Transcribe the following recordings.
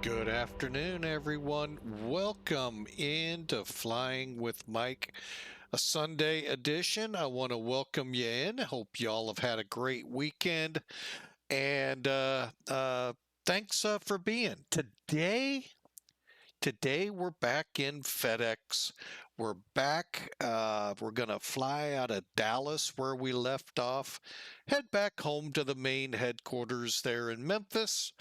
Good afternoon, everyone. Welcome into Flying with Mike, a Sunday edition. I want to welcome you in. Hope y'all have had a great weekend. And thanks for being today. We're back in FedEx. We're back. We're gonna fly out of Dallas where we left off, head back home to the main headquarters there in Memphis,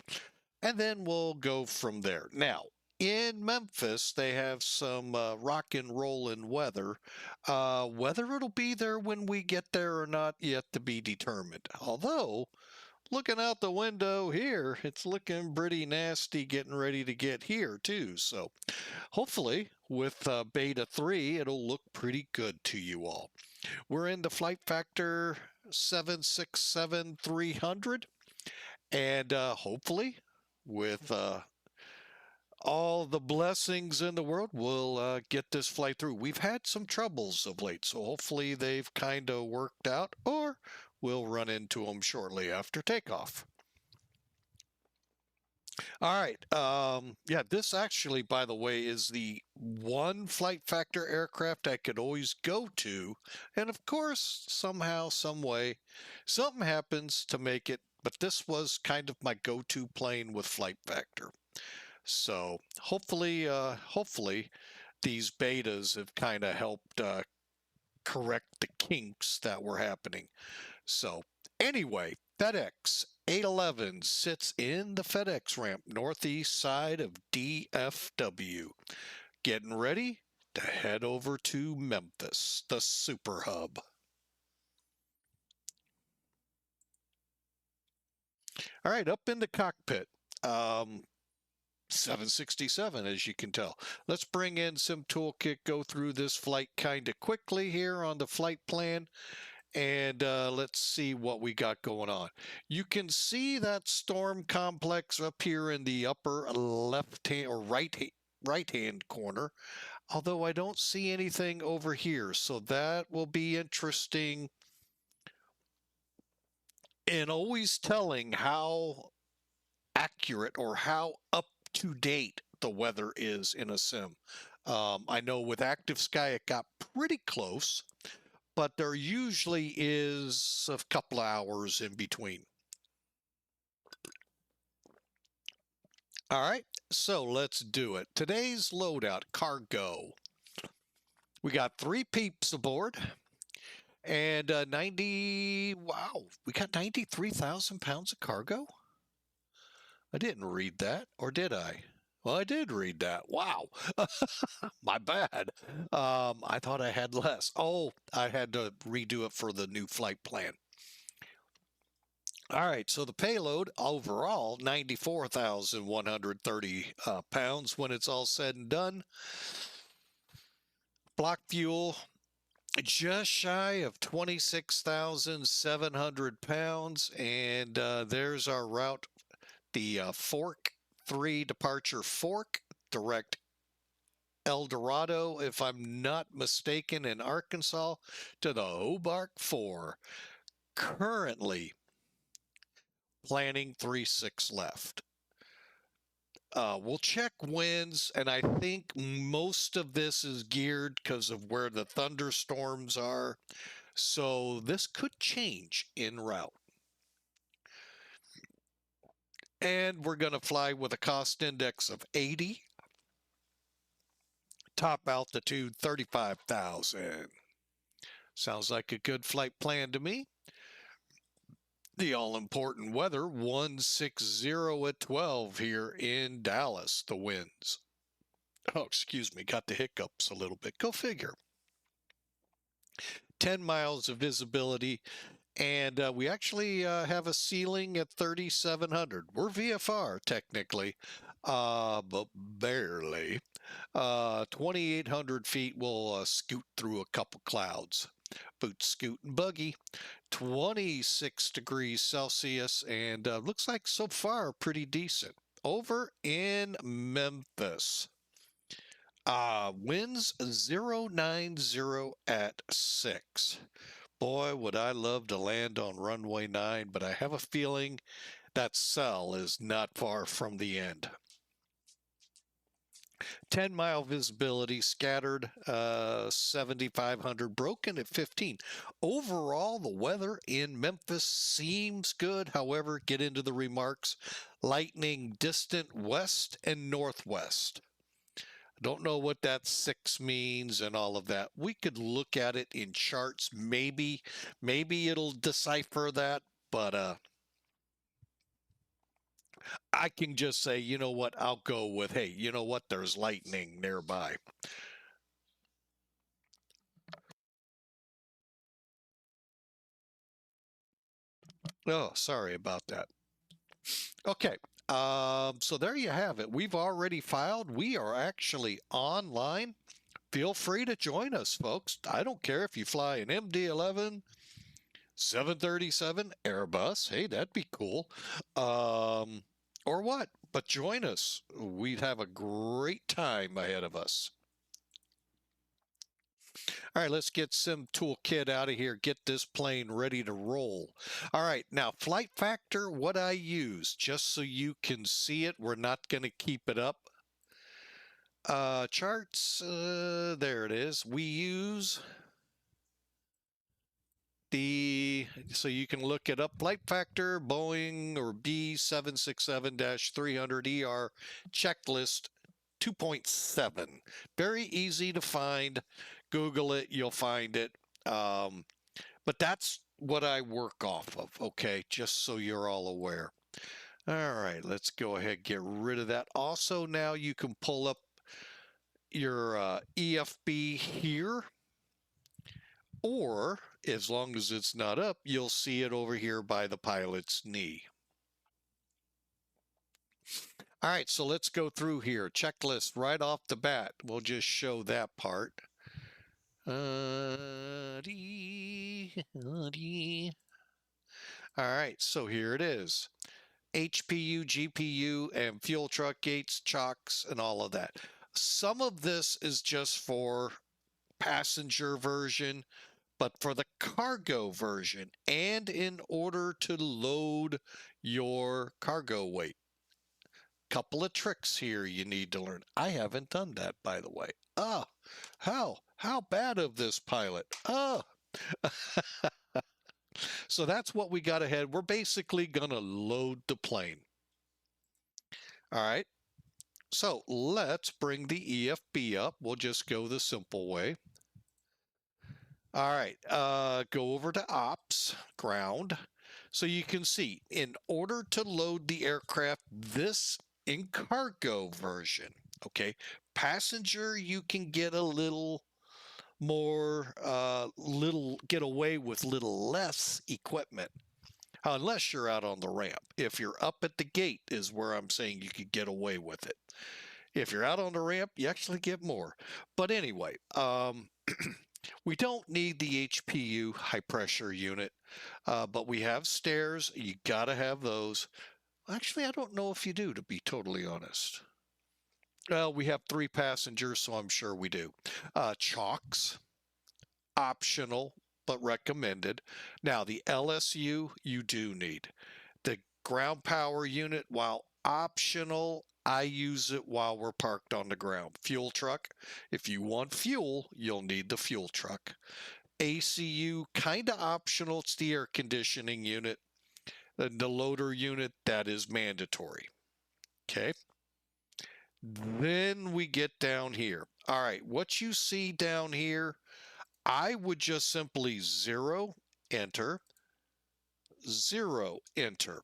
and then we'll go from there. Now, in Memphis, they have some rock and rollin' weather. Whether it'll be there when we get there or not, yet to be determined. Although, looking out the window here, it's looking pretty nasty getting ready to get here, too. So, hopefully, with Beta 3, it'll look pretty good to you all. We're in the flight factor 767-300, and hopefully, with all the blessings in the world, we'll get this flight through. We've had some troubles of late, so hopefully they've kind of worked out, or we'll run into them shortly after takeoff. All right. Yeah, this actually, by the way, is the one flight factor aircraft I could always go to. And of course, somehow, some way, something happens to make it. But this was kind of my go-to plane with flight factor. So hopefully these betas have kind of helped correct the kinks that were happening. So anyway, FedEx 811 sits in the FedEx ramp northeast side of DFW, getting ready to head over to Memphis, the super hub. All right, up in the cockpit. 767, as you can tell. Let's bring in Sim Toolkit, go through this flight kind of quickly here on the flight plan, and let's see what we got going on. You can see that storm complex up here in the upper left hand or right hand corner, although I don't see anything over here, so that will be interesting in always telling how accurate or how up to date the weather is in a sim. I know with Active Sky it got pretty close, but there usually is a couple of hours in between. All right, so let's do it. Today's loadout, cargo. We got 3 peeps aboard, and wow, we got 93,000 pounds of cargo? I didn't read that, or did I? Well, I did read that. Wow. My bad. I thought I had less. Oh, I had to redo it for the new flight plan. All right, so the payload overall, 94,130 pounds when it's all said and done. Block fuel, just shy of 26,700 pounds. And there's our route, the FORCK 3 departure FORCK, direct El Dorado, if I'm not mistaken, in Arkansas, to the Hobart 4. Currently planning 3-6 left. We'll check winds, and I think most of this is geared because of where the thunderstorms are. So this could change en route. And we're going to fly with a cost index of 80. Top altitude 35,000. Sounds like a good flight plan to me. The all-important weather, 160 at 12 here in Dallas, the winds. Oh, excuse me, got the hiccups a little bit. Go figure. 10 miles of visibility, and we actually have a ceiling at 3,700. We're VFR technically, but barely. 2,800 feet will scoot through a couple clouds. Boot, scoot, and buggy. 26 degrees Celsius, and looks like so far pretty decent. Over in Memphis, winds 090 at 6. Boy, would I love to land on runway 9, but I have a feeling that cell is not far from the end. 10-mile visibility, scattered 7,500, broken at 15. Overall, the weather in Memphis seems good. However, get into the remarks. Lightning distant west and northwest. Don't know what that 6 means and all of that. We could look at it in charts. Maybe it'll decipher that, but I can just say, you know what, I'll go with, hey, you know what, there's lightning nearby. Oh, sorry about that. Okay. So there you have it. We've already filed. We are actually online. Feel free to join us, folks. I don't care if you fly an MD-11, 737 Airbus. Hey, that'd be cool. Or what? But join us. We'd have a great time ahead of us. All right, let's get Sim Toolkit out of here. Get this plane ready to roll. All right, now flight factor, what I use, just so you can see it. We're not going to keep it up. Charts, there it is. We use so you can look it up, flight factor, Boeing or B767-300ER checklist 2.7. Very easy to find. Google it, you'll find it. But that's what I work off of, okay, just so you're all aware. All right, let's go ahead, get rid of that. Also, now you can pull up your EFB here, or as long as it's not up, you'll see it over here by the pilot's knee. All right, so let's go through here. Checklist right off the bat. We'll just show that part. All right, so here it is. HPU, GPU, and fuel truck gates, chocks, and all of that. Some of this is just for passenger version, but for the cargo version, and in order to load your cargo weight. Couple of tricks here you need to learn. I haven't done that, by the way. Oh, how bad of this pilot. Oh. So that's what we got ahead. We're basically gonna load the plane. All right. So let's bring the EFB up. We'll just go the simple way. All right, go over to ops, ground. So you can see, in order to load the aircraft, this in cargo version, okay, passenger, you can get a little more, get away with little less equipment, unless you're out on the ramp. If you're up at the gate is where I'm saying you could get away with it. If you're out on the ramp, you actually get more. But anyway, we don't need the HPU, high pressure unit, but we have stairs. You got to have those. Actually, I don't know if you do, to be totally honest. Well, we have 3 passengers, so I'm sure we do. Chocks, optional, but recommended. Now, the LSU, you do need. The ground power unit, while optional, I use it while we're parked on the ground. Fuel truck, if you want fuel, you'll need the fuel truck. ACU, kind of optional. It's the air conditioning unit. The loader unit, that is mandatory. Okay. Then we get down here. All right, what you see down here, I would just simply 0, enter, 0, enter.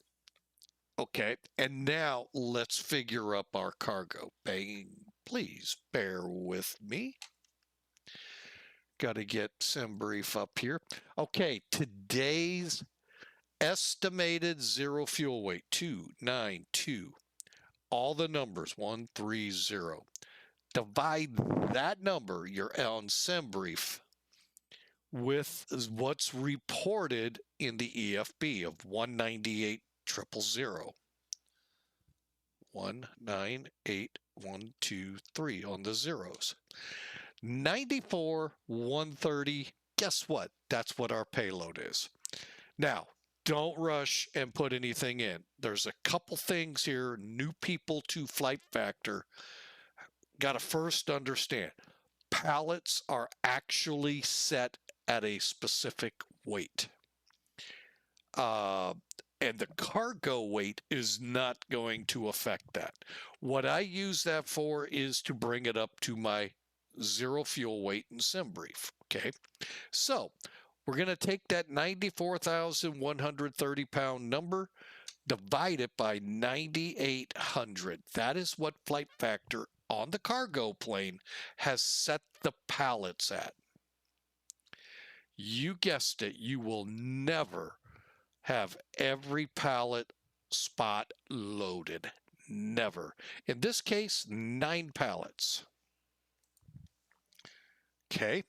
Okay, and now let's figure up our cargo. Please bear with me. Got to get some brief up here. Okay, today's estimated zero fuel weight, 292. All the numbers, 130. Divide that number, your on sim brief, with what's reported in the EFB of 198,000. 198,123 on the zeros. 94, 130. Guess what? That's what our payload is. Now, don't rush and put anything in. There's a couple things here, new people to flight factor. got to first understand, pallets are actually set at a specific weight. And the cargo weight is not going to affect that. What I use that for is to bring it up to my zero fuel weight and sim brief. Okay, so we're going to take that 94,130 pound number, divide it by 9,800. That is what flight factor on the cargo plane has set the pallets at. You guessed it, you will never have every pallet spot loaded. Never. In this case, 9 pallets. Okay.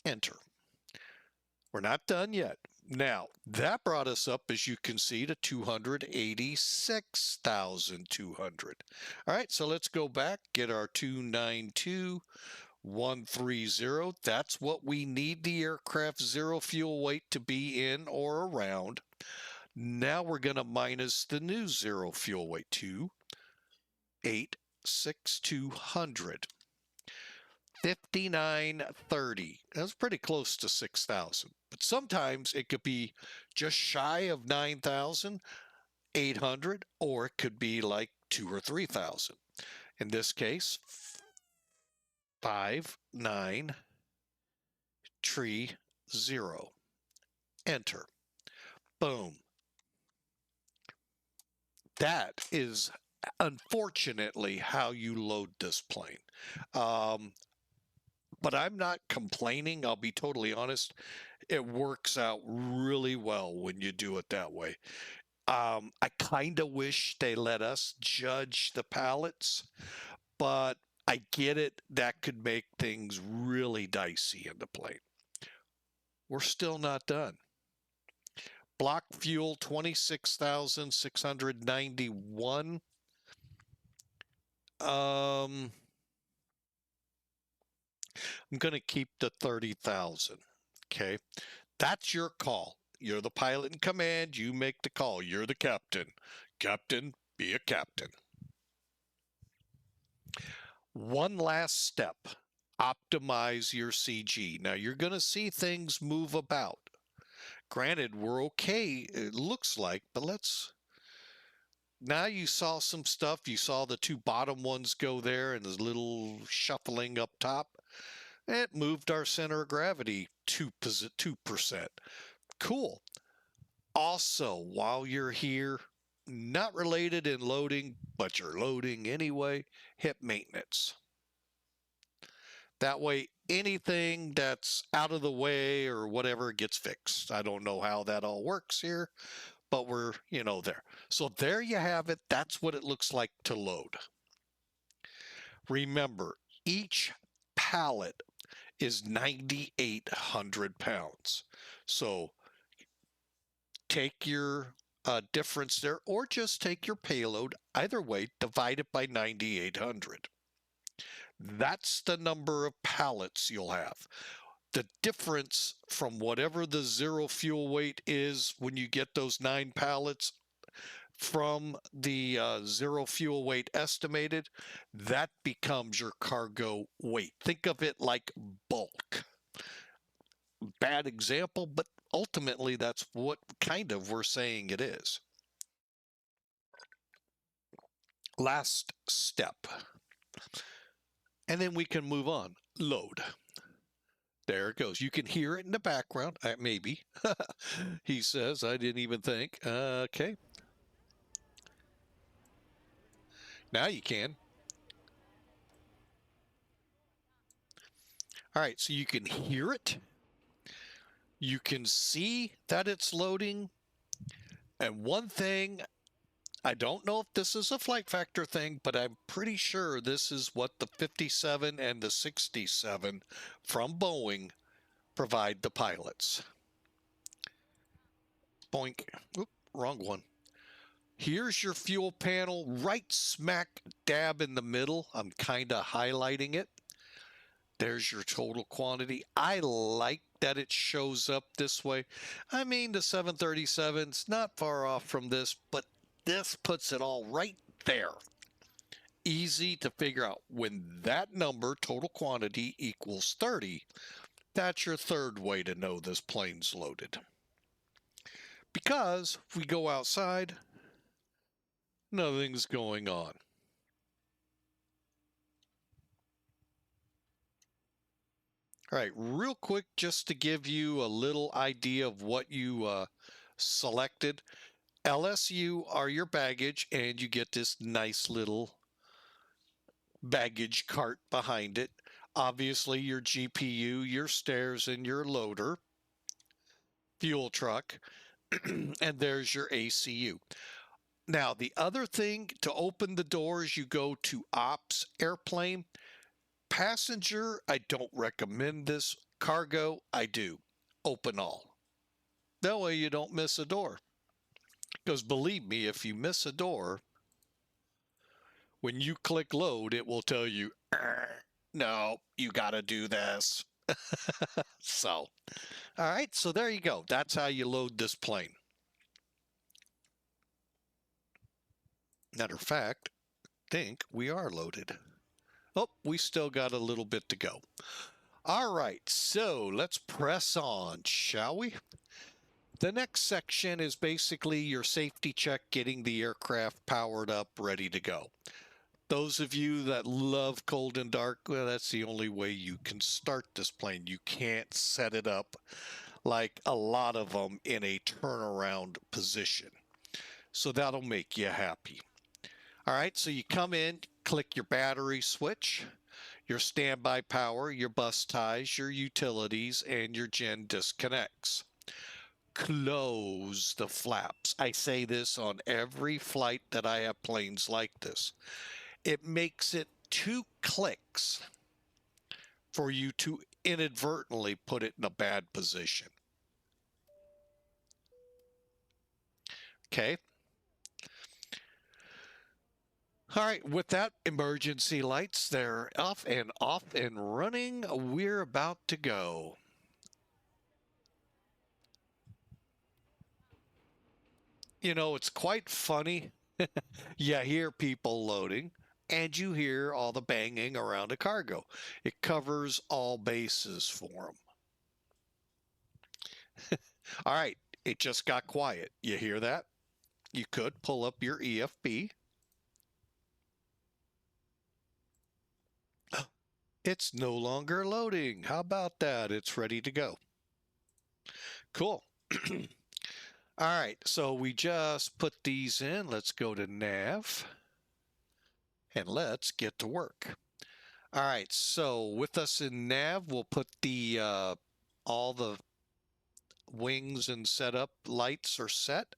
Enter. We're not done yet. Now, that brought us up, as you can see, to 286,200. All right, so let's go back, get our 292,130. That's what we need the aircraft zero fuel weight to be in or around. Now we're going to minus the new zero fuel weight, 286,200. 5930. That's pretty close to 6,000. But sometimes it could be just shy of 9,800, or it could be like 2,000 or 3,000. In this case, 5930. Enter. Boom. That is unfortunately how you load this plane. But I'm not complaining. I'll be totally honest. It works out really well when you do it that way. I kind of wish they let us judge the pallets, but I get it. That could make things really dicey in the plane. We're still not done. Block fuel, 26,691. I'm going to keep the 30,000. Okay. That's your call. You're the pilot in command. You make the call. You're the captain. Captain, be a captain. One last step. Optimize your CG. Now you're going to see things move about. Granted, we're okay, it looks like, but now you saw some stuff. You saw the two bottom ones go there and there's little shuffling up top. It moved our center of gravity 2%. Cool. Also, while you're here, not related in loading, but you're loading anyway, hip maintenance. That way, anything that's out of the way or whatever gets fixed. I don't know how that all works here, but we're, there. So there you have it. That's what it looks like to load. Remember, each pallet is 9,800 pounds. So take your difference there, or just take your payload. Either way, divide it by 9,800. That's the number of pallets you'll have. The difference from whatever the zero fuel weight is when you get those 9 pallets from the zero fuel weight estimated, that becomes your cargo weight. Think of it like bulk. Bad example, but ultimately that's what kind of we're saying it is. Last step. And then we can move on. Load. There it goes. You can hear it in the background. Maybe. He says, I didn't even think. Okay. Now you can. All right, so you can hear it. You can see that it's loading. And one thing, I don't know if this is a flight factor thing, but I'm pretty sure this is what the 57 and the 67 from Boeing provide the pilots. Boink. Oop, wrong one. Here's your fuel panel right smack dab in the middle. I'm kind of highlighting it. There's your total quantity. I like that it shows up this way. I mean, the 737's not far off from this, but this puts it all right there. Easy to figure out. When that number, total quantity, equals 30, that's your third way to know this plane's loaded. Because if we go outside, nothing's going on. All right, real quick, just to give you a little idea of what you selected. LSU are your baggage, and you get this nice little baggage cart behind it. Obviously, your GPU, your stairs, and your loader, fuel truck, and there's your ACU. Now, the other thing, to open the doors, you go to Ops, Airplane. Passenger, I don't recommend this. Cargo, I do. Open all. That way you don't miss a door. Because believe me, if you miss a door, when you click load, it will tell you, no, you got to do this. So, all right, so there you go. That's how you load this plane. Matter of fact, I think we are loaded. Oh, we still got a little bit to go. All right, so let's press on, shall we? The next section is basically your safety check, getting the aircraft powered up, ready to go. Those of you that love cold and dark, well, that's the only way you can start this plane. You can't set it up like a lot of them in a turnaround position. So that'll make you happy. All right, so you come in, click your battery switch, your standby power, your bus ties, your utilities, and your gen disconnects. Close the flaps. I say this on every flight that I have planes like this. It makes it 2 clicks for you to inadvertently put it in a bad position. Okay. All right, with that, emergency lights, they're off and running. We're about to go. You know, it's quite funny. You hear people loading and you hear all the banging around a cargo. It covers all bases for them. All right, it just got quiet. You hear that? You could pull up your EFB. It's no longer loading. How about that? It's ready to go. Cool. All right, so we just put these in. Let's go to nav and let's get to work. All right, so with us in nav, we'll put the all the wings and setup lights are set.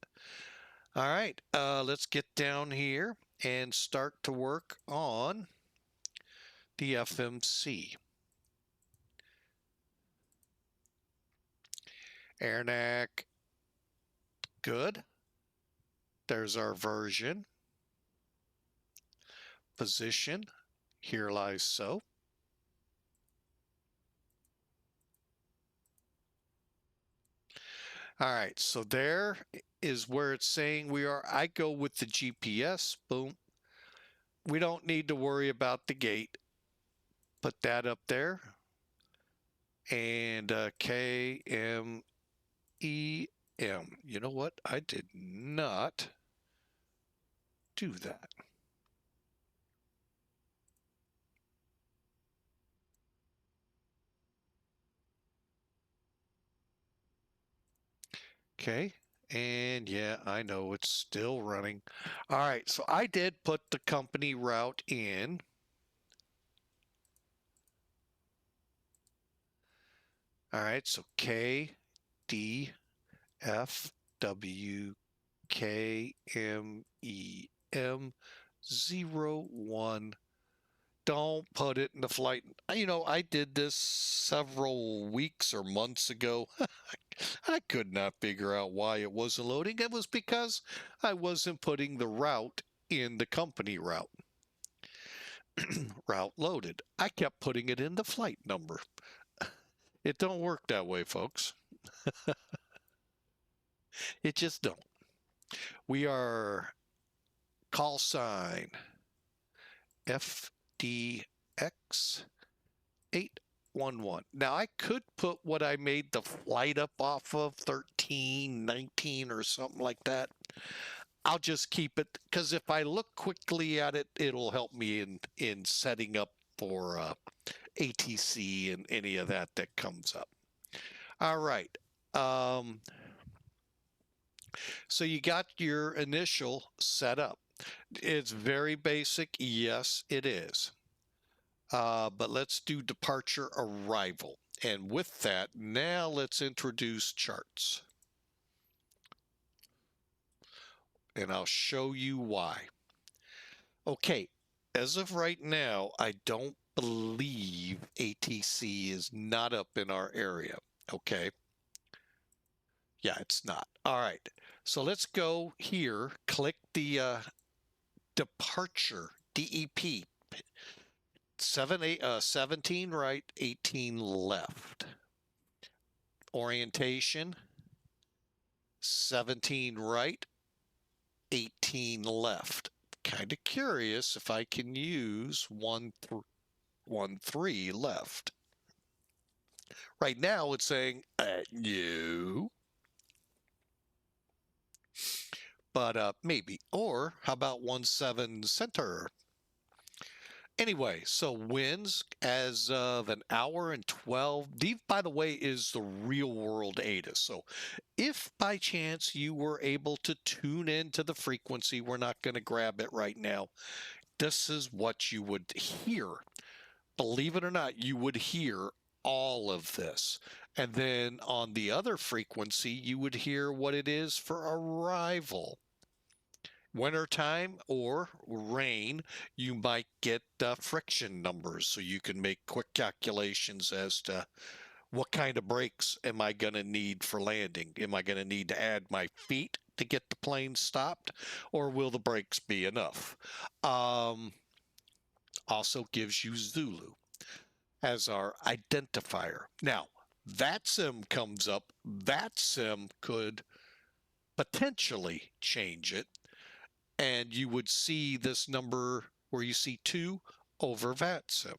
All right, let's get down here and start to work on the FMC. AirNac, good. There's our version. Position, here lies so. All right, so there is where it's saying we are. I go with the GPS, boom. We don't need to worry about the gate. Put that up there. And KMEM. You know what? I did not do that. Okay. And yeah, I know it's still running. All right, so I did put the company route in. All right, so KDFW KMEM 01. Don't put it in the flight. You know, I did this several weeks or months ago. I could not figure out why it wasn't loading. It was because I wasn't putting the route in the company route. Route loaded. I kept putting it in the flight number. It don't work that way, folks. It just don't. We are call sign FDX 811. Now I could put what I made the flight up off of 13, 19 or something like that. I'll just keep it because if I look quickly at it, it'll help me in setting up for ATC and any of that that comes up. All right. So you got your initial set up. It's very basic. Yes, it is. But let's do departure arrival. And with that, now let's introduce charts. And I'll show you why. Okay, as of right now, I don't believe ATC is not up in our area. Okay. Yeah, it's not. All right. So let's go here, click the departure, DEP. 17 right, 18 left. Orientation, 17 right, 18 left. Kind of curious if I can use 1, 3 left. Right now it's saying no. But maybe. Or how about 17 center? Anyway, so winds as of an hour and 12. These, by the way, is the real world ATIS. So if by chance you were able to tune into the frequency, we're not going to grab it right now. This is what you would hear. Believe it or not, you would hear all of this. And then on the other frequency, you would hear what it is for arrival. Wintertime or rain, you might get friction numbers, so you can make quick calculations as to what kind of brakes am I going to need for landing. Am I going to need to add my feet to get the plane stopped, or will the brakes be enough? Also gives you Zulu as our identifier. Now, VATSIM comes up. VATSIM could potentially change it. And you would see this number where you see 2 over VATSIM.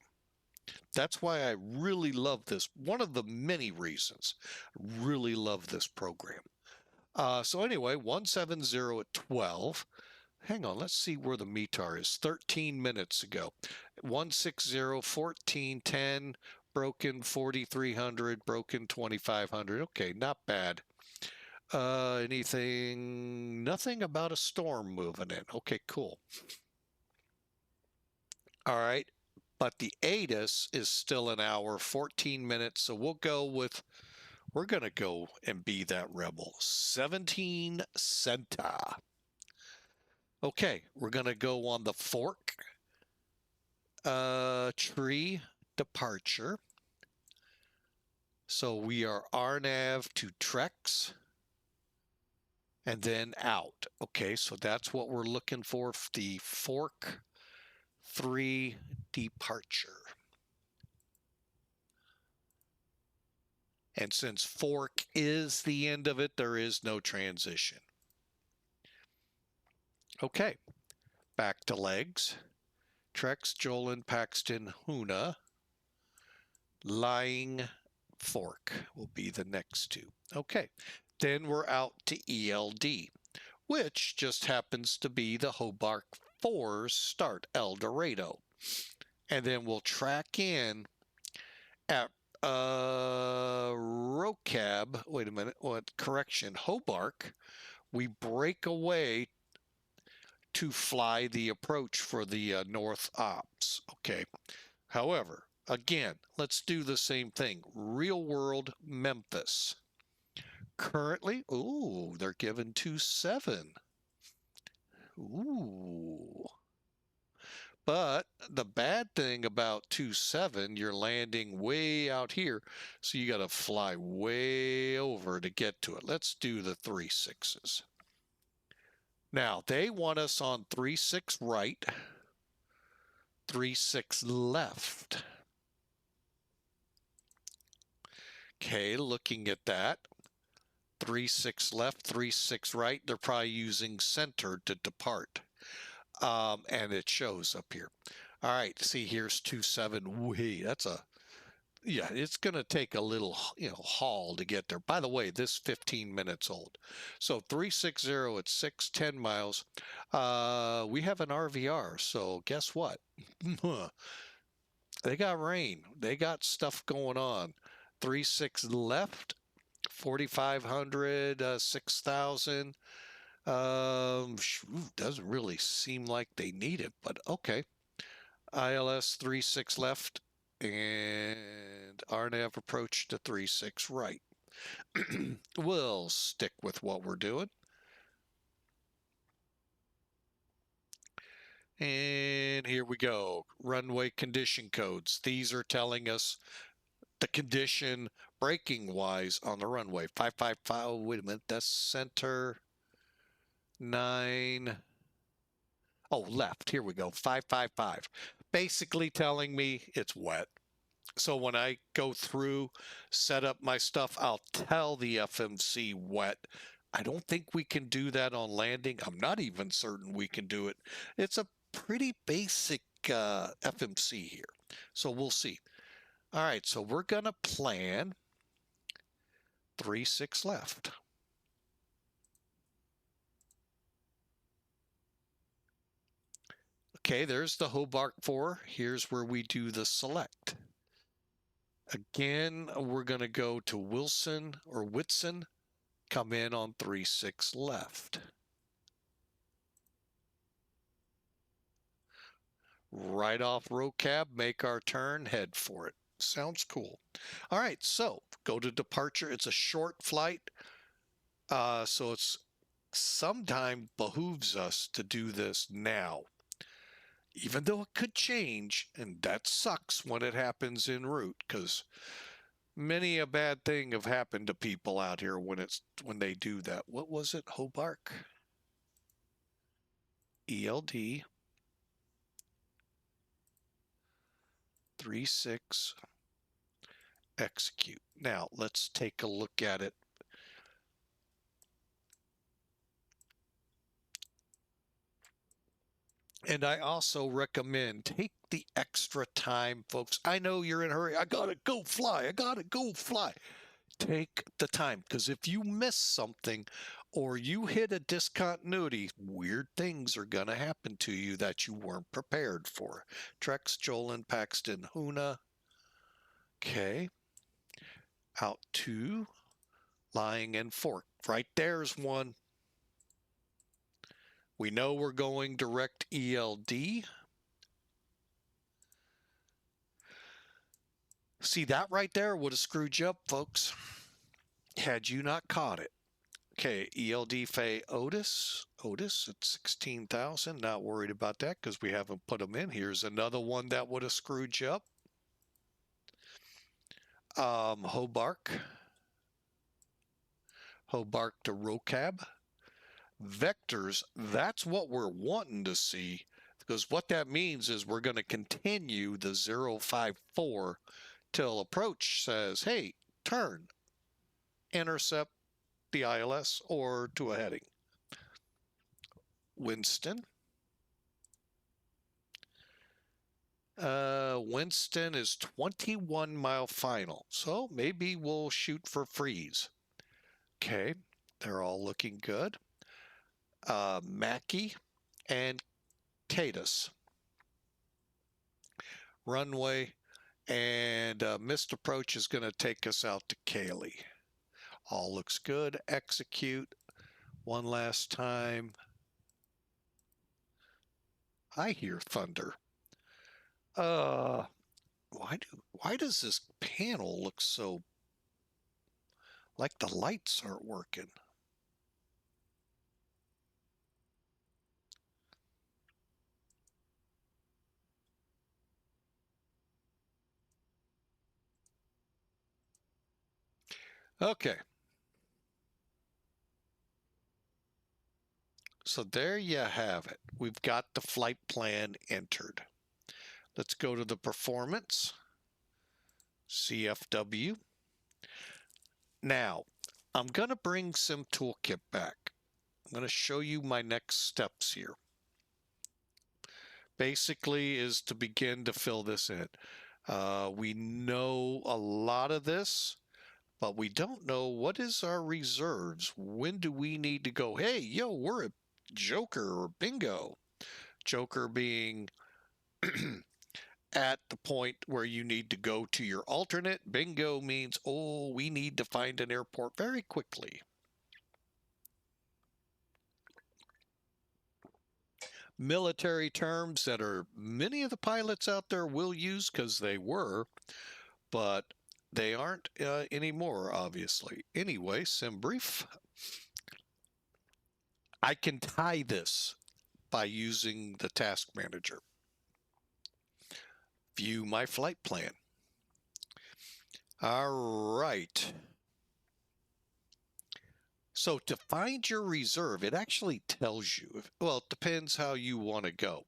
That's why I really love this. One of the many reasons I really love this program. So anyway, 170 at 12. Hang on, let's see where the METAR is. 13 minutes ago. 160, 14, 10, broken 4,300, broken 2,500. Okay, not bad. Anything, nothing about a storm moving in. Okay, cool. All right, but the ATIS is still an hour, 14 minutes. So we're going to go and be that rebel. 17 center. Okay, we're going to go on the FORCK tree departure. So we are RNAV to TREX. And then out. Okay, so that's what we're looking for, the FORCK 3 departure. And since FORCK is the end of it, there is no transition. Okay, back to legs. Trex, Jolin, Paxton, Huna. Lying FORCK will be the next 2. Okay. Then we're out to ELD, which just happens to be the Hobart 4's start, El Dorado. And then we'll track in at Rocab, wait a minute, what, correction, Hobart. We break away to fly the approach for the North Ops, okay? However, again, let's do the same thing. Real world Memphis. Currently, ooh, they're giving 2.7. Ooh. But the bad thing about 2.7, you're landing way out here, so you got to fly way over to get to it. Let's do the 3.6s. Now, they want us on 3.6 right, 3.6 left. Okay, looking at that. 3.6 left, 3.6 right. They're probably using center to depart. And it shows up here. All right, see, here's 27. Wait, that's a, yeah, it's going to take a little, haul to get there. By the way, this 15 minutes old. So 360 at 610 miles. We have an RVR, so guess what? They got rain. They got stuff going on. 36 left, 4,500, 6,000. Doesn't really seem like they need it, but okay. ILS 36 left and RNAV approach to 36 right. We'll stick with what we're doing. And here we go. Runway condition codes. These are telling us the condition braking wise on the runway. 555. Wait a minute. That's center 9. Oh, left. Here we go. 555. Basically telling me it's wet. So when I go through, set up my stuff, I'll tell the FMC wet. I don't think we can do that on landing. I'm not even certain we can do it. It's a pretty basic FMC here. So we'll see. All right, so we're going to plan 3-6 left. Okay, there's the Hobart 4. Here's where we do the select. Again, we're going to go to Wilson or Whitson, come in on 3-6 left. Right off row cab, make our turn, head for it. Sounds cool. All right, so go to departure. It's a short flight, so it's sometimes behooves us to do this now, even though it could change, and that sucks when it happens en route, because many a bad thing have happened to people out here when they do that. What was it? Hobart? ELD 3-6 execute. Now let's take a look at it. And I also recommend take the extra time, folks. I know you're in a hurry. I gotta go fly. I gotta go fly. Take the time, because if you miss something or you hit a discontinuity, weird things are gonna happen to you that you weren't prepared for. Trex, Jolin, Paxton, Huna. Okay. Out to Lying and Fork. Right there's one. We know we're going direct ELD. See, that right there would have screwed you up, folks, had you not caught it. Okay, ELD Fay Otis at 16,000. Not worried about that because we haven't put them in. Here's another one that would have screwed you up. Hobart to Rocab. Vectors, that's what we're wanting to see, because what that means is we're going to continue the 054 till approach says, hey, turn, intercept the ILS or to a heading. Winston. Winston is 21-mile final, so maybe we'll shoot for freeze. Okay, they're all looking good. Mackey and Cadus. Runway, and missed approach is going to take us out to Cayley. All looks good. Execute one last time. I hear thunder. Why does this panel look so like the lights aren't working? Okay. So there you have it. We've got the flight plan entered. Let's go to the performance. CFW. Now, I'm going to bring Sim Toolkit back. I'm going to show you my next steps here. basically is to begin to fill this in. We know a lot of this, but we don't know what is our reserves. When do we need to go, hey, yo, we're at Joker or bingo? Joker being at the point where you need to go to your alternate. Bingo means, oh, we need to find an airport very quickly. Military terms that are many of the pilots out there will use because they were, but they aren't anymore, obviously. Anyway, sim brief. I can tie this by using the task manager. View my flight plan. All right. So to find your reserve, it actually tells you, well, it depends how you want to go.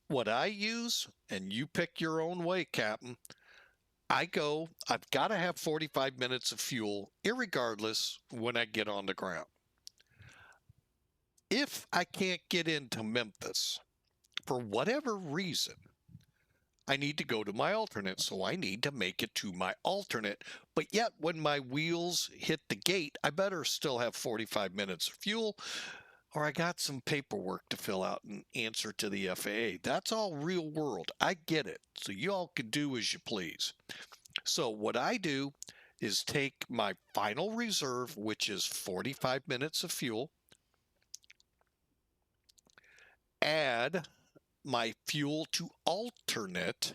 What I use, and you pick your own way, Captain, I've got to have 45 minutes of fuel, irregardless when I get on the ground. If I can't get into Memphis, for whatever reason, I need to go to my alternate, so I need to make it to my alternate. But yet, when my wheels hit the gate, I better still have 45 minutes of fuel, or I got some paperwork to fill out and answer to the FAA. That's all real world. I get it. So you all can do as you please. So what I do is take my final reserve, which is 45 minutes of fuel, add my fuel to alternate,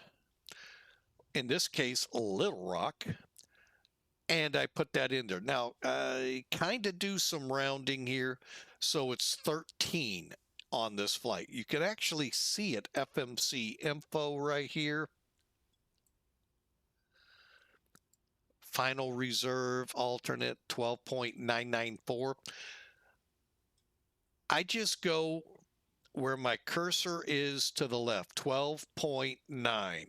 in this case, Little Rock, and I put that in there. Now, I kind of do some rounding here, so it's 13 on this flight. You can actually see it, FMC info right here. Final reserve, alternate, 12.994. I just go where my cursor is to the left, 12.9.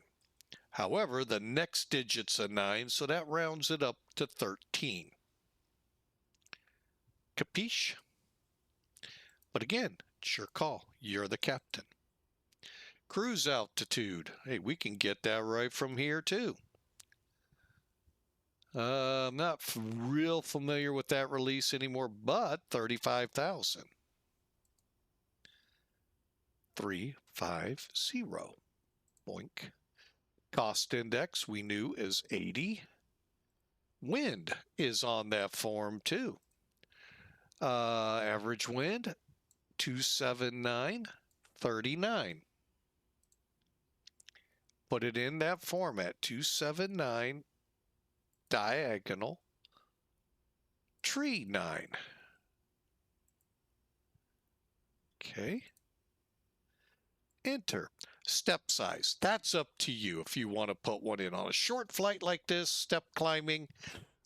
However, the next digit's a 9, so that rounds it up to 13. Capiche? But again, it's your call. You're the captain. Cruise altitude. Hey, we can get that right from here too. I'm not real familiar with that release anymore, but 35,000. 350. Boink. Cost index we knew is 80. Wind is on that form too. Average wind 279.39. Put it in that format, 279 diagonal tree 9. Okay. Enter. Step size. That's up to you if you want to put one in. On a short flight like this, step climbing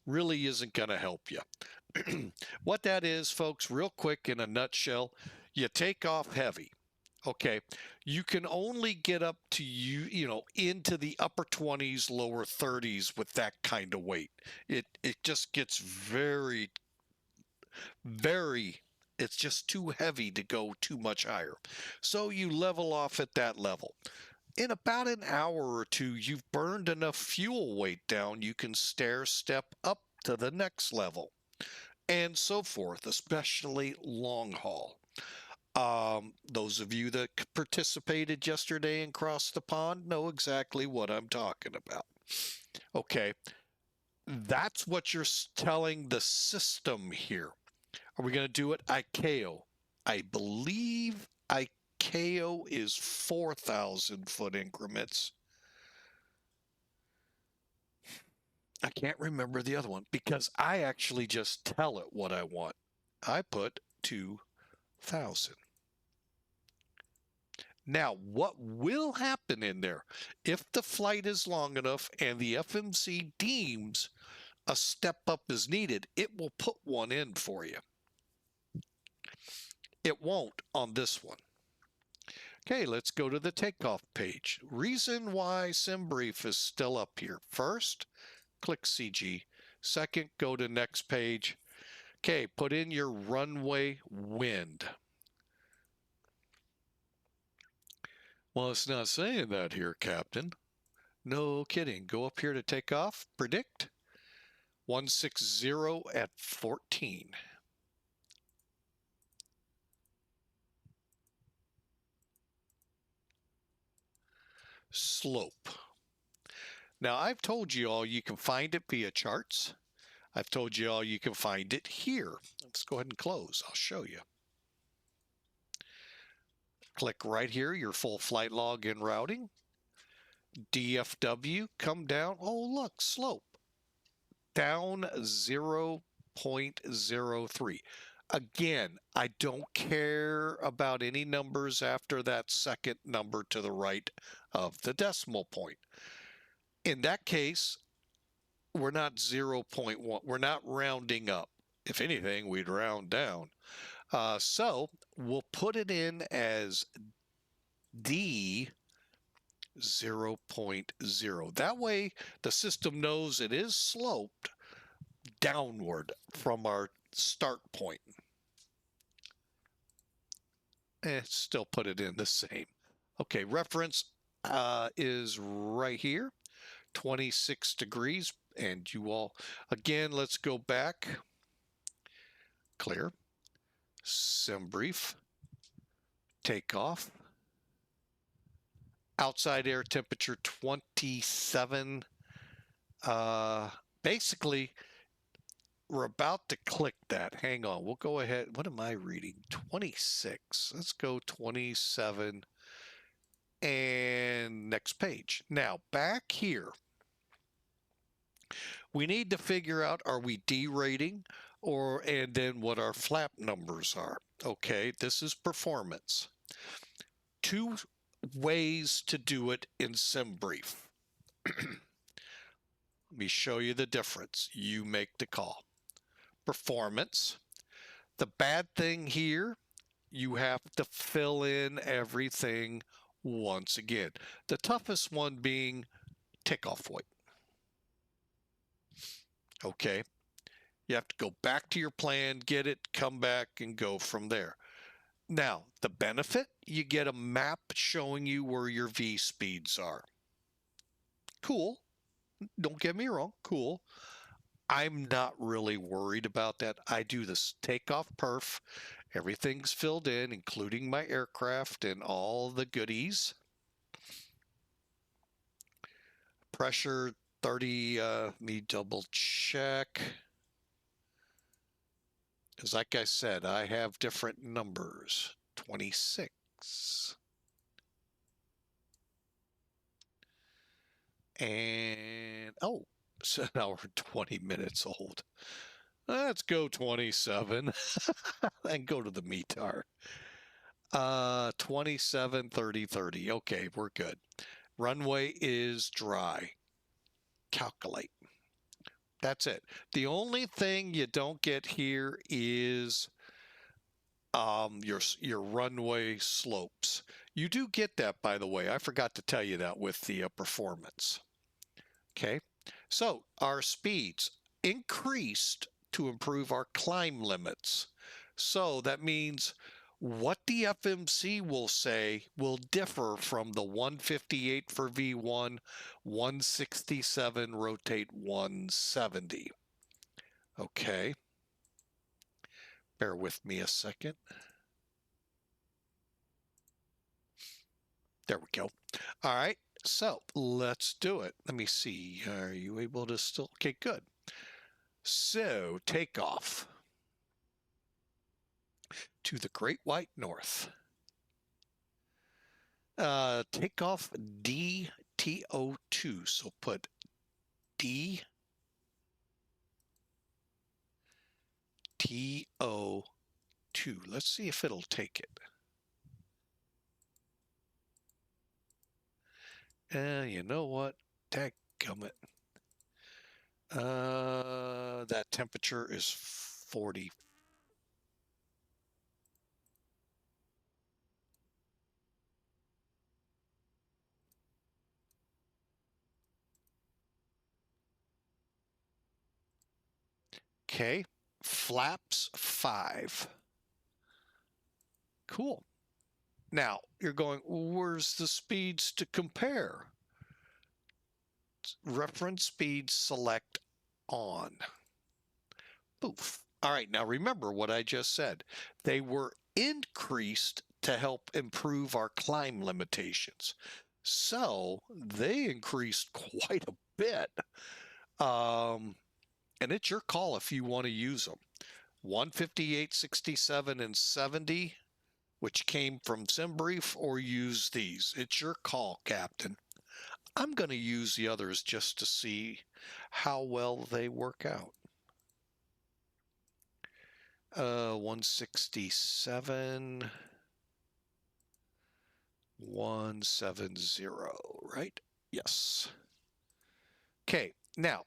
really isn't going to help you. What that is, folks, real quick in a nutshell, you take off heavy. Okay, you can only get up to into the upper 20s, lower 30s with that kind of weight. It just gets very, it's just too heavy to go too much higher. So you level off at that level. In about an hour or two, you've burned enough fuel weight down, you can stair step up to the next level, and so forth, especially long haul. Those of you that participated yesterday and crossed the pond know exactly what I'm talking about. Okay, that's what you're telling the system here. Are we going to do it ICAO? I believe ICAO is 4,000 foot increments. I can't remember the other one because I actually just tell it what I want. I put 2,000. Now, what will happen in there if the flight is long enough and the FMC deems a step up is needed, it will put one in for you. It won't on this one. Okay, let's go to the takeoff page. Reason why SimBrief is still up here. First, click CG. Second, go to next page. Okay, put in your runway wind. Well, it's not saying that here, Captain. No kidding. Go up here to take off. Predict 160 at 14. Slope. Now, I've told you all you can find it via charts. I've told you all you can find it here. Let's go ahead and close. I'll show you. Click right here, your full flight log and routing. DFW, come down. Oh, look, slope. Down 0.03. Again, I don't care about any numbers after that second number to the right of the decimal point. In that case, we're not 0.1. We're not rounding up. If anything, we'd round down. So we'll put it in as D 0.0. That way the system knows it is sloped downward from our start point. Still put it in the same. Okay, reference is right here, 26 degrees. And you all, again, let's go back. Clear. Sim brief. Takeoff. Outside air temperature 27. Basically, we're about to click that. Hang on. We'll go ahead. What am I reading? 26. Let's go 27. And next page. Now, back here, we need to figure out, are we derating, and then what our flap numbers are. Okay, this is performance. Two ways to do it in SimBrief. Let me show you the difference. You make the call. Performance. The bad thing here, you have to fill in everything once again. The toughest one being takeoff weight. Okay. You have to go back to your plan, get it, come back, and go from there. Now, the benefit, you get a map showing you where your V speeds are. Cool. Don't get me wrong. Cool. I'm not really worried about that. I do this takeoff perf. Everything's filled in, including my aircraft and all the goodies. Pressure 30, let me double check. Because like I said, I have different numbers. 26. And, oh, so now we're 20 minutes old. Let's go 27 and go to the METAR. 27, 30, 30. Okay, we're good. Runway is dry. Calculate. That's it. The only thing you don't get here is your runway slopes. You do get that, by the way. I forgot to tell you that with the performance. Okay, so our speeds increased to improve our climb limits. So that means what the FMC will say will differ from the 158 for V1, 167 rotate 170. Okay. Bear with me a second. There we go. All right. So let's do it. Let me see. Are you able to still? Okay, good. So takeoff to the Great White North. Takeoff DTO2. So put DTO2. Let's see if it'll take it. You know what? Dadgummit. That temperature is 40. Okay, flaps 5. Cool. Now, you're going, where's the speeds to compare? Reference speed, select on. Poof. All right, now remember what I just said. They were increased to help improve our climb limitations. So they increased quite a bit. And it's your call if you want to use them. 158, 67, and 70, which came from SimBrief, or use these. It's your call, Captain. I'm going to use the others just to see how well they work out. 167, 170, right? Yes. Okay, now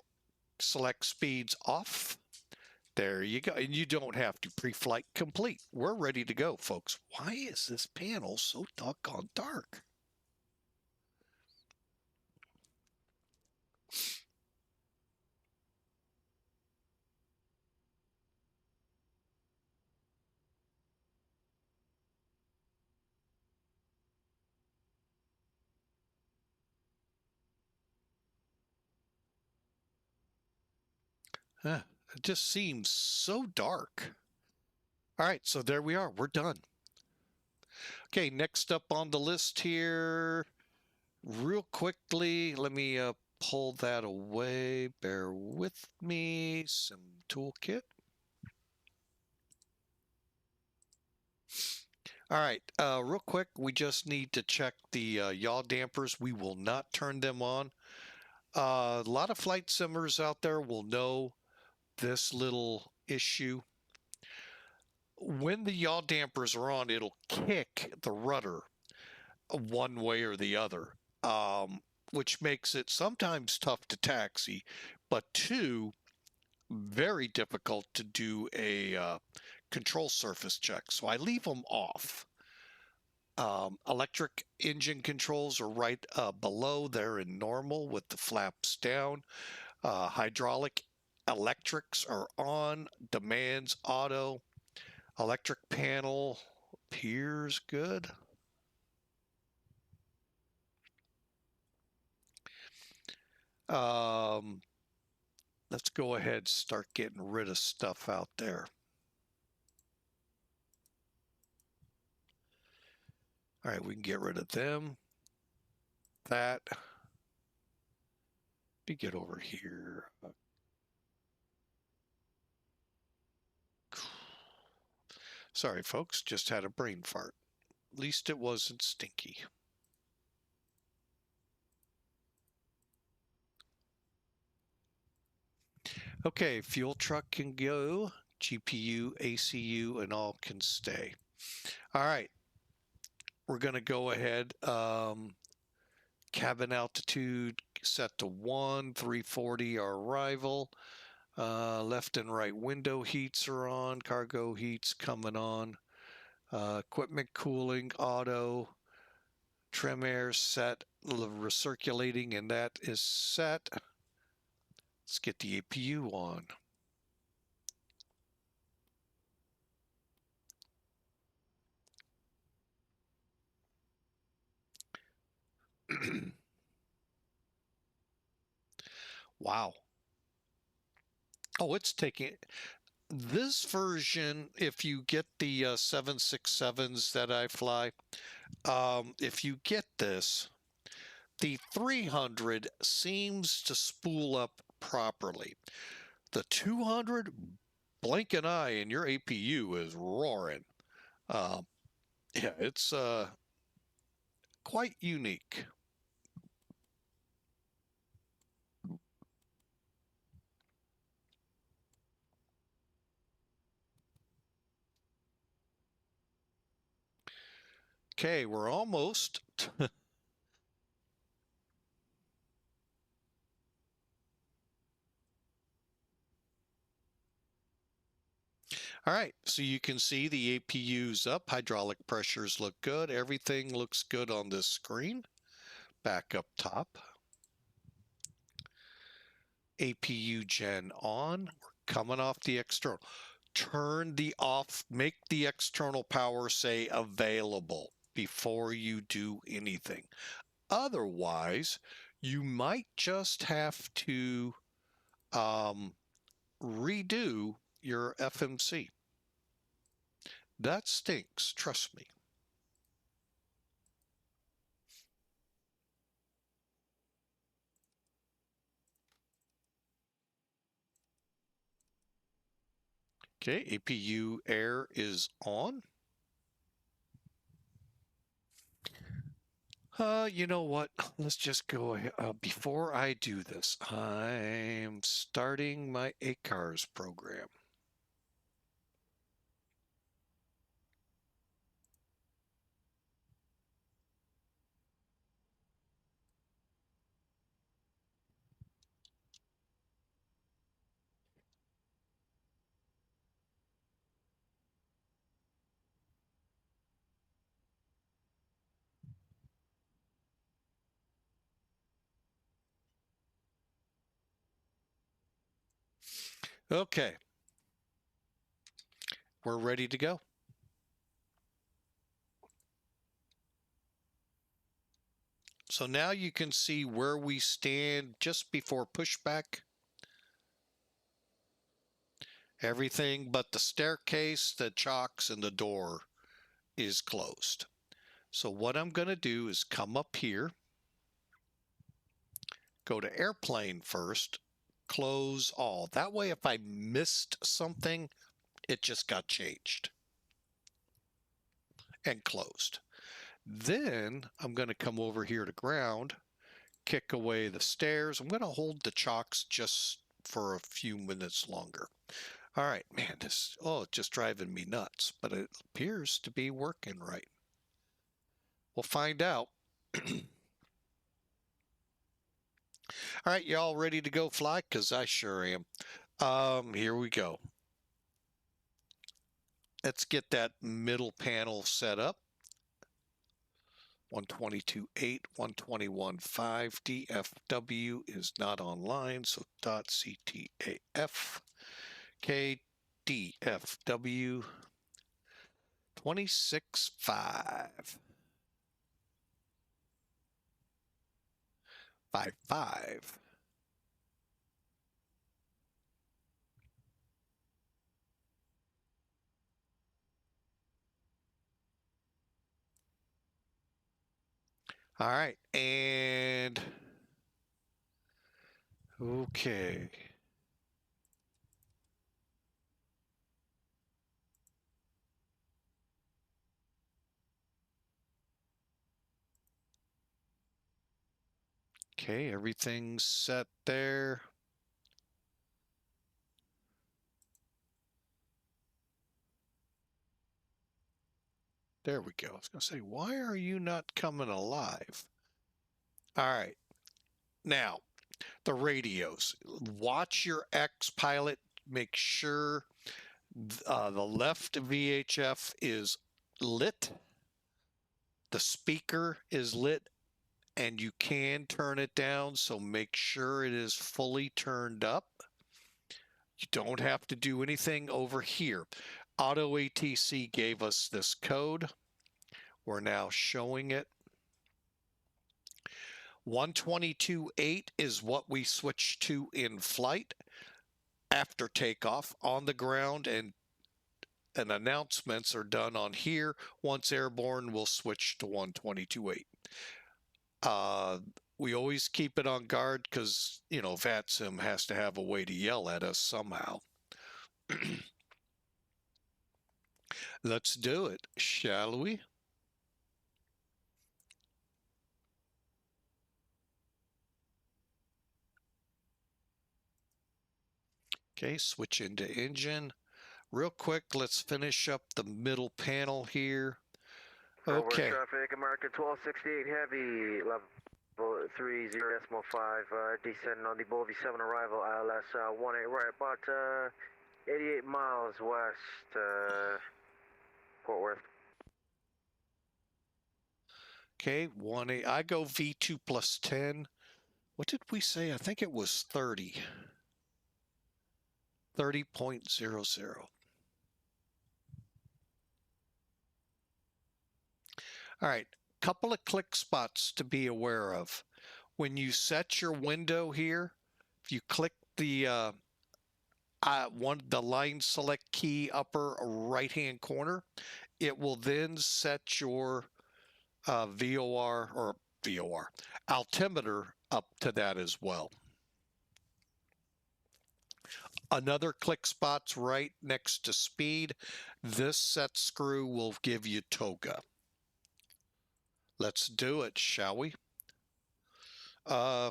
select speeds off. There you go. And you don't have to pre-flight complete. We're ready to go, folks. Why is this panel so doggone dark? Huh, it just seems so dark. All right, so there we are. We're done. Okay, next up on the list here, real quickly, let me pull that away. Bear with me. Some toolkit. All right, real quick, we just need to check the yaw dampers. We will not turn them on. A lot of flight simmers out there will know this little issue. When the yaw dampers are on, it'll kick the rudder one way or the other, which makes it sometimes tough to taxi, but two, very difficult to do a control surface check. So I leave them off. Electric engine controls are right below. They're in normal with the flaps down. Hydraulic electrics are on. Demands auto. Electric panel appears good. Let's go ahead and start getting rid of stuff out there. All right, we can get rid of them. That. Let me get over here. Sorry, folks, just had a brain fart. At least it wasn't stinky. Okay, fuel truck can go. GPU, ACU, and all can stay. All right, we're going to go ahead. Cabin altitude set to 1, 340 our arrival. Left and right window heats are on. Cargo heats coming on. Equipment cooling, auto. Trim air set, recirculating, and that is set. Let's get the APU on. Wow. Oh, it's taking this version. If you get the 767s that I fly, if you get this, the 300 seems to spool up properly. The 200, blink an eye and your APU is roaring. Yeah, it's quite unique. Okay, we're almost. All right, so you can see the APU's up, hydraulic pressures look good, everything looks good on this screen. Back up top. APU gen on, we're coming off the external. Turn the off, make the external power say available. before you do anything. Otherwise, you might just have to redo your FMC. That stinks, trust me. Okay, APU air is on. You know what? Let's just go ahead. Before I do this, I'm starting my ACARS program. Okay, we're ready to go. So now you can see where we stand just before pushback. Everything but the staircase, the chocks, and the door is closed. So what I'm going to do is come up here, go to airplane first, close all. That way, if I missed something, it just got changed and closed. Then I'm going to come over here to ground, kick away the stairs. I'm going to hold the chocks just for a few minutes longer. All right, man, it's just driving me nuts, but it appears to be working right. We'll find out. All right, y'all ready to go fly? Because I sure am. Here we go. Let's get that middle panel set up. 122.8, 121.5, DFW is not online, so .ctaf, KDFW 26.5, 55. All right, and okay. Okay, everything's set there. There we go. I was going to say, why are you not coming alive? All right. Now, the radios. Watch your X pilot. Make sure the left VHF is lit. The speaker is lit, and you can turn it down, so make sure it is fully turned up. You don't have to do anything over here. Auto ATC gave us this code. We're now showing it. 122.8 is what we switch to in flight after takeoff. On the ground and announcements are done on here. Once airborne, we'll switch to 122.8. We always keep it on guard because, you know, VATSIM has to have a way to yell at us somehow. Let's do it, shall we? Okay, switch into engine. Real quick, let's finish up the middle panel here. Okay. Traffic, American 1268 Heavy, level 30.5, descending on the Bovey 7 arrival, ILS 18, right about 88 miles west, Fort Worth. Okay, 1A. I go V2 plus 10. What did we say? I think it was 30. 30.00. All right, couple of click spots to be aware of. When you set your window here, if you click the the line select key upper right hand corner, it will then set your VOR altimeter up to that as well. Another click spot's right next to speed. This set screw will give you toga. Let's do it, shall we?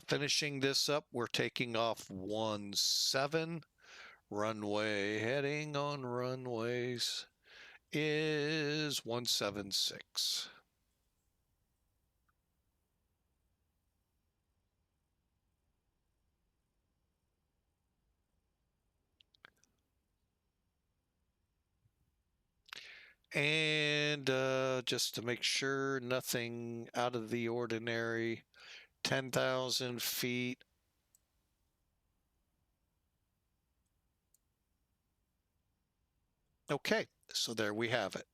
Finishing this up, we're taking off 17. Runway heading on runways is 176. And just to make sure nothing out of the ordinary, 10,000 feet. Okay, so there we have it.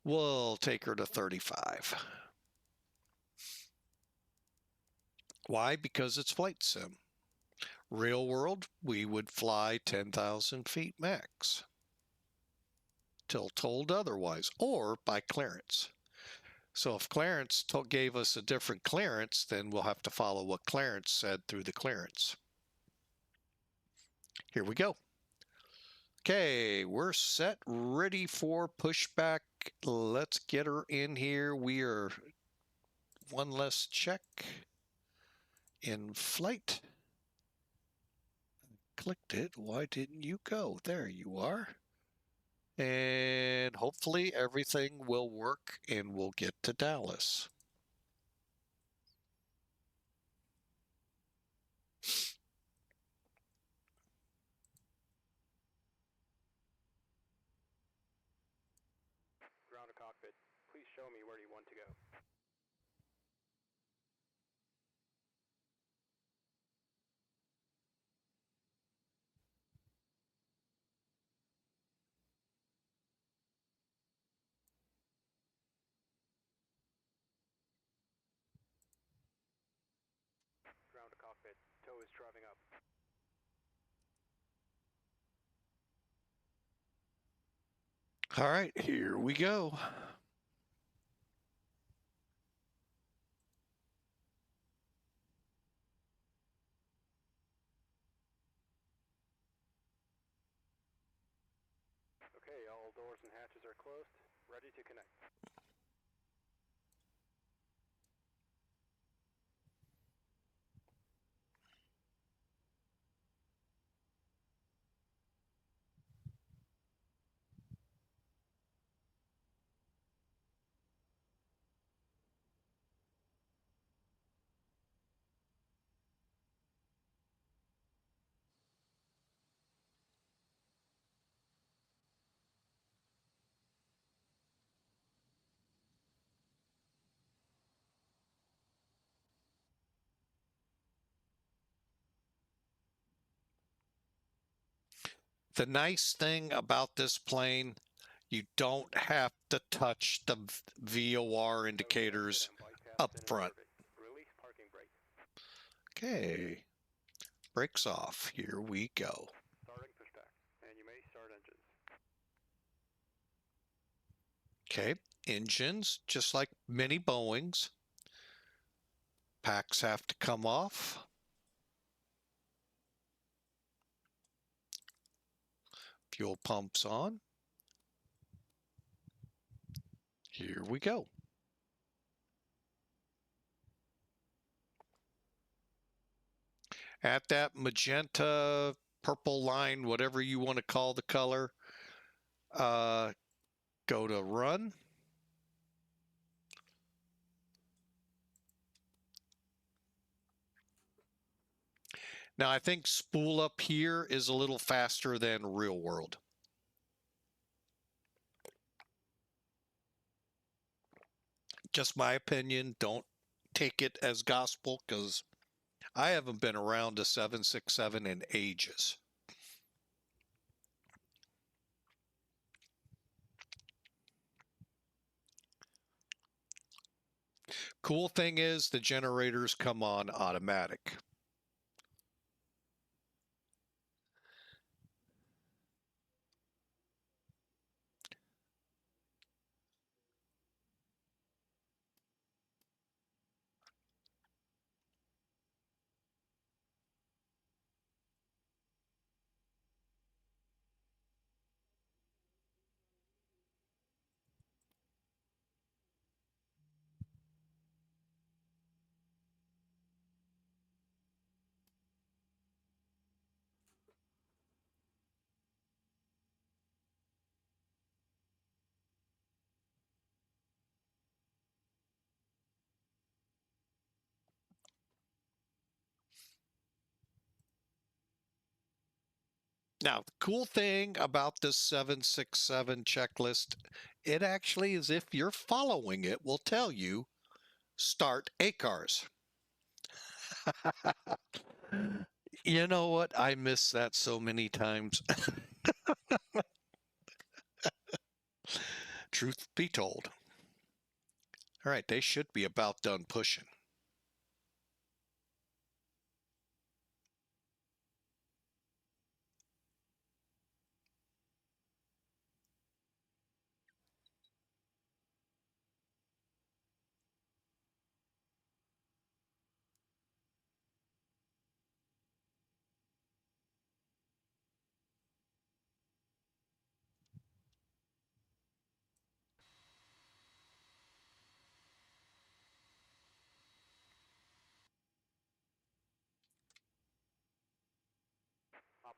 We'll take her to 35. Why? Because it's flight sim. Real world, we would fly 10,000 feet max till told otherwise, or by clearance. So if clearance gave us a different clearance, then we'll have to follow what clearance said through the clearance. Here we go. Okay, we're set, ready for pushback. Let's get her in here. We are one less check in flight. Clicked it. Why didn't you go? There you are. And hopefully everything will work and we'll get to Dallas. Ground to cockpit. Please show me where you want to go. Ground to cockpit. Tow is driving up. All right, here we go. Okay, all doors and hatches are closed. Ready to connect. The nice thing about this plane, you don't have to touch the VOR indicators up front. Release parking brake. Okay, brakes off. Here we go. Starting pushback. And you may start engines. Okay, engines, just like many Boeings. Packs have to come off. Fuel pumps on. Here we go. At that magenta, purple line, whatever you want to call the color, go to run. Now I think spool up here is a little faster than real world. Just my opinion. Don't take it as gospel because I haven't been around a 767 in ages. Cool thing is the generators come on automatic. Now, the cool thing about this 767 checklist, it actually is, if you're following it, will tell you start ACARS. You know what? I miss that so many times. Truth be told. All right, they should be about done pushing.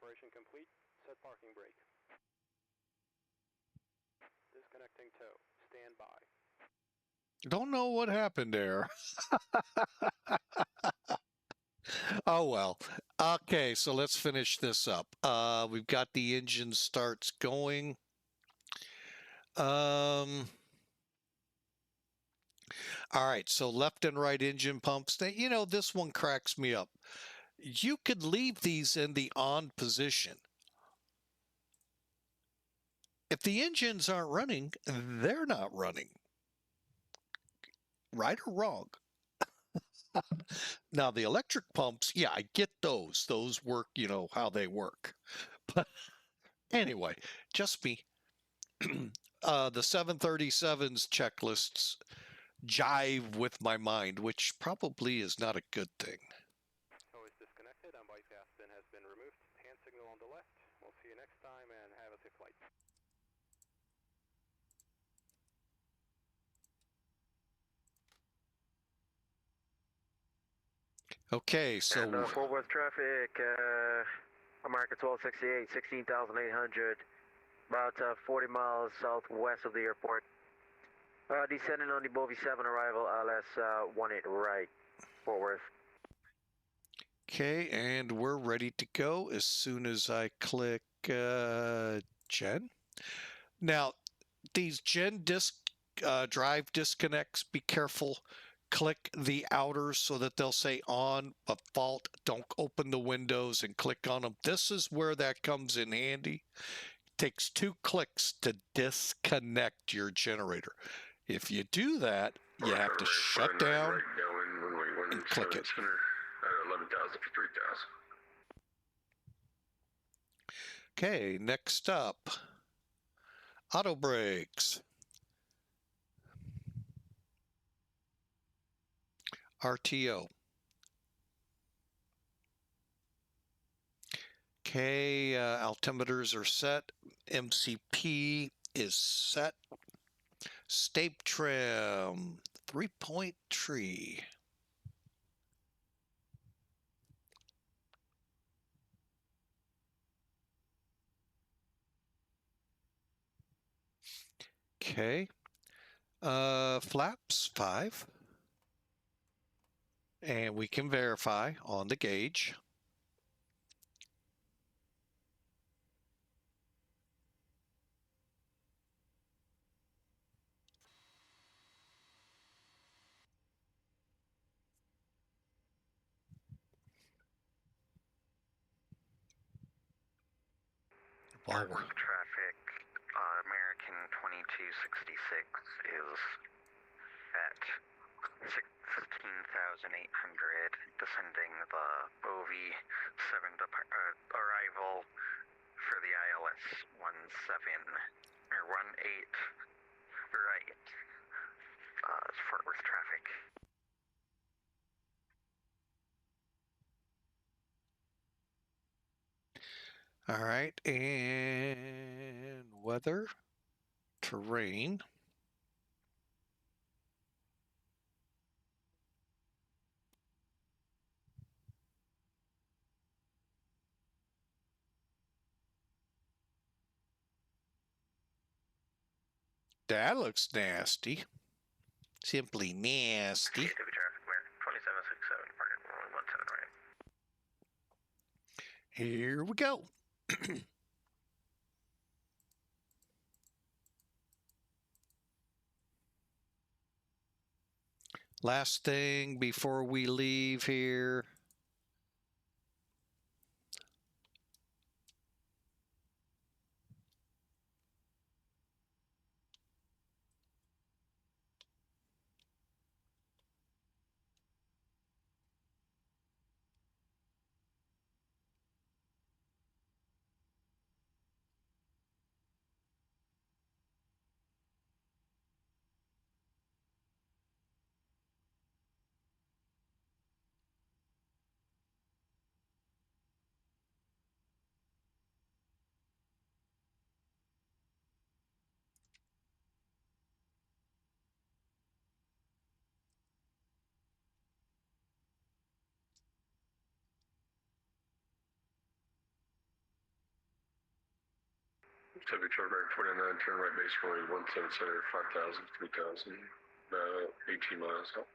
Operation complete. Set parking brake. Disconnecting tow. Stand by. Don't know what happened there. Oh well. Okay, so let's finish this up. We've got the engine starts going. All right, so left and right engine pumps. You know, this one cracks me up. You could leave these in the on position. If the engines aren't running, they're not running. Right or wrong? Now, the electric pumps, yeah, I get those. Those work, you know, how they work. But anyway, just me. The 737's checklists jive with my mind, which probably is not a good thing. Tow is disconnected and bypass pin has been removed. Hand signal on the left. We'll see you next time and have a safe flight. Okay, so And Fort Worth traffic, America 1268, 16,800, about 40 miles southwest of the airport. Descending on the Bovie 7 arrival, LS 18 right, Fort Worth. okay, and we're ready to go as soon as I click Gen. Now, these Gen disk drive disconnects, be careful. Click the outers so that they'll say on, but fault. Don't open the windows and click on them. This is where that comes in handy. It takes 2 clicks to disconnect your generator. If you do that, you have to shut down and click it. 11,000 for 3,000. Okay, next up, auto brakes. RTO. Okay, altimeters are set. MCP is set. Stape trim, 3-point tree. Okay. Flaps, 5. And we can verify on the gauge. While we're Traffic, American 2266 is at 16,800, descending the OV 7 arrival for the ILS 17 or 18 right. It's Fort Worth traffic. All right, and weather, terrain. That looks nasty. Simply nasty. KDFW traffic, American 2767, departing runway 17 right. Here we go. Last thing before we leave here. Chevy Charter 29, turn right base runway 17 center, 5,000, 3,000, 18 miles out.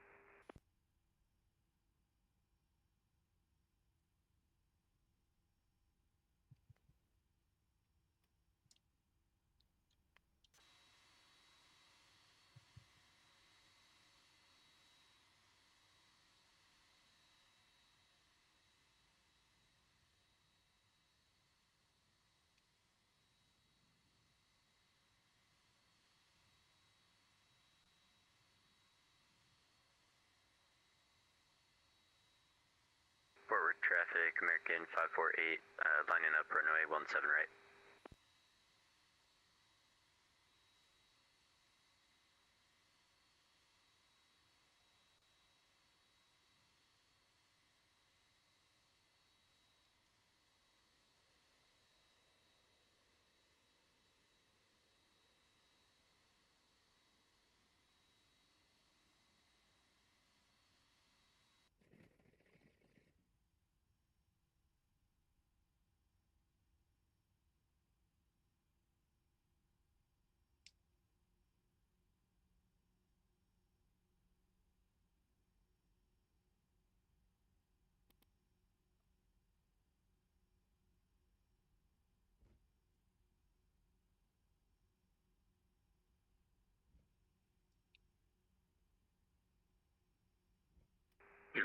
Forward traffic, American 548, lining up runway 17 right.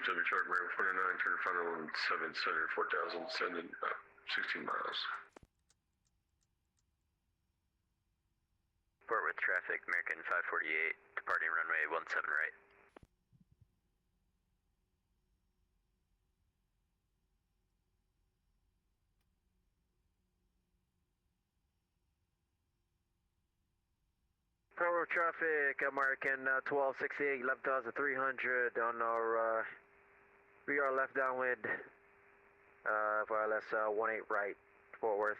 Chevy Charter 29, turn final 17 center, 4,000, sending 16 miles. Fort Worth traffic, American 548, departing runway 17 right. Forward traffic, American 1268, 11,300 on our VR left downwind, ILS 18 right, Fort Worth.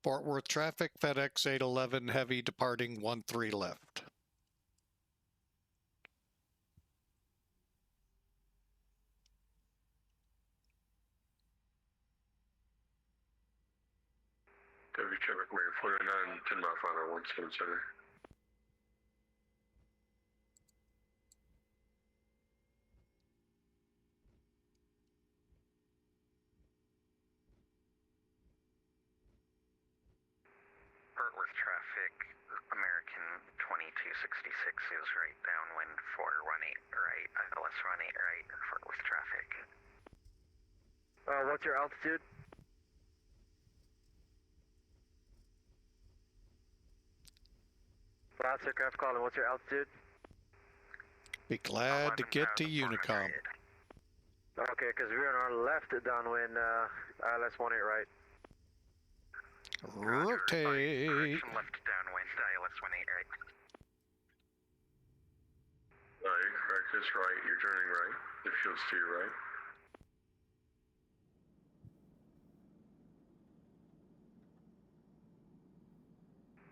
Fort Worth traffic, FedEx 811 heavy departing 13 left. W traffic, American 49, 10 mile final, 17 center. Fort Worth traffic, American 2266 is right downwind 418 right, ILS 18 right, Fort Worth traffic. What's your altitude? Last aircraft calling, what's your altitude? Be glad to get to Unicom. Okay, because we're on our left downwind, ILS 18 right. Rotate. Correction, left downwind, ILS 18 right. Right, correct is right. You're turning right. The field's to your right.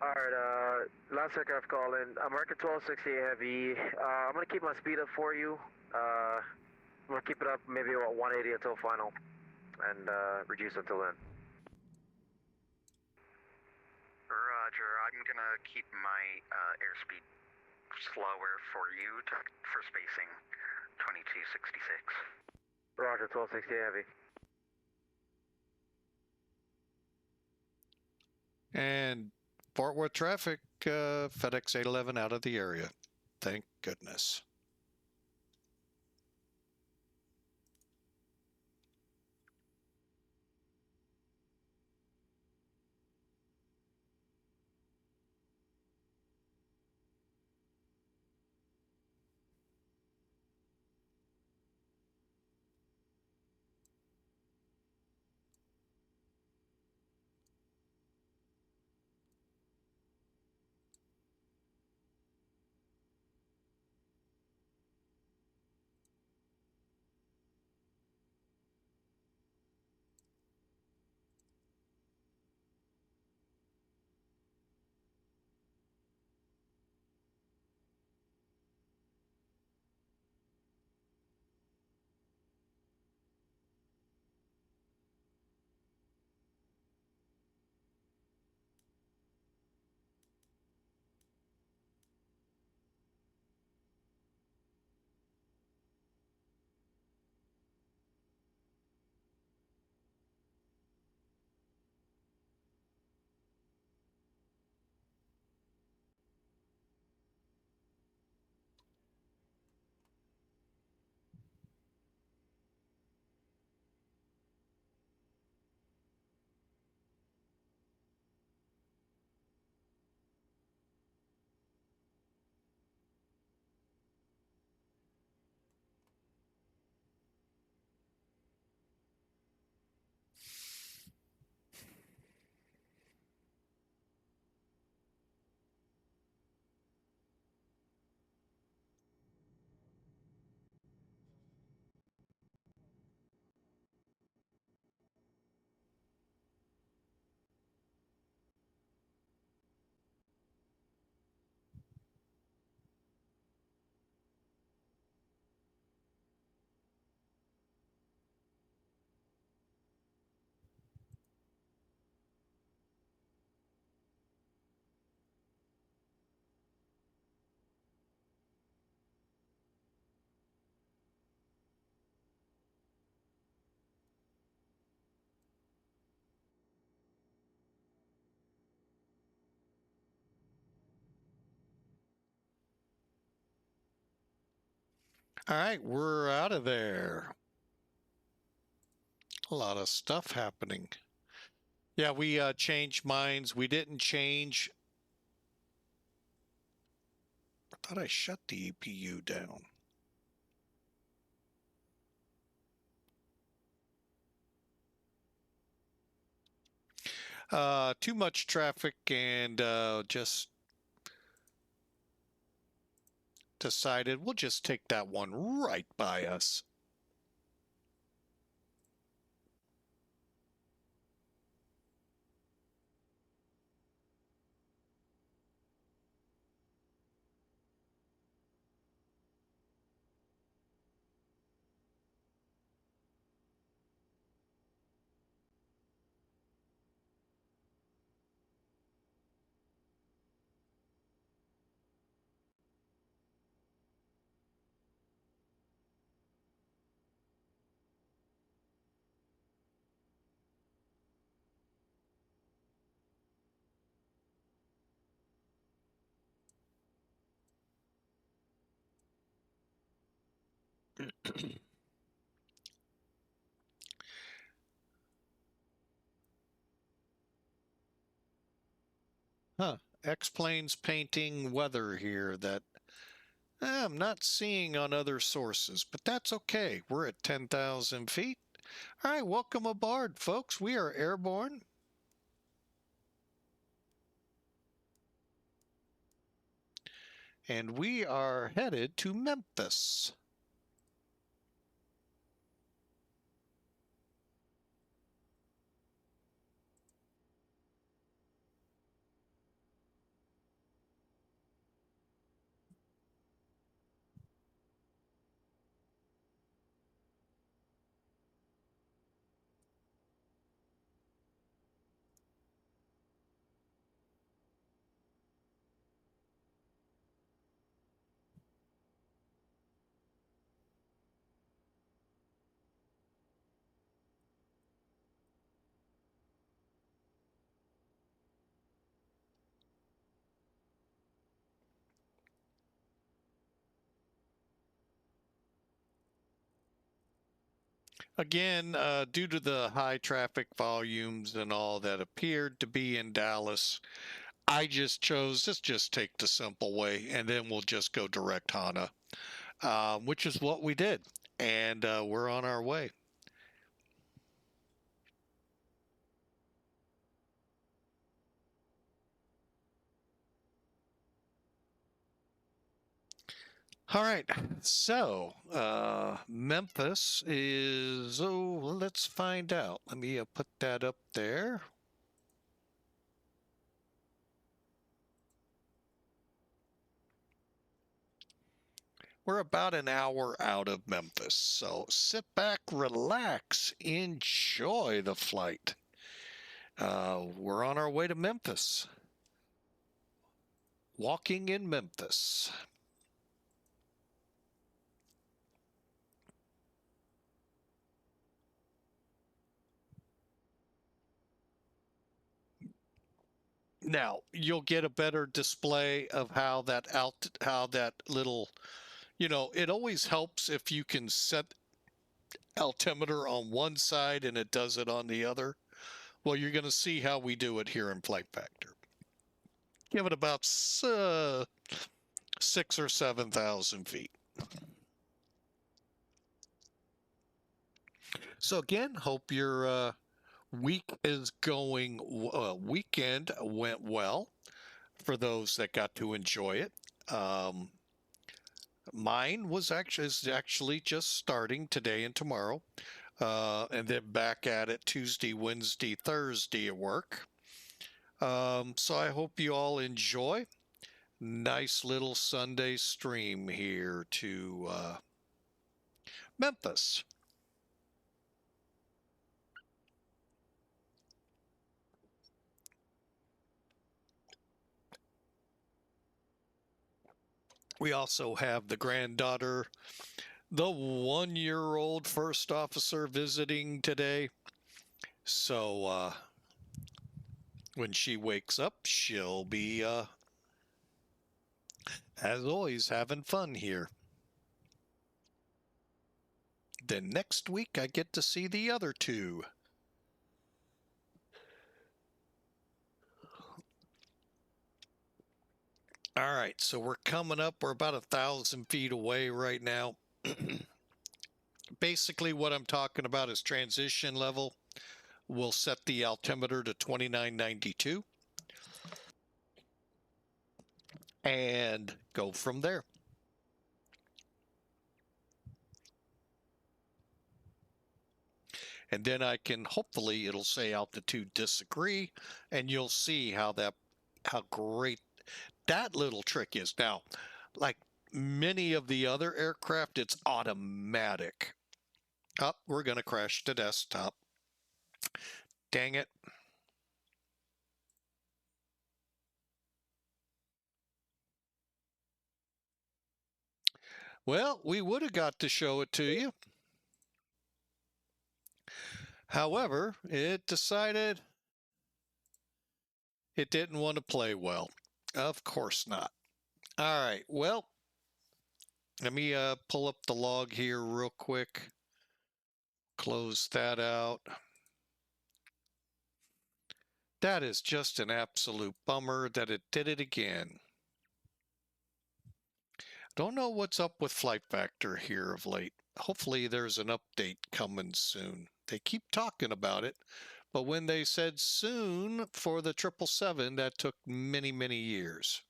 Alright, last aircraft calling, American 1260 heavy. I'm going to keep my speed up for you. I'm going to keep it up maybe about 180 until final, and reduce until then. Roger, I'm gonna keep my airspeed slower for you for spacing 2266. Roger, 1260 heavy. And Fort Worth traffic, FedEx 811 out of the area. Thank goodness. All right, we're out of there. A lot of stuff happening. Yeah, we changed minds. We didn't change. I thought I shut the EPU down. Too much traffic and just decided we'll just take that one right by us. Huh. X-Planes painting weather here that I'm not seeing on other sources, but that's okay. We're at 10,000 feet. All right, welcome aboard, folks. We are airborne. And we are headed to Memphis. Again, due to the high traffic volumes and all that appeared to be in Dallas, I just chose, let's just take the simple way, and then we'll just go direct HANA, which is what we did. And we're on our way. All right, so Memphis is, oh, let's find out. Let me put that up there. We're about an hour out of Memphis, so sit back, relax, enjoy the flight. We're on our way to Memphis. Walking in Memphis. Now you'll get a better display of how that little, it always helps if you can set altimeter on one side and it does it on the other. Well, you're going to see how we do it here in Flight Factor. Give it about 6,000 or 7,000 feet. So again, hope your week is going. Weekend went well for those that got to enjoy it. Mine was actually just starting today and tomorrow, and then back at it Tuesday, Wednesday, Thursday at work. So I hope you all enjoy. Nice little Sunday stream here to Memphis. We also have the granddaughter, the 1-year-old first officer visiting today. So when she wakes up, she'll be, as always, having fun here. Then next week, I get to see the other two. All right, so we're coming up. We're about 1,000 feet away right now. Basically, what I'm talking about is transition level. We'll set the altimeter to 2992 and go from there. And then I can, hopefully it'll say altitude disagree, and you'll see how great that little trick is. Now, like many of the other aircraft, it's automatic. Oh, we're going to crash to desktop. Dang it. Well, we would have got to show it to you. However, it decided it didn't want to play well. Of course not. All right, well, Let me pull up the log here real quick. Close that out. That is just an absolute bummer that it did it again. Don't know what's up with Flight Factor here of late. Hopefully there's an update coming soon. They keep talking about it, but when they said soon for the 777, that took many, many years.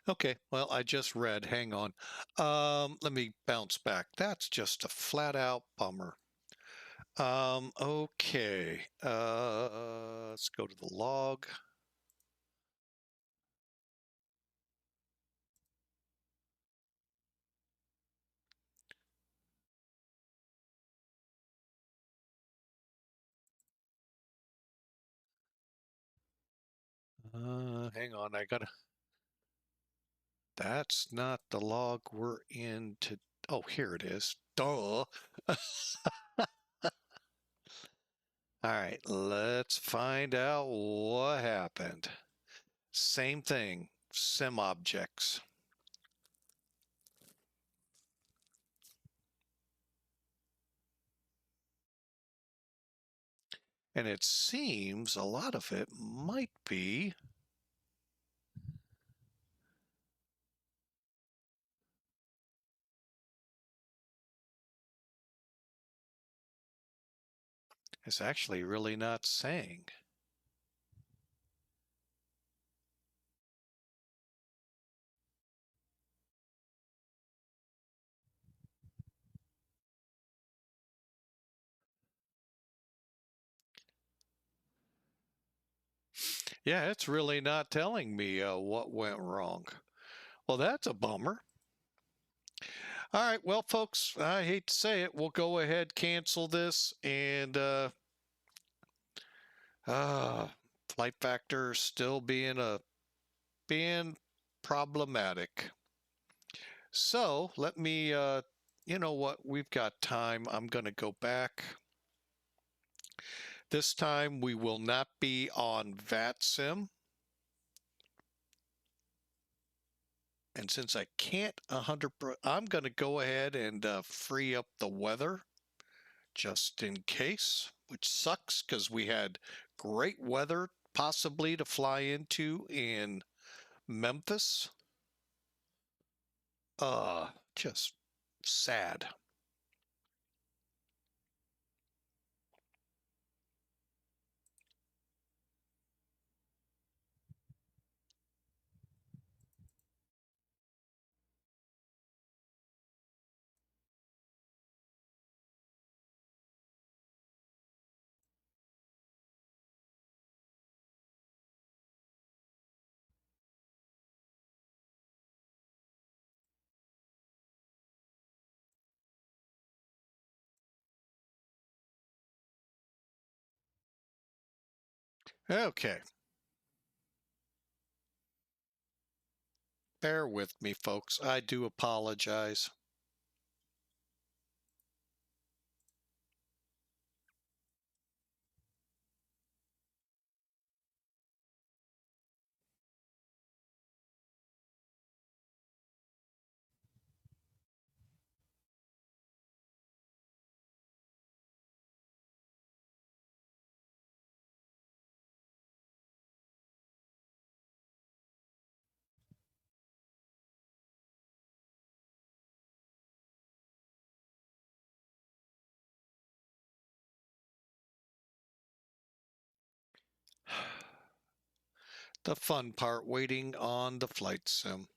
Okay, well, I just read. Hang on. Let me bounce back. That's just a flat out bummer. Okay. Let's go to the log. Hang on. That's not the log we're in to. Oh, here it is. Duh. All right, let's find out what happened. Same thing, sim objects. And it seems a lot of it might be it's actually really not saying. Yeah, it's really not telling me what went wrong. Well, that's a bummer. All right, well, folks, I hate to say it. We'll go ahead, cancel this, and flight factor still being problematic. So let me, you know what? We've got time. I'm going to go back. This time we will not be on VATSIM. And since I can't 100%, I'm going to go ahead and free up the weather just in case, which sucks because we had great weather possibly to fly into in Memphis. Just sad. Okay. Bear with me, folks. I do apologize. The fun part, waiting on the flight sim.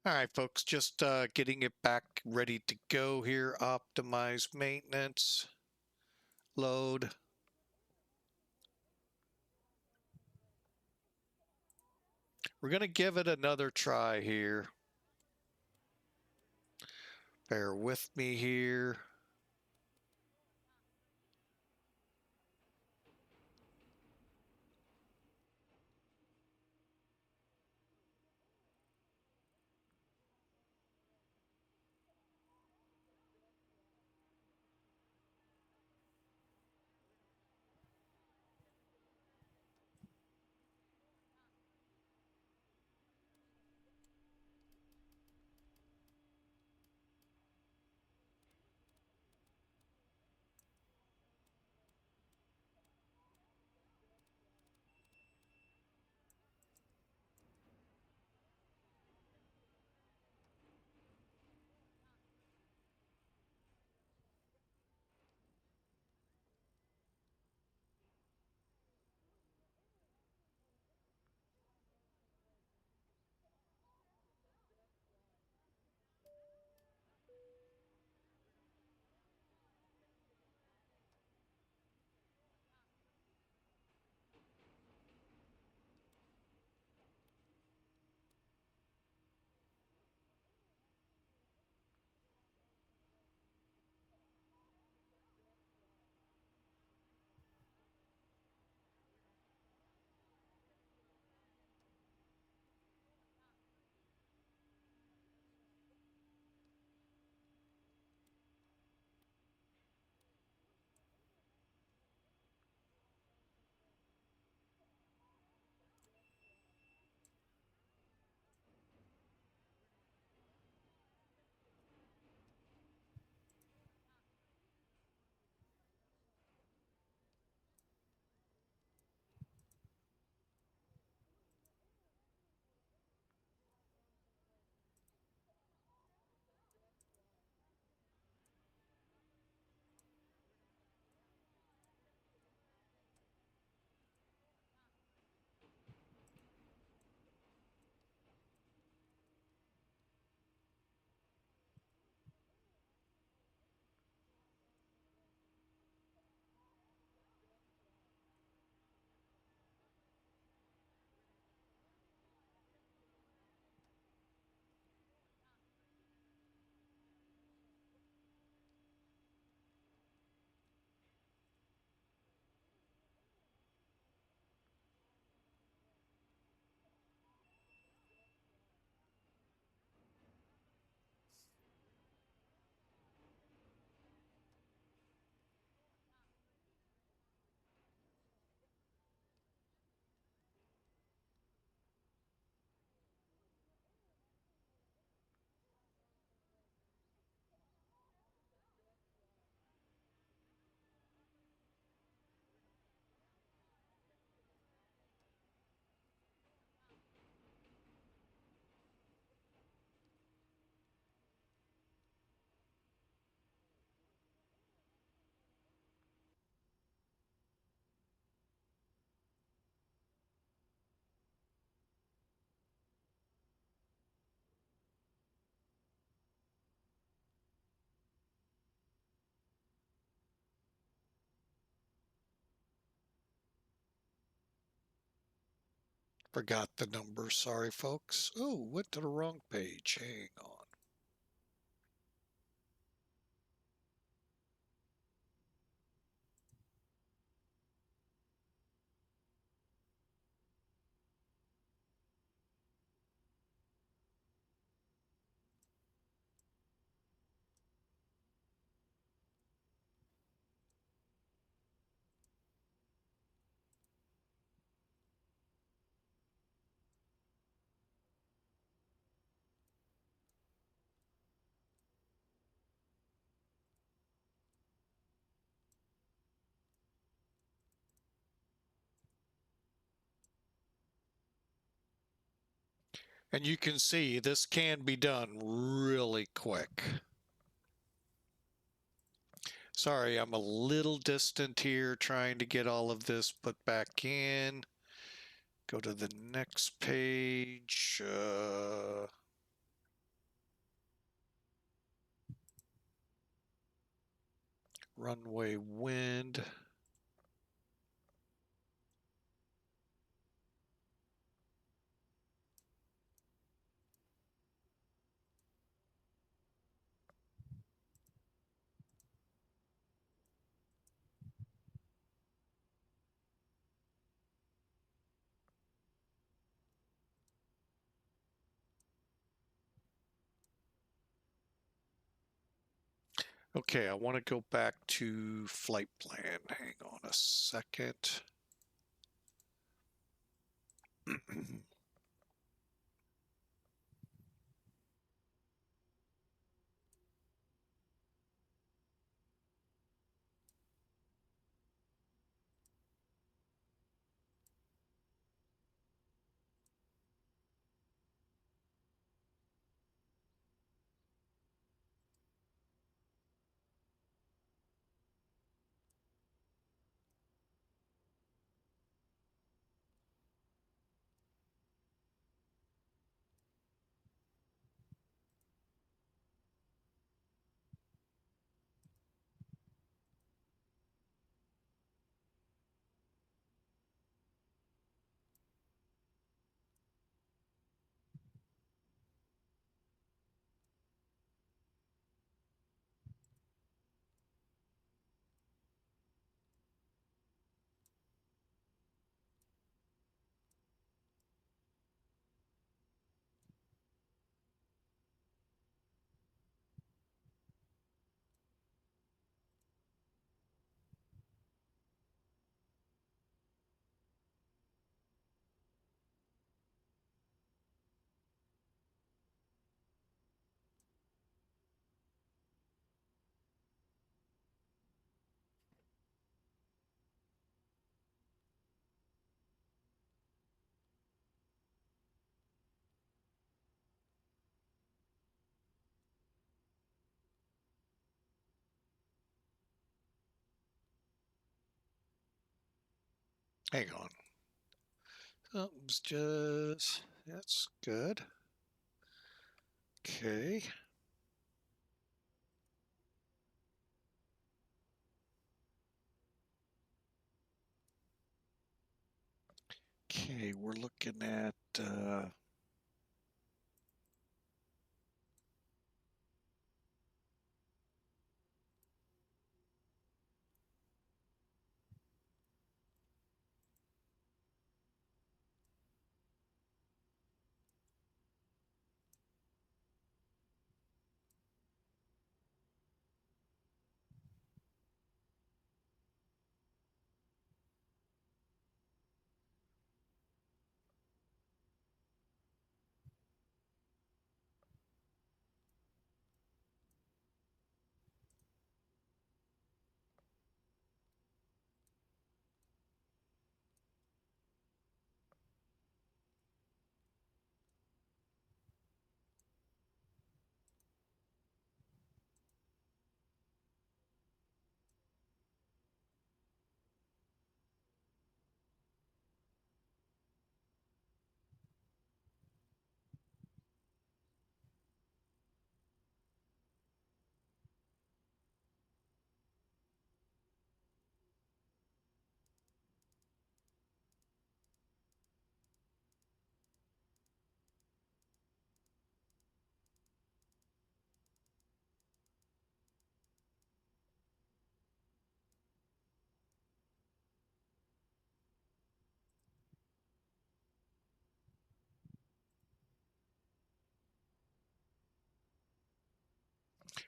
All right, folks, just getting it back ready to go here. Optimize maintenance, load. We're going to give it another try here. Bear with me here. Forgot the number. Sorry, folks. Oh, went to the wrong page. Hang on. And you can see this can be done really quick. Sorry, I'm a little distant here trying to get all of this put back in. Go to the next page. runway wind. Okay, I want to go back to flight plan. Hang on a second. Hang on. Something's just, that's good. Okay. Okay, we're looking at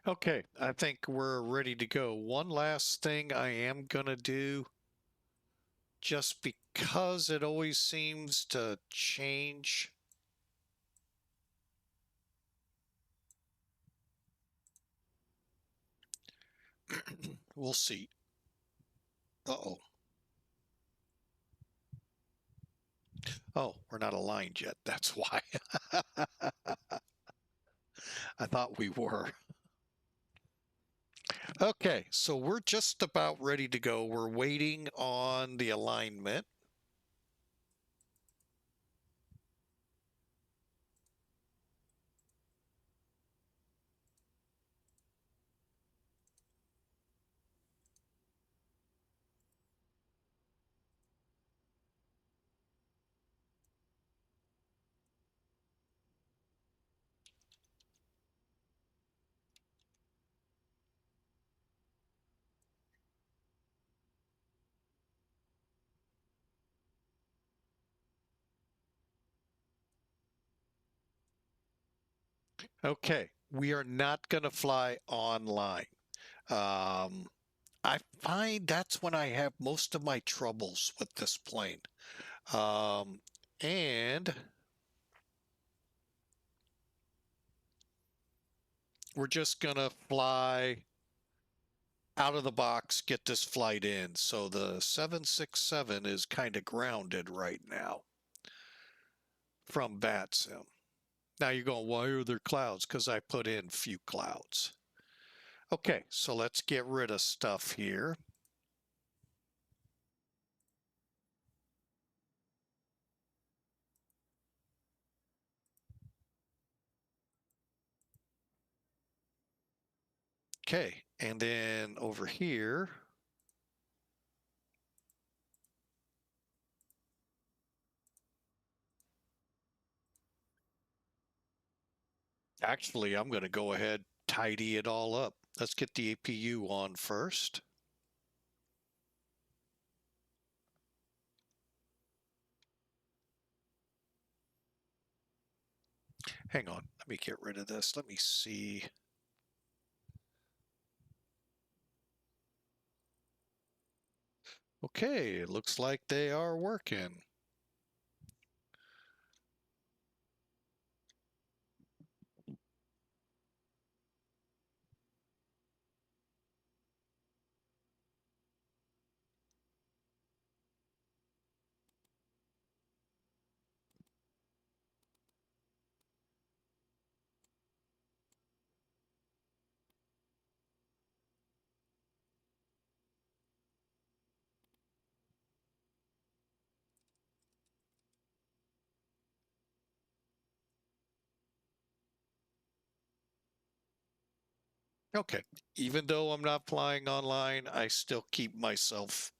okay, I think we're ready to go. One last thing I am gonna do, just because it always seems to change. We'll see. Uh-oh. Oh, we're not aligned yet. That's why. I thought we were. Okay, so we're just about ready to go. We're waiting on the alignment. Okay, we are not going to fly online. I find that's when I have most of my troubles with this plane. Um, and we're just going to fly out of the box, get this flight in. So the 767 is kind of grounded right now from VATSIM. Now you're going, why are there clouds? Because I put in few clouds. Okay, so let's get rid of stuff here. Okay, and then over here, actually, I'm going to go ahead, tidy it all up. Let's get the APU on first. Hang on, let me get rid of this. Let me see. Okay, it looks like they are working. Okay, even though I'm not flying online, I still keep myself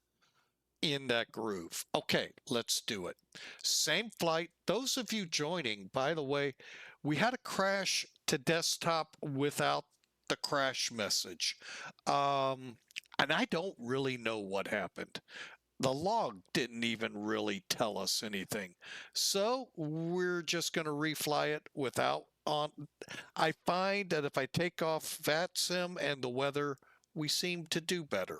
in that groove. Okay, let's do it. Same flight. Those of you joining, by the way, we had a crash to desktop without the crash message. And I don't really know what happened. The log didn't even really tell us anything. So we're just going to refly it without on. I find that if I take off VATSIM and the weather, we seem to do better.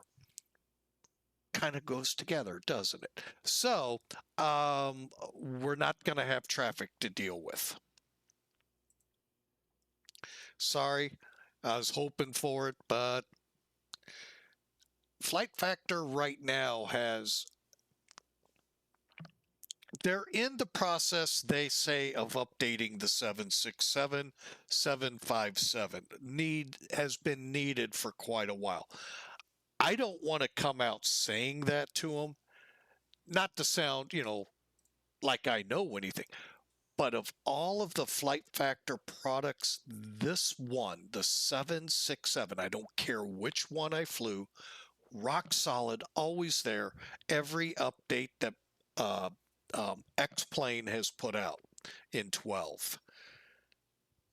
Kind of goes together, doesn't it? So we're not going to have traffic to deal with. Sorry, I was hoping for it, but Flight Factor right now has, they're in the process, they say, of updating the 767, 757. Has been needed for quite a while. I don't want to come out saying that to them, not to sound, like I know anything. But of all of the Flight Factor products, this one, the 767, I don't care which one I flew, rock solid, always there. Every update that X-Plane has put out in 12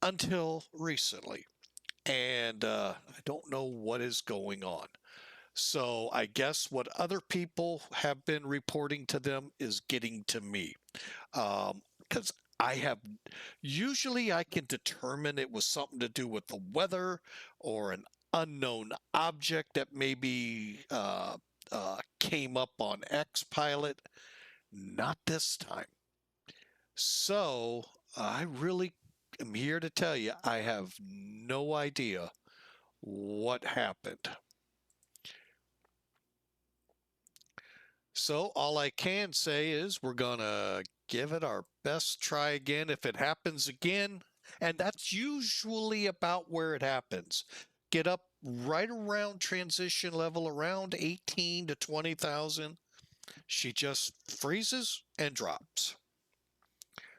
until recently. And I don't know what is going on. So I guess what other people have been reporting to them is getting to me. Because I have, usually I can determine it was something to do with the weather or an unknown object that maybe came up on X Pilot. Not this time. So I really am here to tell you I have no idea what happened. So all I can say is we're going to give it our best try again if it happens again. And that's usually about where it happens. Get up right around transition level, around 18 to 20,000. She just freezes and drops.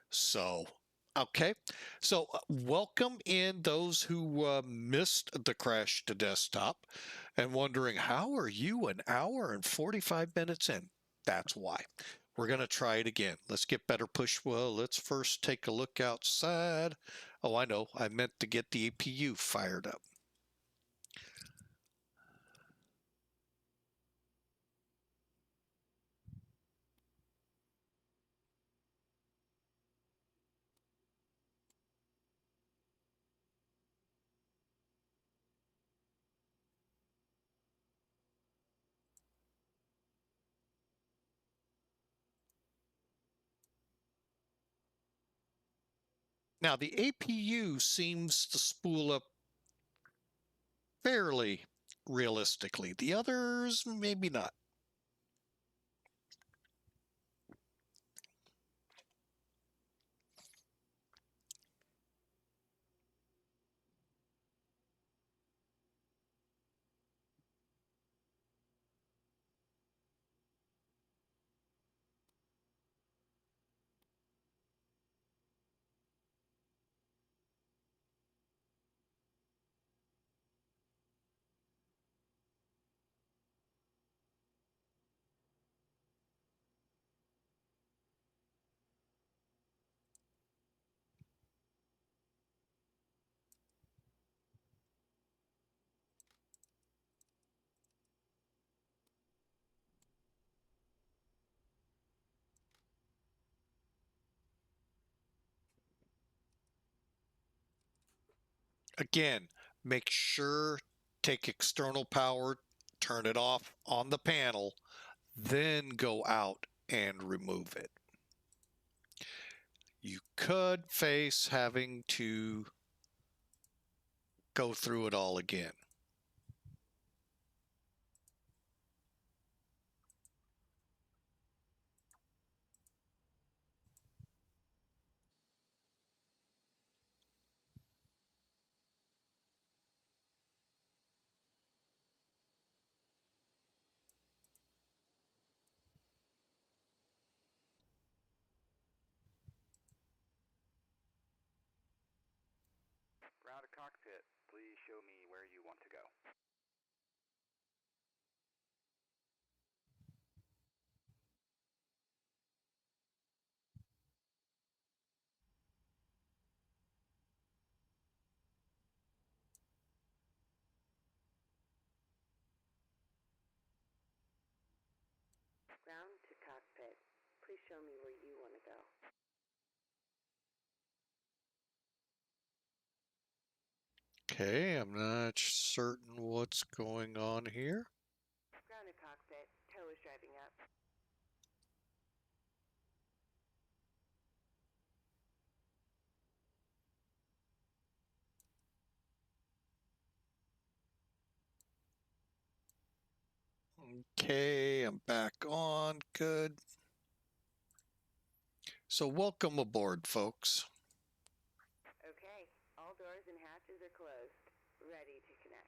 So, okay. So welcome in those who missed the crash to desktop and wondering, how are you an hour and 45 minutes in? That's why. We're going to try it again. Let's get better push. Well, let's first take a look outside. Oh, I know. I meant to get the APU fired up. Now, the APU seems to spool up fairly realistically. The others, maybe not. Again, make sure, take external power, turn it off on the panel, then go out and remove it. You could face having to go through it all again. Ground to cockpit, please show me where you want to go. Ground to cockpit. Please show me where you want to go. Okay, I'm not certain what's going on here. Ground to cockpit. Tow is driving up. Okay, I'm back on. Good. So welcome aboard, folks. Okay, all doors and hatches are closed. Ready to connect.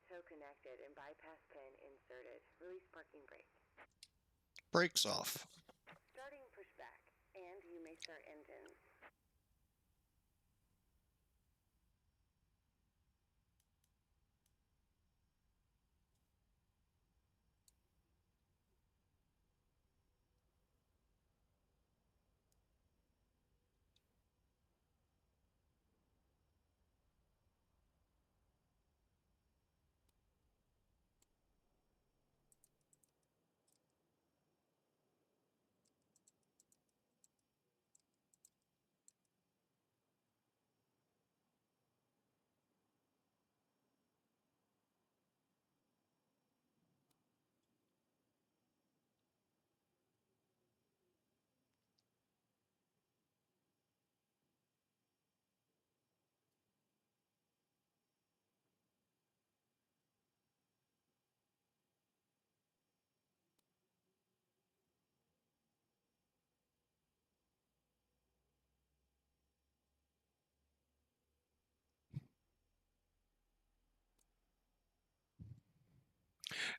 Tow connected and bypass pin inserted. Release parking brake. Brakes off. Starting pushback, and you may start engines.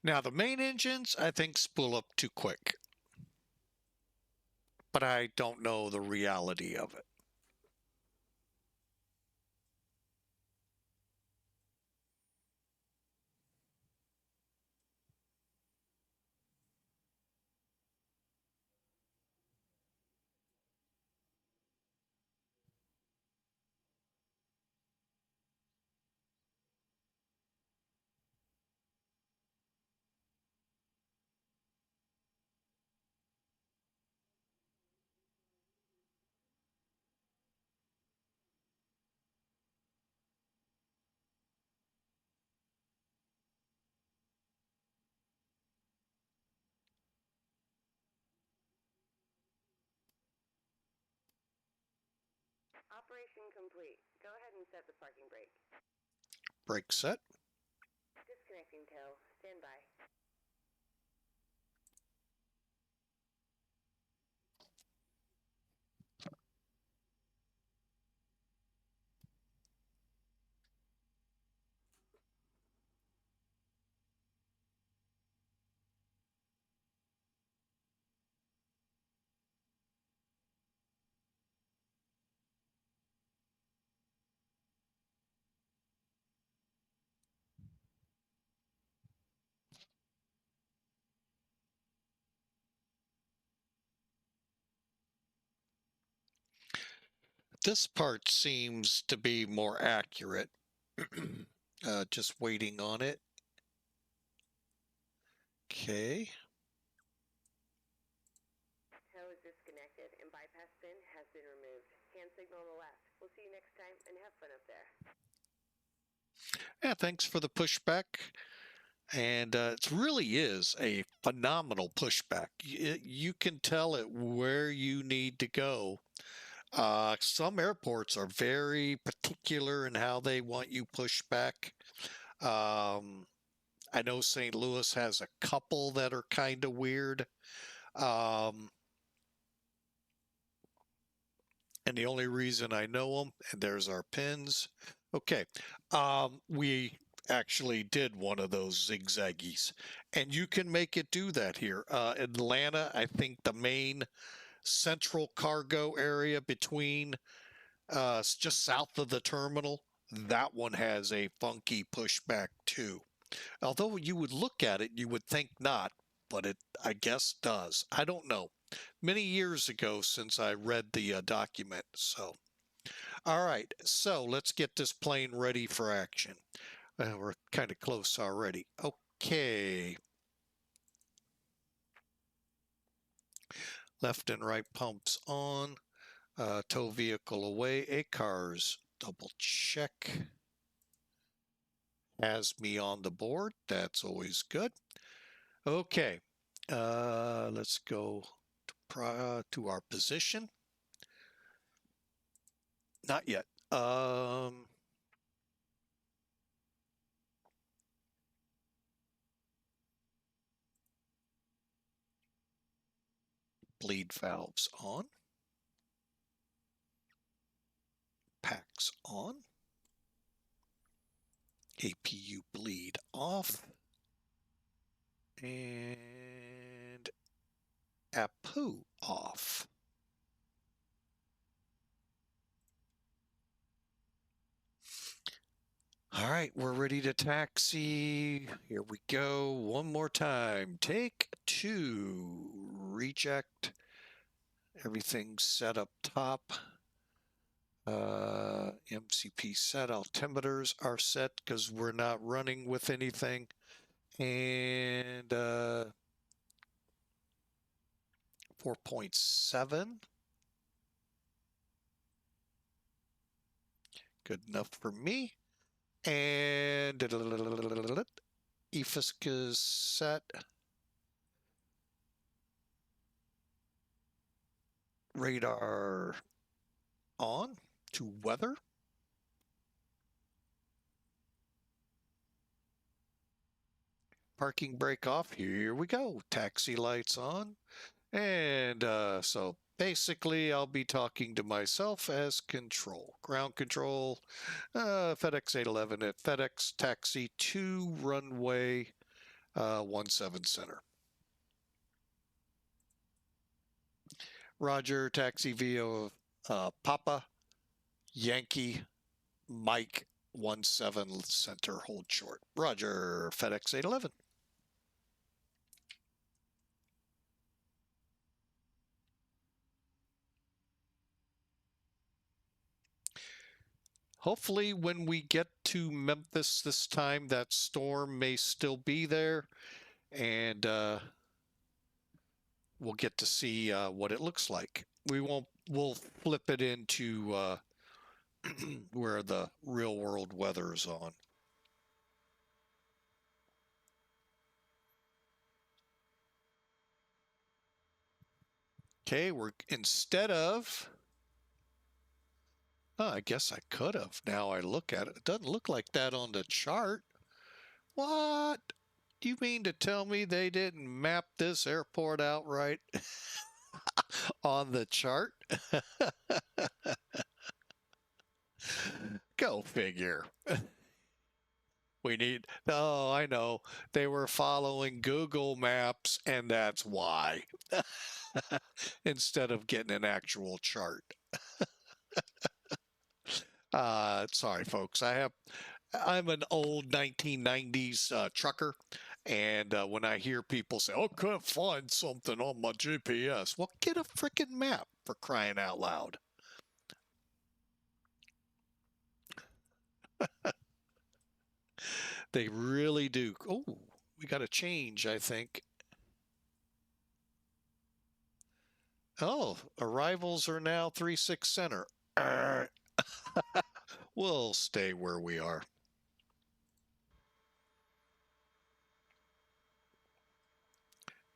Now, the main engines, I think, spool up too quick. But I don't know the reality of it. Operation complete. Go ahead and set the parking brake. Brake set. Disconnecting tow. Stand by. This part seems to be more accurate. Just waiting on it. Okay. Tow is disconnected and bypass pin has been removed. Hand signal on the left. We'll see you next time and have fun up there. Yeah, thanks for the pushback. And it really is a phenomenal pushback. You can tell it where you need to go. Some airports are very particular in how they want you pushed back. I know St. Louis has a couple that are kind of weird. And the only reason I know them, and there's our pins. Okay. We actually did one of those zigzaggies, and you can make it do that here. Atlanta, I think the main central cargo area between just south of the terminal, that one has a funky pushback too. Although you would look at it, you would think not, but it, I guess, does. I don't know. Many years ago since I read the document. So, all right. So let's get this plane ready for action. We're kind of close already. Okay. Left and right pumps on. Tow vehicle away. ACARS. Double check. Has me on the board. That's always good. Okay. Let's go to our position. Not yet. Bleed valves on. Packs on. APU bleed off. And APU off. All right, we're ready to taxi. Here we go. One more time. Take two. Reject. Everything's set up top. MCP set. Altimeters are set because we're not running with anything. And 4.7. Good enough for me. And EFISC is set. Radar on to weather. Parking brake off. Here we go. Taxi lights on. And so basically I'll be talking to myself as control. Ground control, FedEx 811 at FedEx taxi to runway 17 center. Roger, taxi via Papa, Yankee, Mike 17 center, hold short. Roger, FedEx 811. Hopefully when we get to Memphis this time, that storm may still be there, and we'll get to see what it looks like. We'll flip it into where the real world weather is on. Okay, we're instead of Oh, I guess I could have. Now I look at it. It doesn't look like that on the chart. What? Do you mean to tell me they didn't map this airport out right on the chart? Go figure. Oh, I know. They were following Google Maps, and that's why. Instead of getting an actual chart. Sorry, folks. I'm an old 1990s trucker, and when I hear people say, "Oh, can't find something on my GPS," well, get a freaking map for crying out loud. They really do. Oh, we got a change, I think. Oh, arrivals are now 36 center. We'll stay where we are.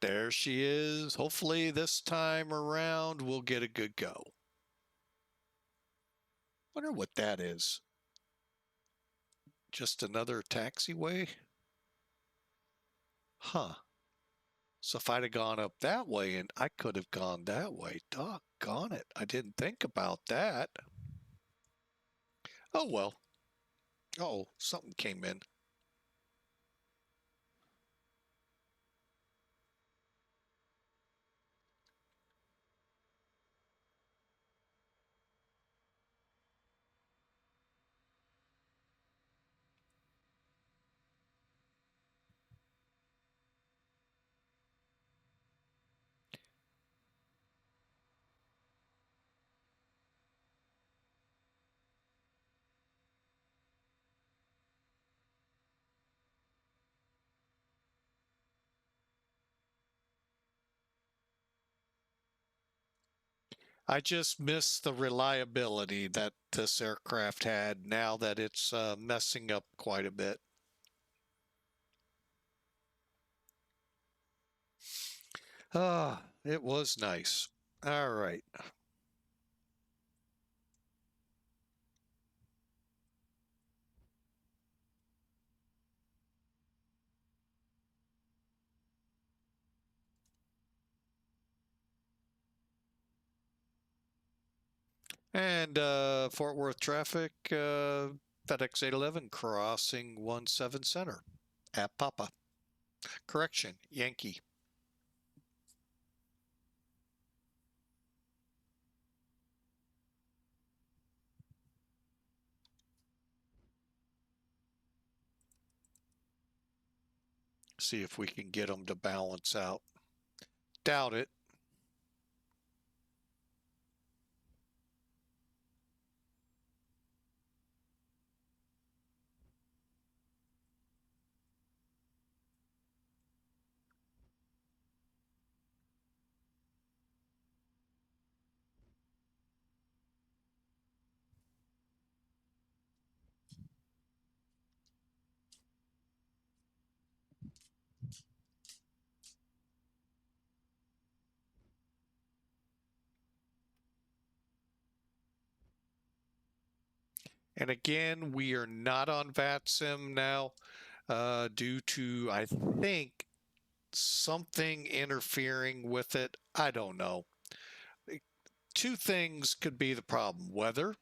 There she is. Hopefully this time around we'll get a good go. Wonder what that is. Just another taxiway? Huh. So if I'd have gone up that way, and I could have gone that way. Doggone it. I didn't think about that. Oh, well. Oh, something came in. I just miss the reliability that this aircraft had now that it's messing up quite a bit. Ah, it was nice. All right. And Fort Worth traffic, FedEx 811 crossing 17 center at Papa. Correction, Yankee. See if we can get them to balance out. Doubt it. And again, we are not on VATSIM now due to, I think, something interfering with it. I don't know. Two things could be the problem: weather,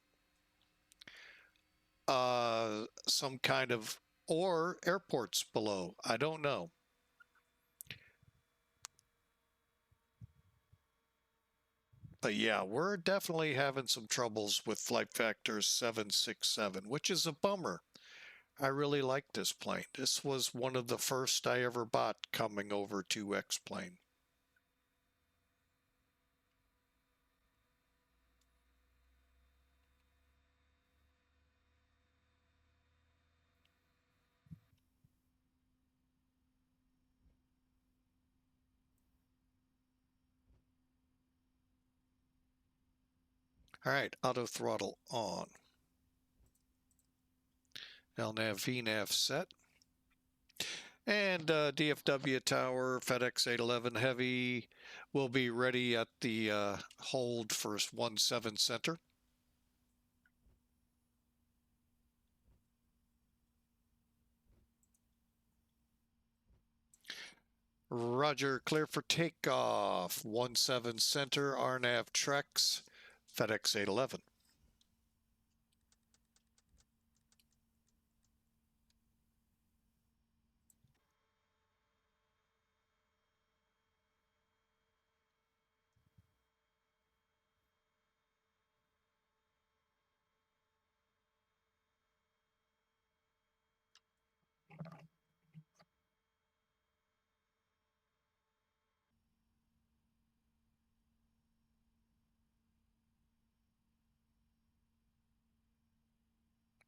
some kind of, or airports below. I don't know. But yeah, we're definitely having some troubles with Flight Factor 767, which is a bummer. I really like this plane. This was one of the first I ever bought coming over to X-Plane. All right, auto throttle on. LNAV, VNAV set. And DFW tower, FedEx 811 Heavy will be ready at the hold for 17 center. Roger, clear for takeoff. 17 center, RNAV Trex, FedEx 811.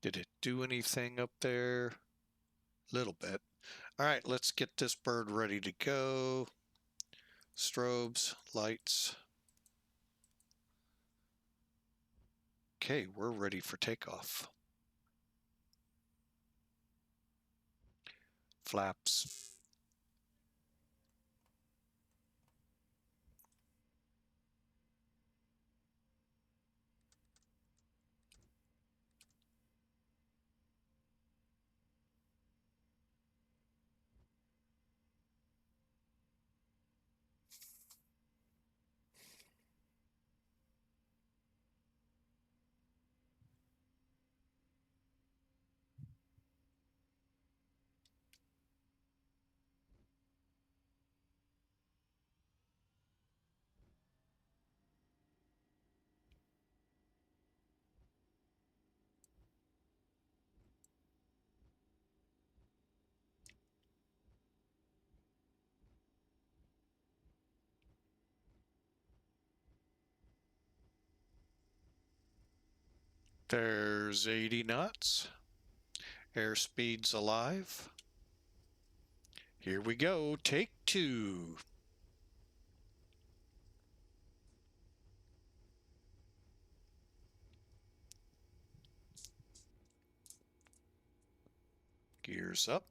Did it do anything up there? Little bit. All right, let's get this bird ready to go. Strobes, lights. Okay, we're ready for takeoff. Flaps. There's 80 knots. Airspeed's alive. Here we go. Take 2. Gears up.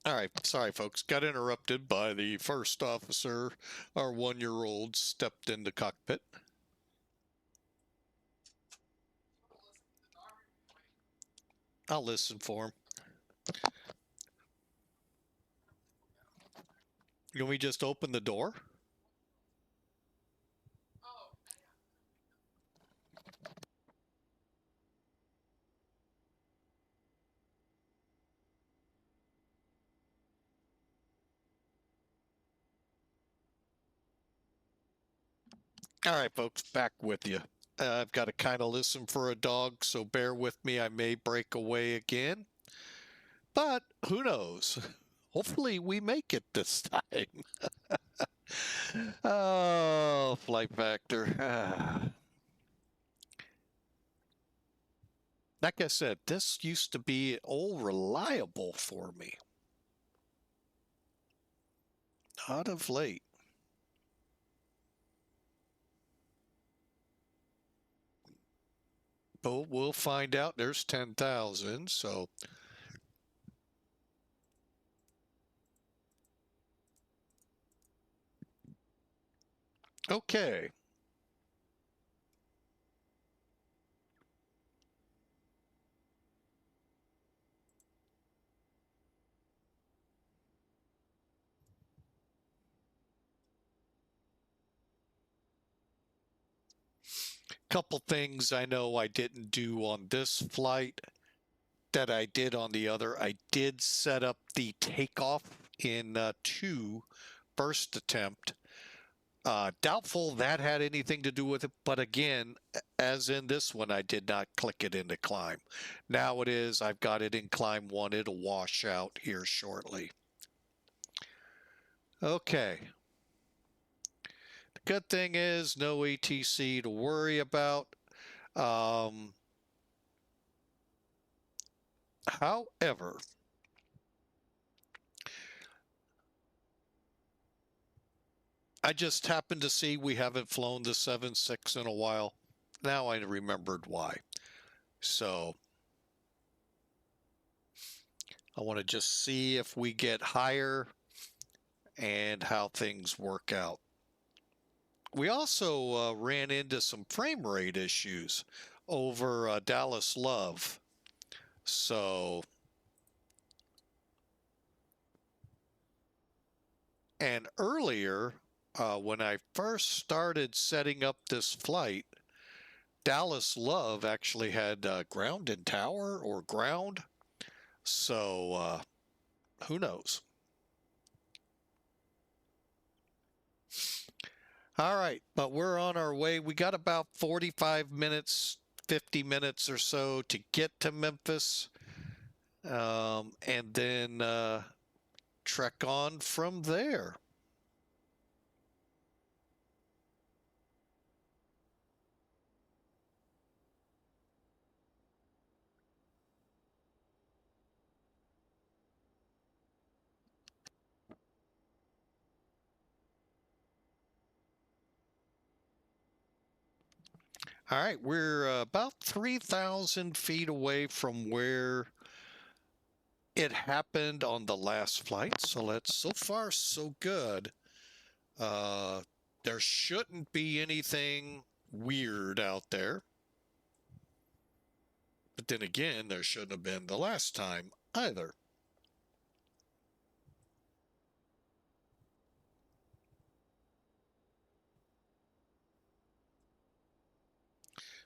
All right, sorry folks, got interrupted by the first officer. Our 1-year-old stepped in the cockpit. I'll listen for him. Can we just open the door? All right, folks, back with you. I've got to kind of listen for a dog, so bear with me. I may break away again, but who knows? Hopefully we make it this time. Oh, flight factor. Like I said, this used to be all reliable for me. Not of late. But we'll find out. There's 10,000, so okay. Couple things I know I didn't do on this flight that I did on the other. I did set up the takeoff in 2 first attempt. Doubtful that had anything to do with it, but again, as in this one, I did not click it into climb. Now it is, I've got it in climb 1. It'll wash out here shortly. Okay. The good thing is no ATC to worry about. However, I just happened to see we haven't flown the 7.6 in a while. Now I remembered why. So I want to just see if we get higher and how things work out. We also ran into some frame rate issues over Dallas Love. So, and earlier, when I first started setting up this flight, Dallas Love actually had ground and tower or ground. So, who knows? All right, but we're on our way. We got about 45 minutes, 50 minutes or so to get to Memphis, and then trek on from there. All right, we're about 3,000 feet away from where it happened on the last flight. So so far so good. There shouldn't be anything weird out there. But then again, there shouldn't have been the last time either.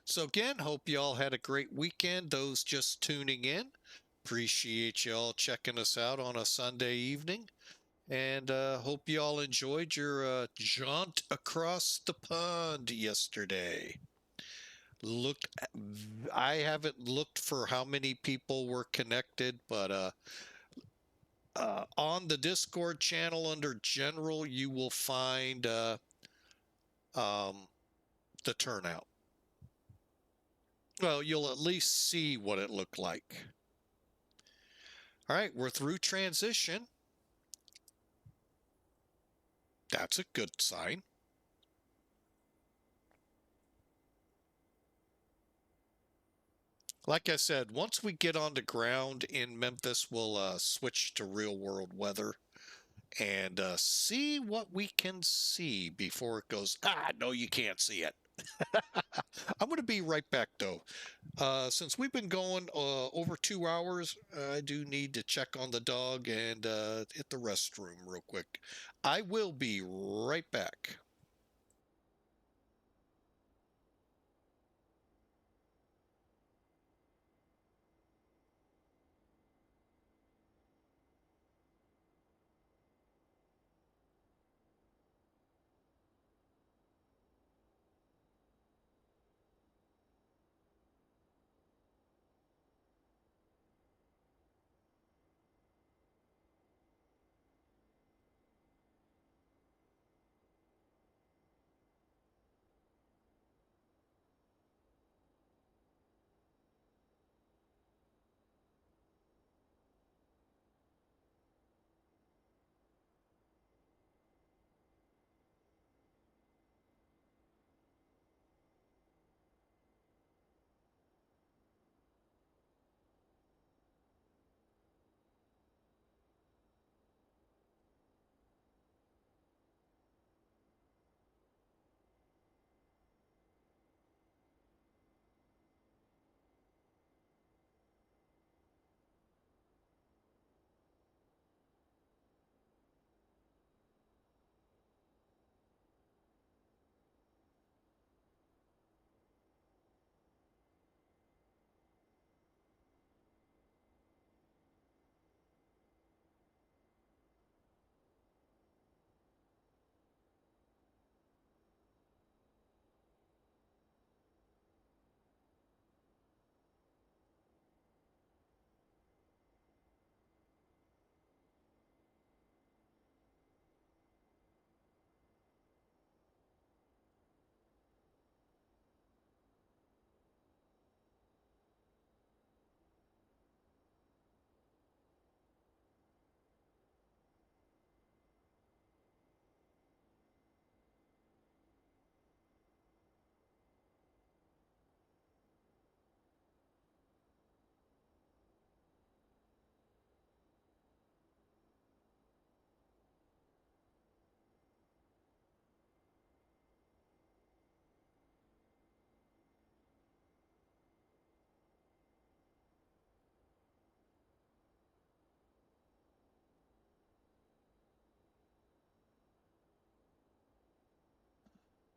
So again, hope you all had a great weekend. Those just tuning in, appreciate you all checking us out on a Sunday evening. And hope you all enjoyed your jaunt across the pond yesterday. I haven't looked for how many people were connected, but on the Discord channel under General, you will find the turnout. Well, you'll at least see what it looked like. All right, we're through transition. That's a good sign. Like I said, once we get on the ground in Memphis, we'll switch to real world weather and see what we can see before it goes, no, you can't see it. I'm going to be right back, though. Since we've been going over 2 hours, I do need to check on the dog and hit the restroom real quick. I will be right back.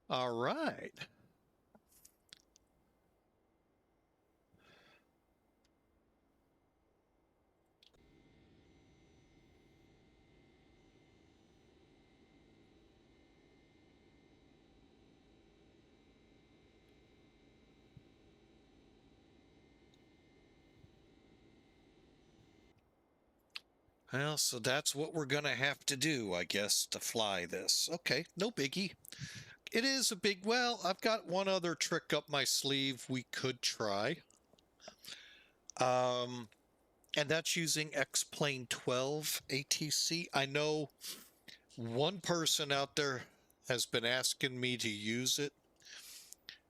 All right. Well, so that's what we're going to have to do, I guess, to fly this. Okay, no biggie. It is a big, well, I've got one other trick up my sleeve we could try. And that's using XP12 ATC. I know one person out there has been asking me to use it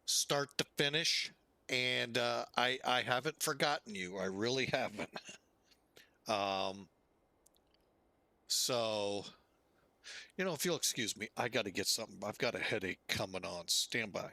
start to finish, and I haven't forgotten you. I really haven't. Um, so, if you'll excuse me, I got to get something. I've got a headache coming on. Stand by.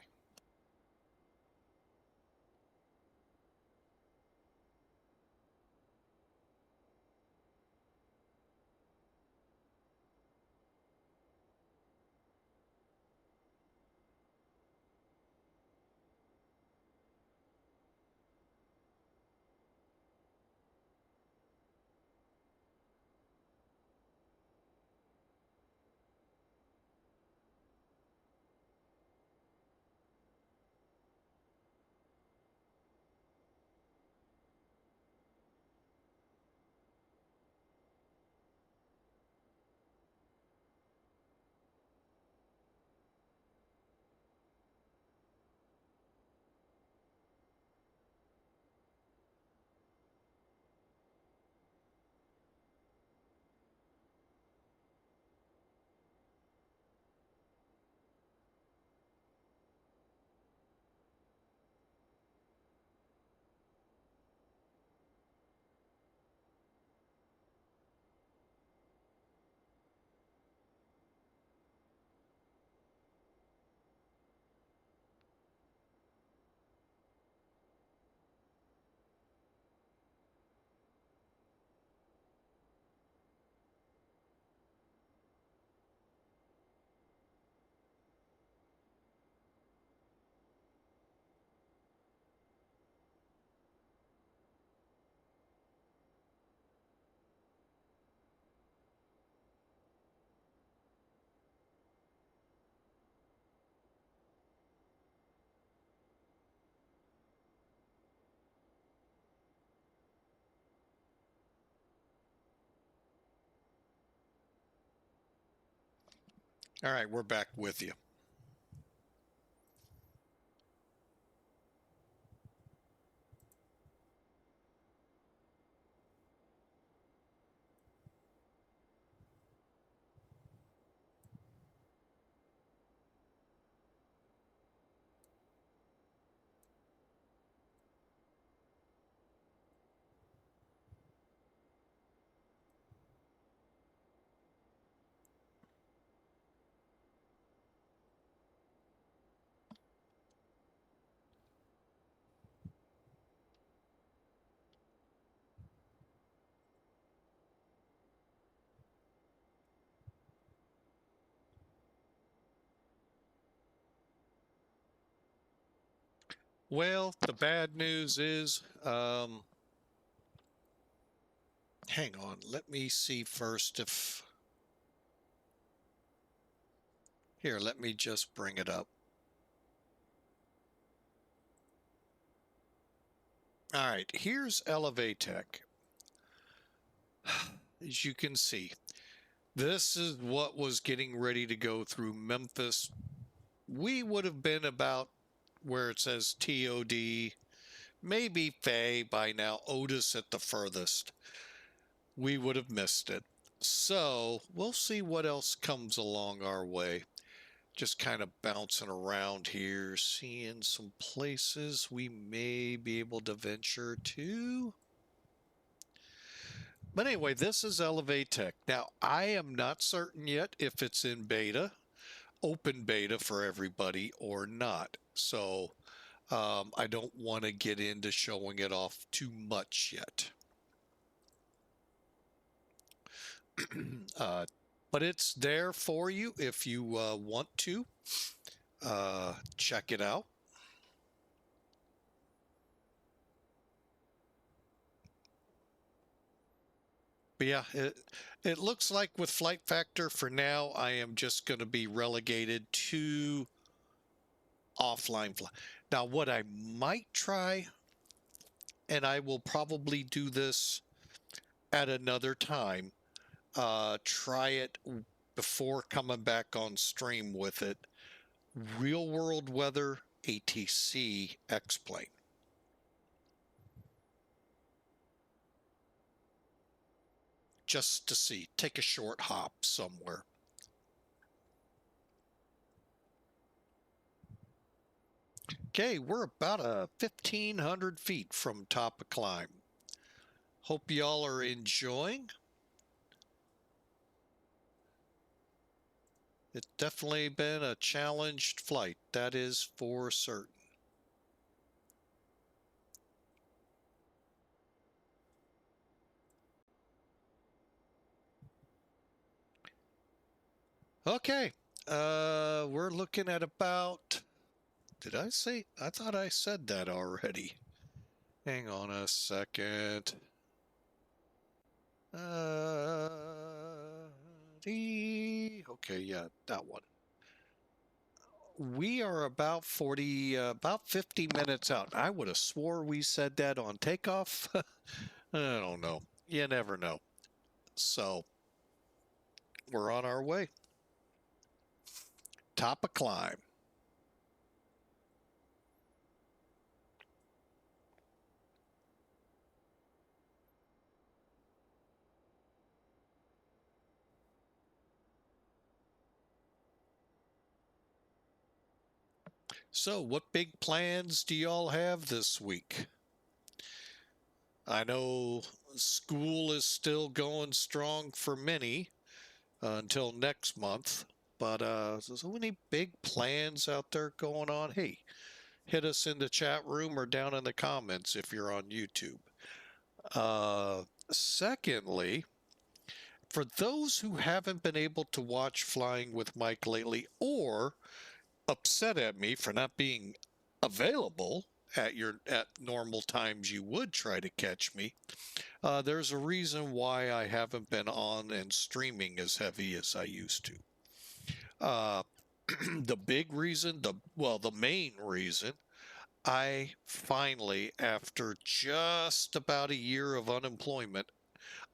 All right, we're back with you. Well, the bad news is, hang on, let me see first if, here, let me just bring it up. All right, here's Elevatech. As you can see, this is what was getting ready to go through Memphis. We would have been about where it says TOD, maybe Fay by now, Otis at the furthest. We would have missed it. So we'll see what else comes along our way. Just kind of bouncing around here, seeing some places we may be able to venture to. But anyway, this is Elevatech. Now, I am not certain yet if it's in beta, open beta for everybody or not. So I don't want to get into showing it off too much yet. But it's there for you if you want to. check it out. But yeah, it looks like with flight factor for now, I am just going to be relegated to offline flight. Now, what I might try, and I will probably do this at another time, try it before coming back on stream with it. Real world weather ATC X-plane. Just to see, take a short hop somewhere. Okay, we're about 1,500 feet from top of climb. Hope y'all are enjoying. It's definitely been a challenged flight, that is for certain. Okay, we're looking at about, did I say? I thought I said that already. Hang on a second. Okay, yeah, that one. We are about 50 minutes out. I would have swore we said that on takeoff. I don't know. You never know. So we're on our way. Top of climb. So what big plans do y'all have this week? I know school is still going strong for many until next month, but so any big plans out there going on? Hey, hit us in the chat room or down in the comments if you're on YouTube. Secondly, for those who haven't been able to watch Flying with Mike lately or upset at me for not being available at normal times you would try to catch me, there's a reason why I haven't been on and streaming as heavy as I used to. The big reason, the main reason, I finally, after just about a year of unemployment,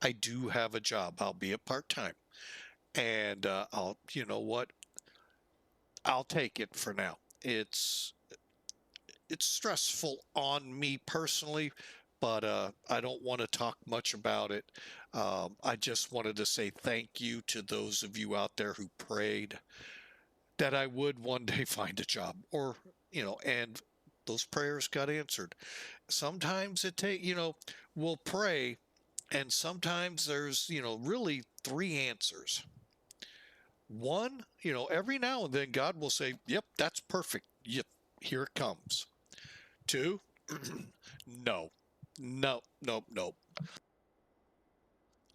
I do have a job, albeit part-time. And you know what? I'll take it for now. It's stressful on me personally, but I don't want to talk much about it. I just wanted to say thank you to those of you out there who prayed that I would one day find a job, or and those prayers got answered. Sometimes we'll pray, and sometimes there's really three answers. One, every now and then God will say, "Yep, that's perfect. Yep, here it comes." Two, no, no, nope, nope.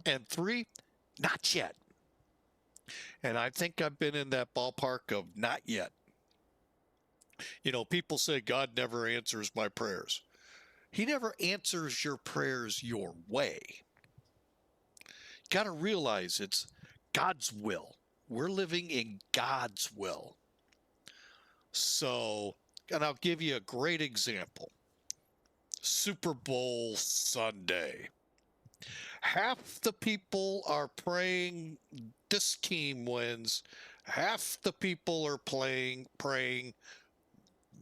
And three, not yet. And I think I've been in that ballpark of not yet. People say God never answers my prayers. He never answers your prayers your way. Got to realize it's God's will. We're living in God's will. So, and I'll give you a great example. Super Bowl Sunday. Half the people are praying this team wins. Half the people are praying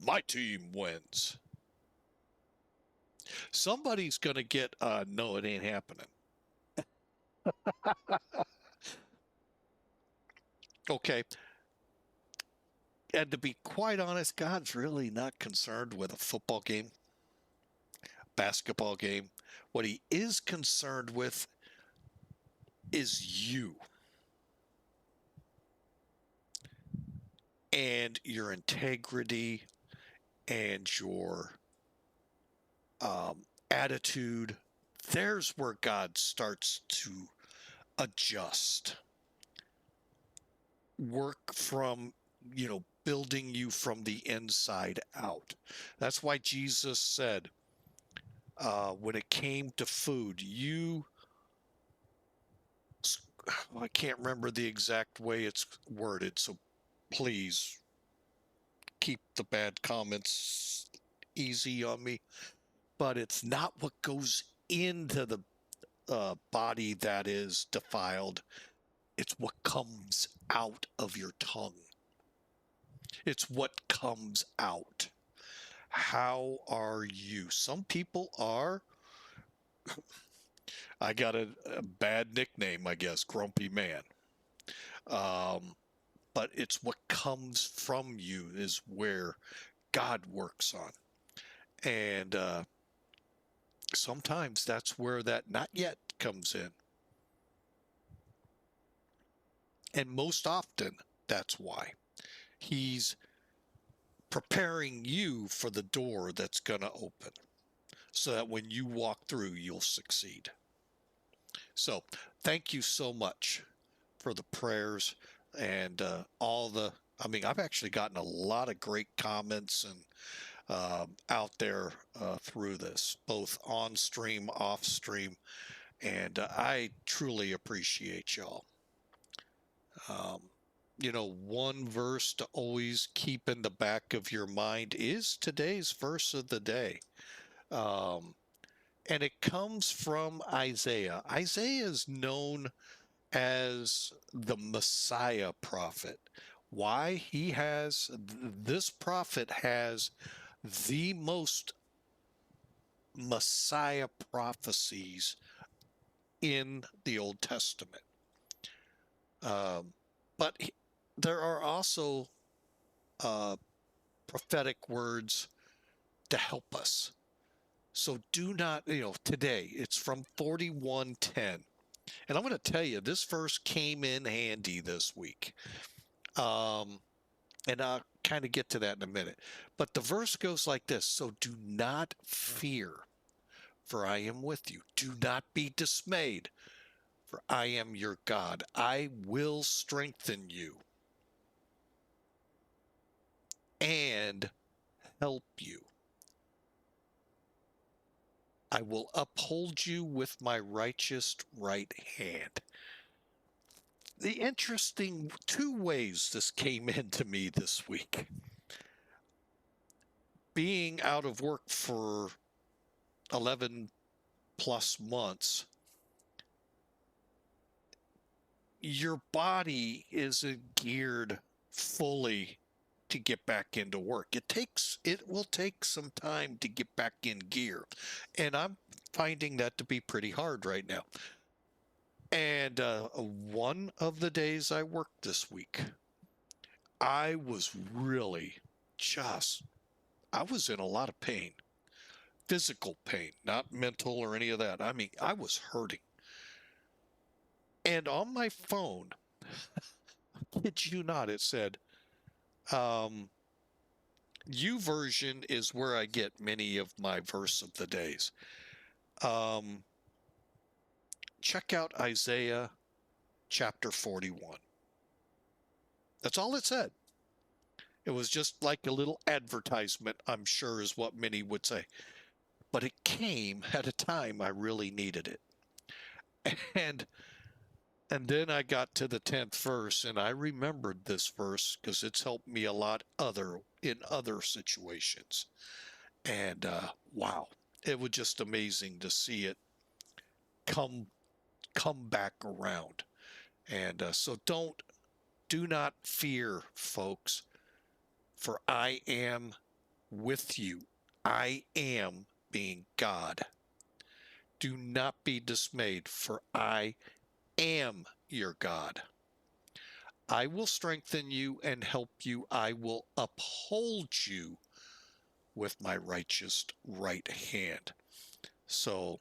my team wins. Somebody's going to get, no, it ain't happening. Okay. And to be quite honest, God's really not concerned with a football game, basketball game. What he is concerned with is you and your integrity and your attitude. There's where God starts to adjust. Work from, building you from the inside out. That's why Jesus said, when it came to food, I can't remember the exact way it's worded, so please keep the bad comments easy on me. But it's not what goes into the body that is defiled. It's what comes out of your tongue. It's what comes out. How are you? Some people are, I got a bad nickname, I guess, Grumpy Man. But it's what comes from you is where God works on. And sometimes that's where that not yet comes in. And most often, that's why. He's preparing you for the door that's going to open so that when you walk through, you'll succeed. So thank you so much for the prayers and I've actually gotten a lot of great comments and out there through this, both on stream, off stream, and I truly appreciate y'all. One verse to always keep in the back of your mind is today's verse of the day. And it comes from Isaiah. Isaiah is known as the Messiah prophet. Why? This prophet has the most Messiah prophecies in the Old Testament. But there are also prophetic words to help us. So do not, today it's from 41:10. And I'm going to tell you, this verse came in handy this week. And I'll kind of get to that in a minute. But the verse goes like this: so do not fear, for I am with you. Do not be dismayed, for I am your God. I will strengthen you and help you. I will uphold you with my righteous right hand. The interesting two ways this came into me this week. Being out of work for 11 plus months, your body isn't geared fully to get back into work. It will take some time to get back in gear. And I'm finding that to be pretty hard right now. And one of the days I worked this week, I was really I was in a lot of pain. Physical pain, not mental or any of that. I mean, I was hurting. And on my phone, I kid you not, it said, YouVersion is where I get many of my verse of the days. Check out Isaiah chapter 41. That's all it said. It was just like a little advertisement, I'm sure is what many would say. But it came at a time I really needed it. And then I got to the 10th verse, and I remembered this verse because it's helped me a lot in other situations. And wow, it was just amazing to see it come back around. And so do not fear, folks, for I am with you. I am being God. Do not be dismayed, for I am your God. I will strengthen you and help you. I will uphold you with my righteous right hand. So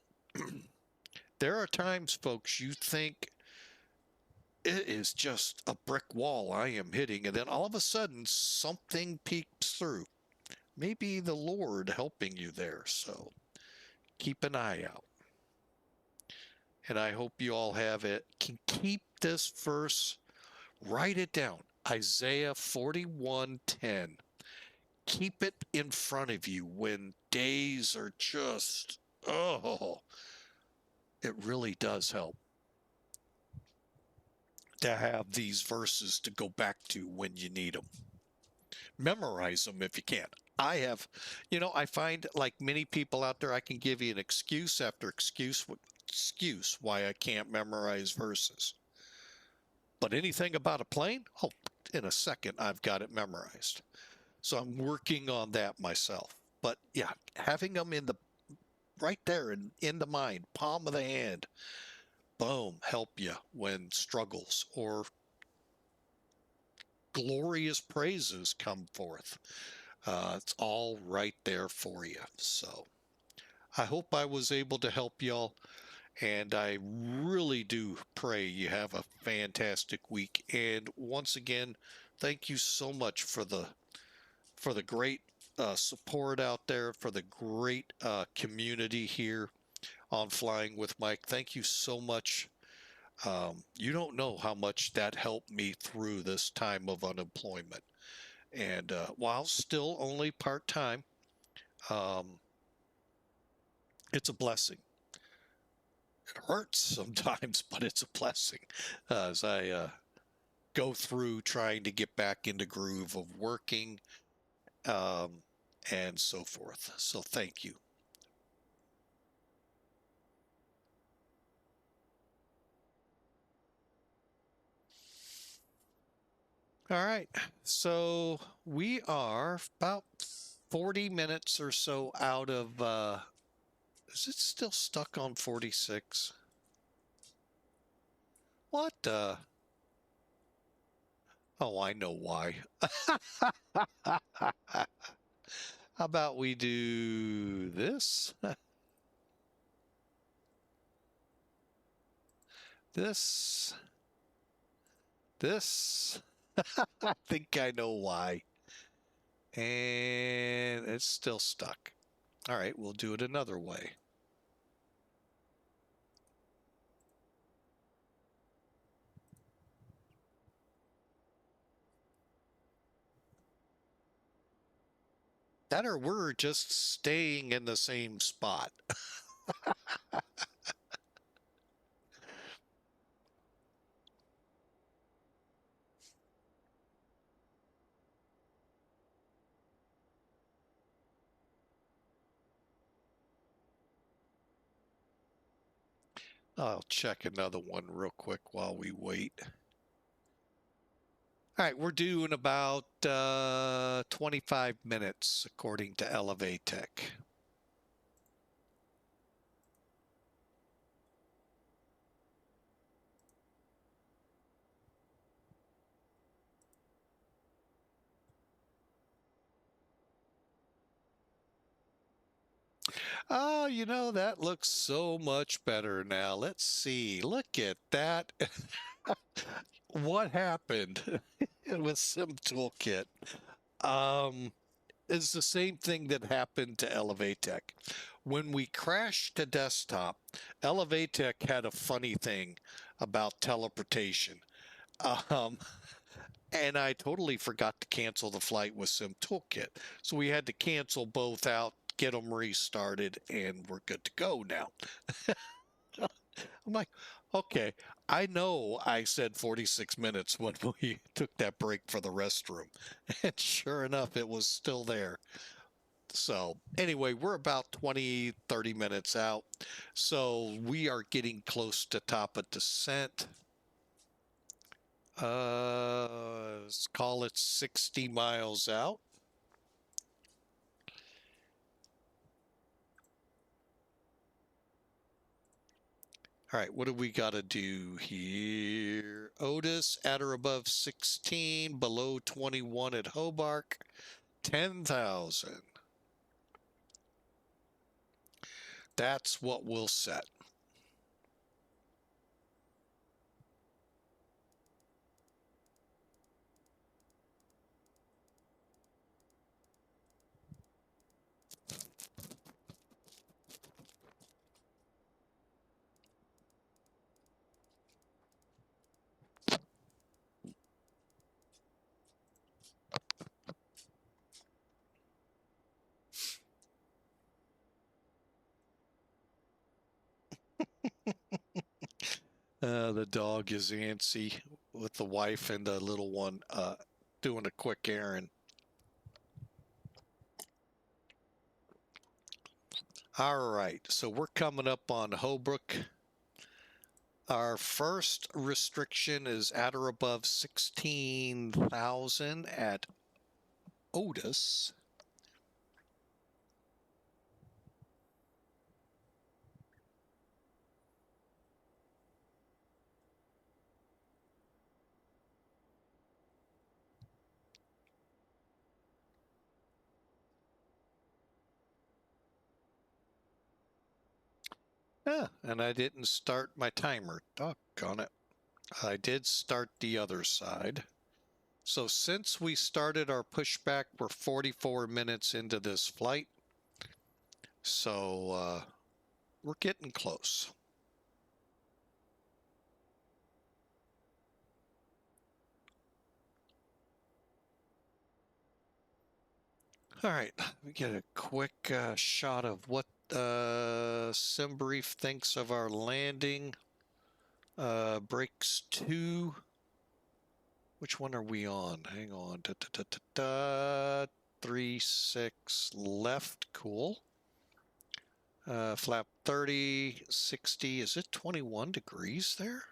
there are times, folks, you think it is just a brick wall I am hitting, and then all of a sudden something peeks through. Maybe the Lord helping you there. So keep an eye out. And I hope you all can keep this verse, write it down. Isaiah 41:10. Keep it in front of you when days are just, oh, it really does help to have these verses to go back to when you need them. Memorize them if you can. I have, I find like many people out there, I can give you an excuse after excuse why I can't memorize verses. But anything about a plane, oh, in a second, I've got it memorized. So I'm working on that myself. But yeah, having them right there in the mind, palm of the hand, boom, help you when struggles or glorious praises come forth. It's all right there for you. So I hope I was able to help y'all. And I really do pray you have a fantastic week. And once again, thank you so much for the great support out there, for the great community here on Flying with Mike. Thank you so much. You don't know how much that helped me through this time of unemployment. And while still only part-time, it's a blessing. It hurts sometimes, but it's a blessing as I go through trying to get back into groove of working and so forth. So thank you. All right, so we are about 40 minutes or so out of, is it still stuck on 46? What? Oh, I know why. How about we do this? This. I think I know why. And it's still stuck. All right, we'll do it another way. That or we're just staying in the same spot. I'll check another one real quick while we wait. All right, we're doing about 25 minutes according to Elevatech. Oh, that looks so much better now. Let's see. Look at that. What happened with Sim Toolkit? Is the same thing that happened to Elevatech. When we crashed to desktop, Elevatech had a funny thing about teleportation. Um, and I totally forgot to cancel the flight with Sim Toolkit. So we had to cancel both out, get them restarted, and we're good to go now. I'm like, okay, I know I said 46 minutes when we took that break for the restroom. And sure enough, it was still there. So anyway, we're about 20, 30 minutes out. So we are getting close to top of descent. Let's call it 60 miles out. All right, what do we got to do here? Otis at or above 16, below 21 at Hobart, 10,000. That's what we'll set. The dog is antsy with the wife and the little one doing a quick errand. All right, so we're coming up on Holbrook. Our first restriction is at or above 16,000 at Otis. And I didn't start my timer. Doggone it. I did start the other side. So since we started our pushback, we're 44 minutes into this flight. So we're getting close. All right, let me get a quick shot of what SimBrief thinks of our landing. Brakes 2. Which one are we on? Hang on. 3-6 left. Cool. Flap 30, 60. Is it 21 degrees there?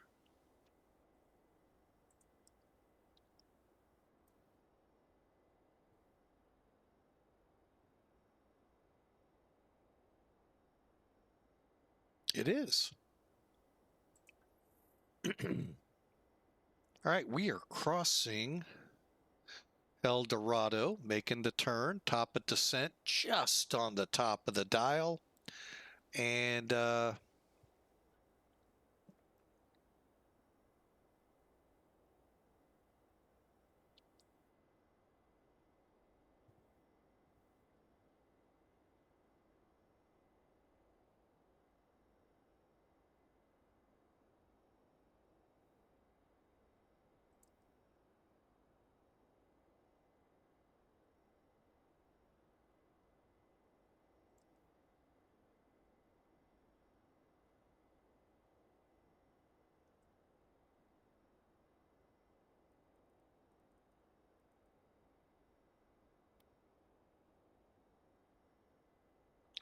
It is. All right, we are crossing El Dorado, making the turn, top of descent, just on the top of the dial. And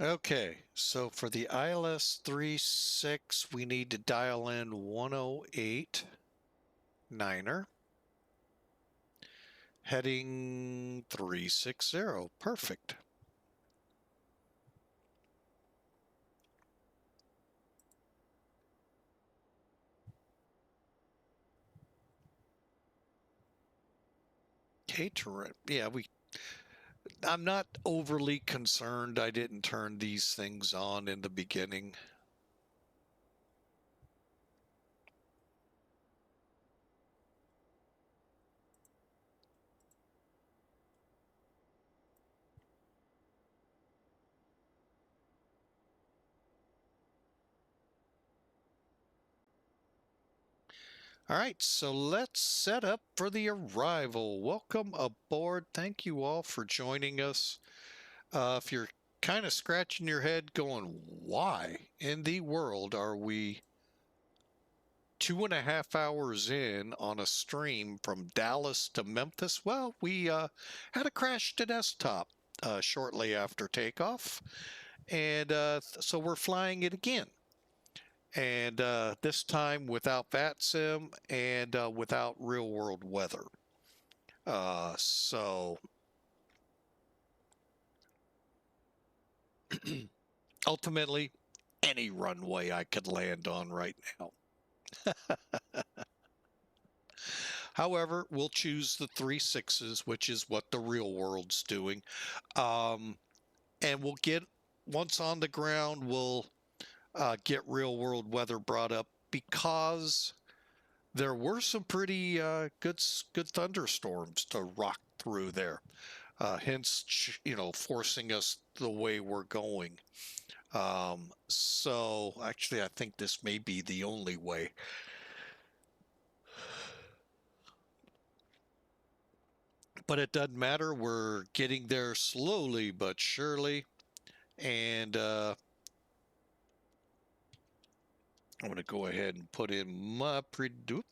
okay, so for the ILS 36, we need to dial in 108 9er. Heading 360. Perfect. Catering. Yeah, I'm not overly concerned. I didn't turn these things on in the beginning. All right, so let's set up for the arrival. Welcome aboard. Thank you all for joining us. If you're kind of scratching your head going, why in the world are we 2.5 hours in on a stream from Dallas to Memphis? Well, we had a crash to desktop shortly after takeoff, and so we're flying it again. And this time without VATSIM and without real world weather. So ultimately, any runway I could land on right now. However, we'll choose the 3.6s, which is what the real world's doing. And we'll get, once on the ground, we'll get real world weather brought up because there were some pretty good thunderstorms to rock through there. Hence, forcing us the way we're going. So actually, I think this may be the only way. But it doesn't matter. We're getting there slowly but surely. And I'm going to go ahead and put in my prediction.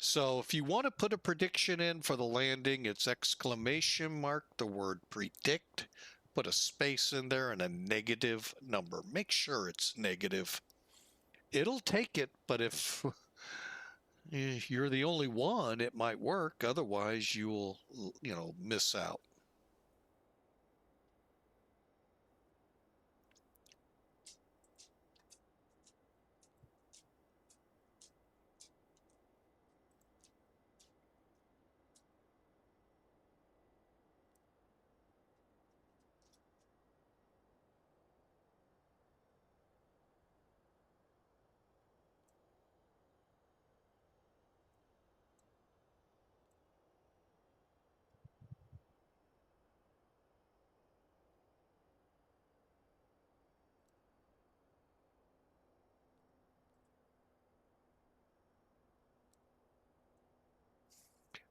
So if you want to put a prediction in for the landing, it's exclamation mark, the word predict, put a space in there and a negative number. Make sure it's negative. It'll take it, but if you're the only one, it might work. Otherwise, you'll, miss out.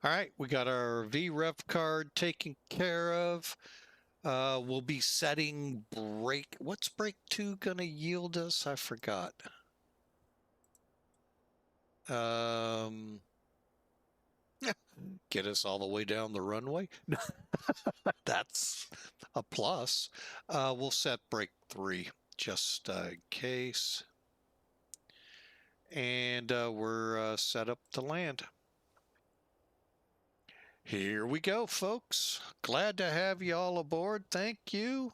All right, we got our VREF card taken care of. We'll be setting brake. What's brake 2 going to yield us? I forgot. Get us all the way down the runway. That's a plus. We'll set brake 3 just in case. And we're set up to land. Here we go, folks. Glad to have you all aboard. Thank you,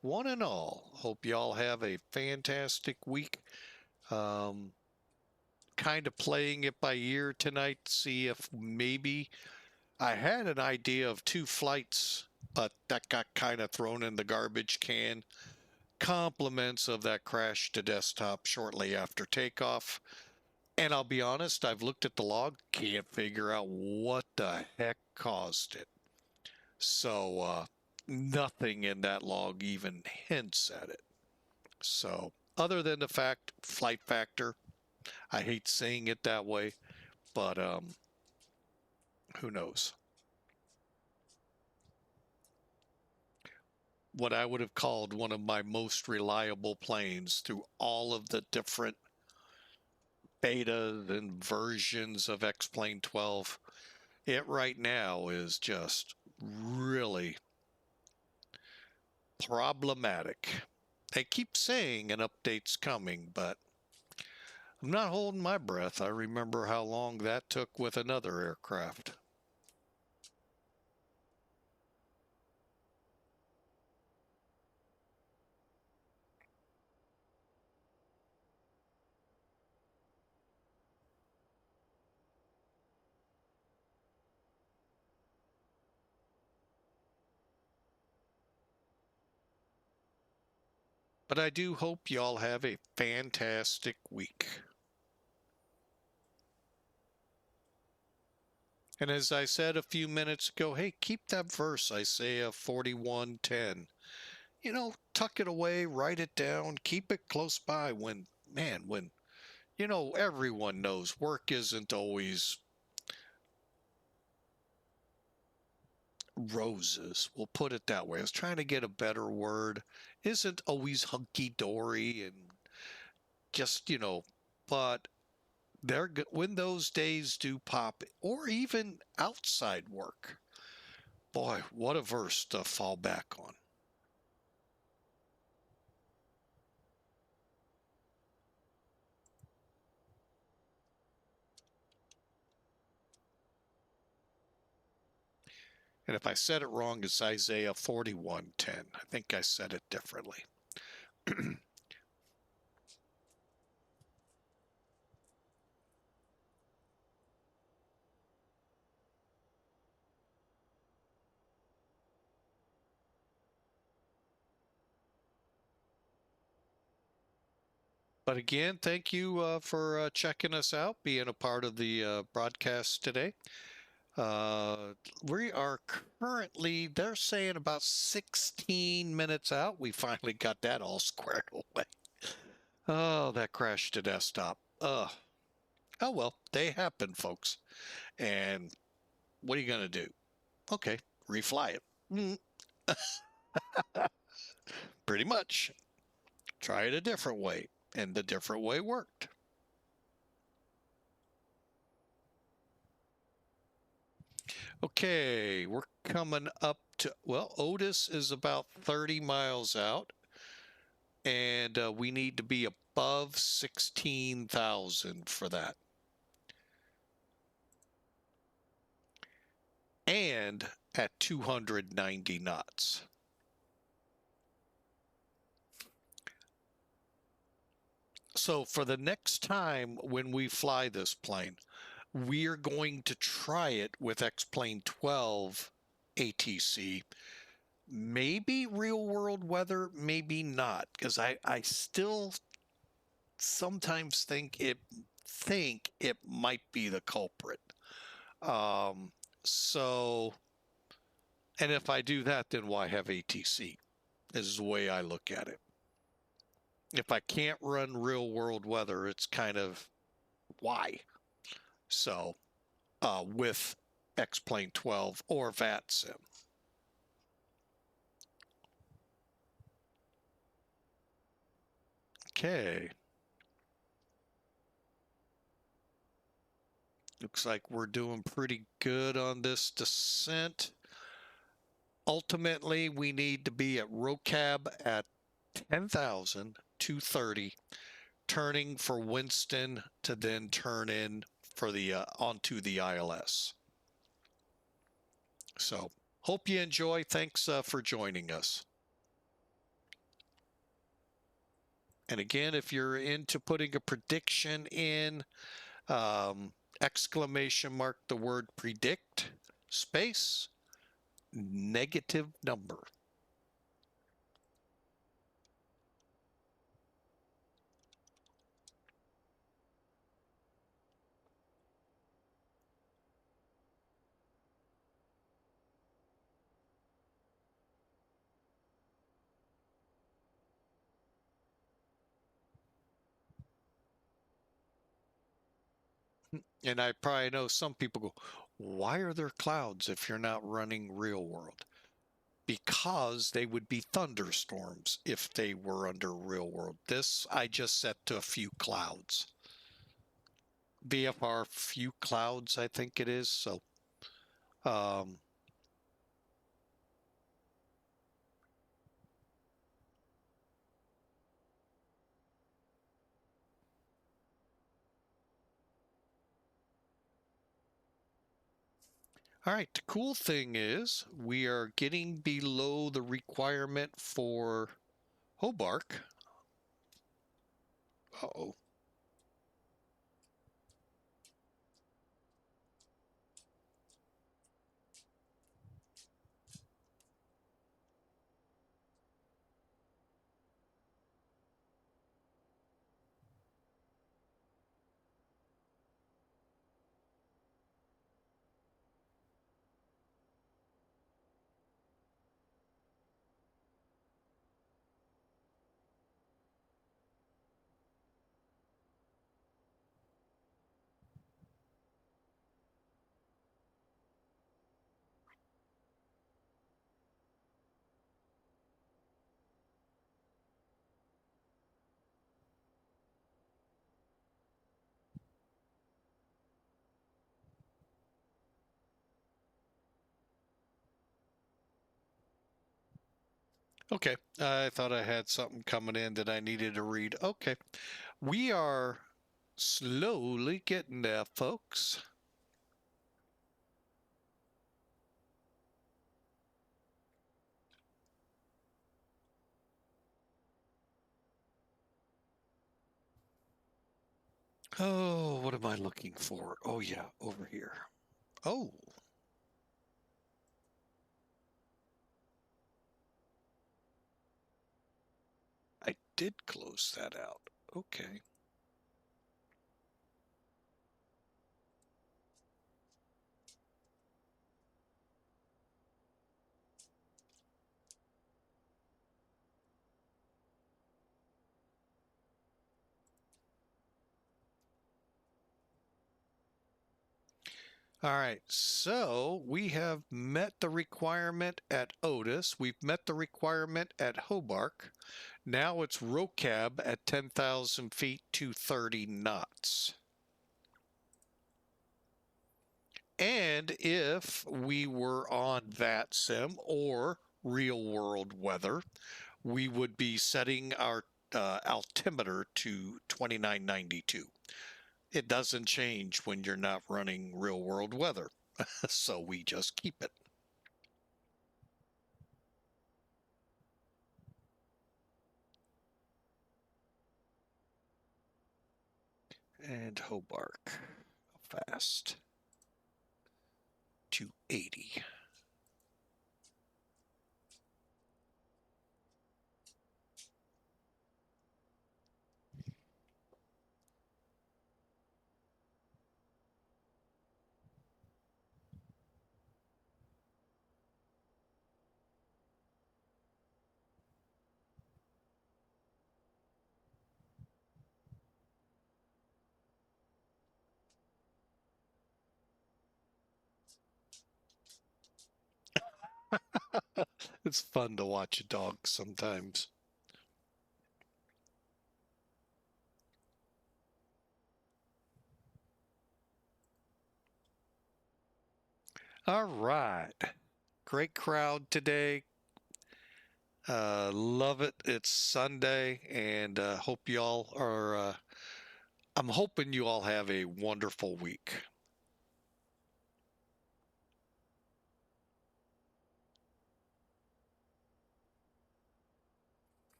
one and all. Hope you all have a fantastic week. Kind of playing it by ear tonight to see if maybe I had an idea of 2 flights, but that got kind of thrown in the garbage can. Compliments of that crash to desktop shortly after takeoff. And I'll be honest, I've looked at the log, can't figure out what the heck caused it. So nothing in that log even hints at it. So other than the fact, flight factor, I hate saying it that way, but who knows? What I would have called one of my most reliable planes through all of the different betas and versions of X-Plane 12. It right now is just really problematic. They keep saying an update's coming, but I'm not holding my breath. I remember how long that took with another aircraft. But I do hope y'all have a fantastic week. And as I said a few minutes ago, hey, keep that verse, Isaiah 41:10. Tuck it away, write it down, keep it close by when everyone knows work isn't always roses. We'll put it that way. I was trying to get a better word. Isn't always hunky-dory and just, but when those days do pop, or even outside work, boy, what a verse to fall back on. And if I said it wrong, it's Isaiah 41:10. I think I said it differently. But again, thank you for checking us out, being a part of the broadcast today. We are currently, they're saying about 16 minutes out. We finally got that all squared away. Oh, that crash to desktop. Oh, well, they happen, folks. And what are you going to do? Okay, refly it. Pretty much. Try it a different way, and the different way worked. Okay, we're coming up to, well, Otis is about 30 miles out, and we need to be above 16,000 for that. And at 290 knots. So for the next time when we fly this plane, we are going to try it with X-Plane 12 ATC. Maybe real world weather, maybe not, because I still sometimes think it might be the culprit. So, and if I do that, then why have ATC? Is the way I look at it. If I can't run real world weather, it's kind of why. So, with X-Plane 12 or VATSIM. Okay. Looks like we're doing pretty good on this descent. Ultimately, we need to be at ROCAB at 10,230, turning for Winston to then turn in for the onto the ILS. So, hope you enjoy. Thanks for joining us. And again, if you're into putting a prediction in, exclamation mark the word predict, space, negative number. And I probably know some people go, why are there clouds if you're not running real world? Because they would be thunderstorms if they were under real world. This I just set to a few clouds. VFR few clouds, I think it is. So, all right, the cool thing is we are getting below the requirement for Hobart. Uh-oh. Okay, I thought I had something coming in that I needed to read. Okay, we are slowly getting there, folks. Oh, what am I looking for? Oh, yeah, over here. Oh. I did close that out. Okay. All right, so we have met the requirement at Otis. We've met the requirement at Hobart. Now it's ROCAB at 10,000 feet to 30 knots. And if we were on VATSIM or real world weather, we would be setting our altimeter to 2992. It doesn't change when you're not running real world weather, so we just keep it. And Hobart, fast, 280. It's fun to watch a dog sometimes. All right. Great crowd today. Love it. It's Sunday, and hope y'all are. I'm hoping you all have a wonderful week.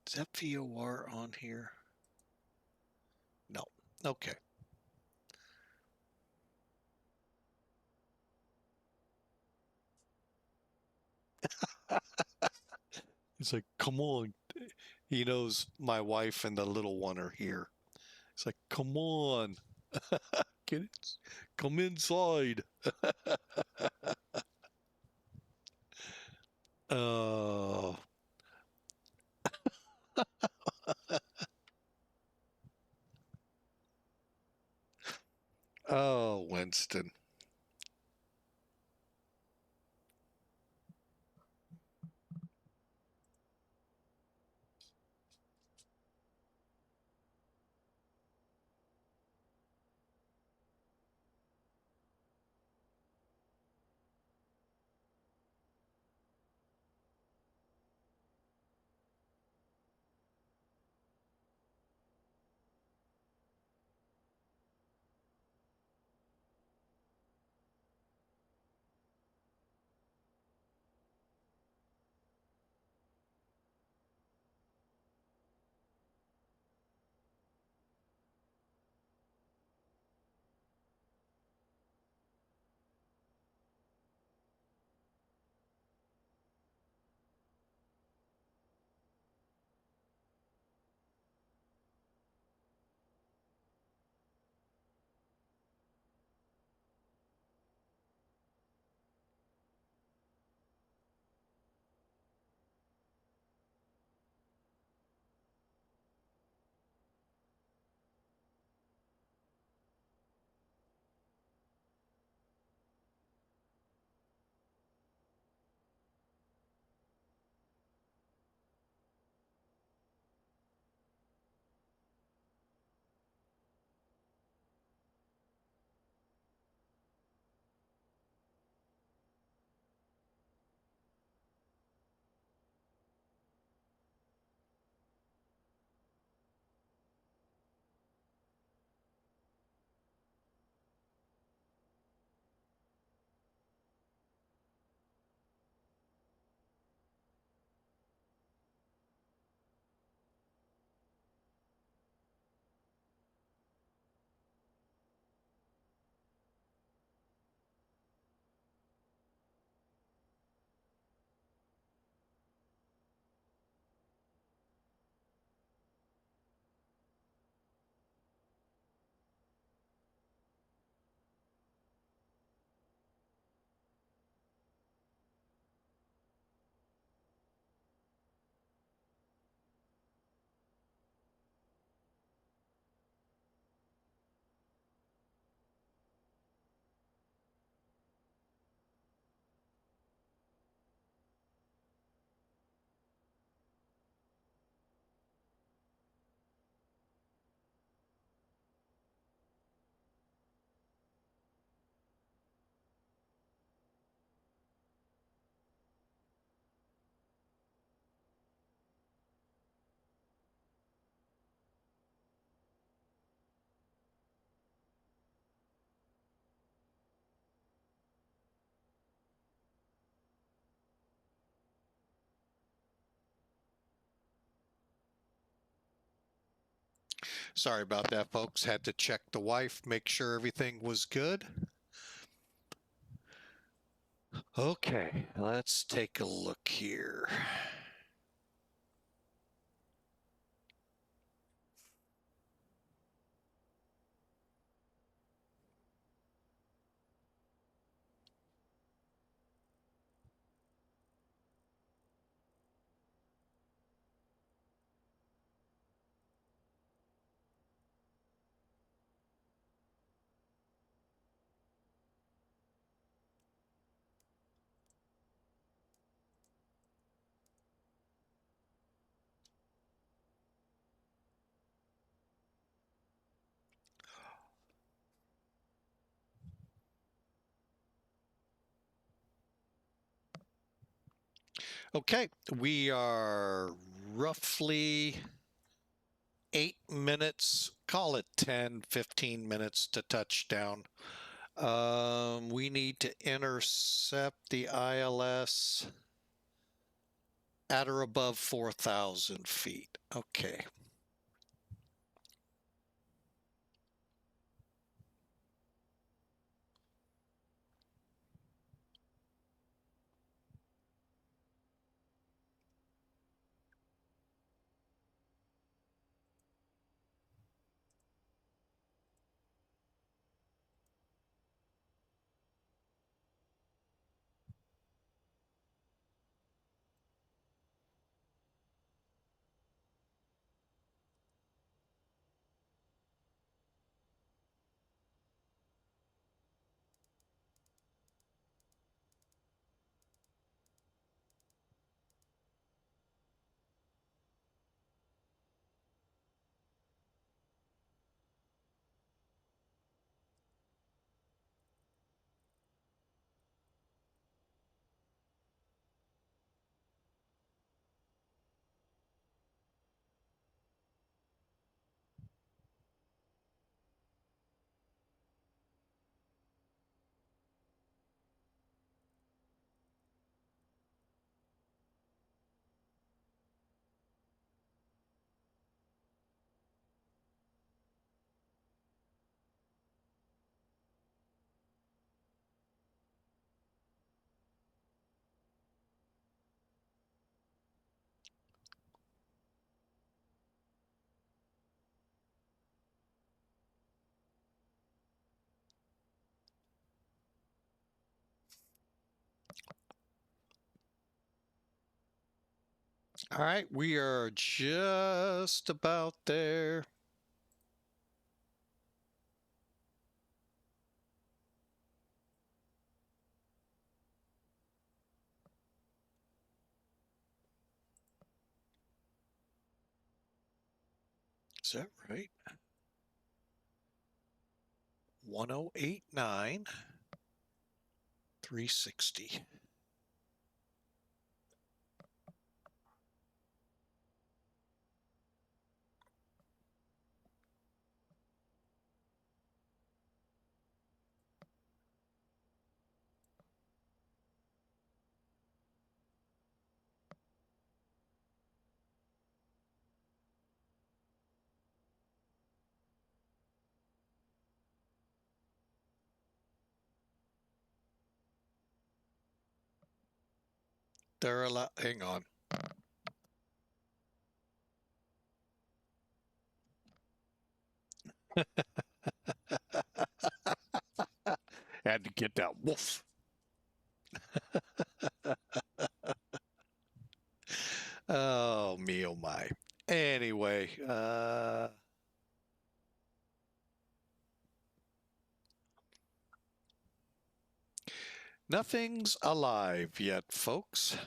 Is that VOR on here? No. Okay. He's like, come on. He knows my wife and the little one are here. It's like, come on. Get it? Come inside. Oh. Oh, Winston. Sorry about that, folks. Had to check the wife, make sure everything was good. Okay, let's take a look here. Okay, we are roughly 8 minutes, call it 10, 15 minutes to touchdown. We need to intercept the ILS at or above 4,000 feet. Okay. All right, we are just about there. Is that right? 1089, 360. They're a lot. Hang on. Had to get that woof. Oh, me, oh my. Anyway, nothing's alive yet, folks.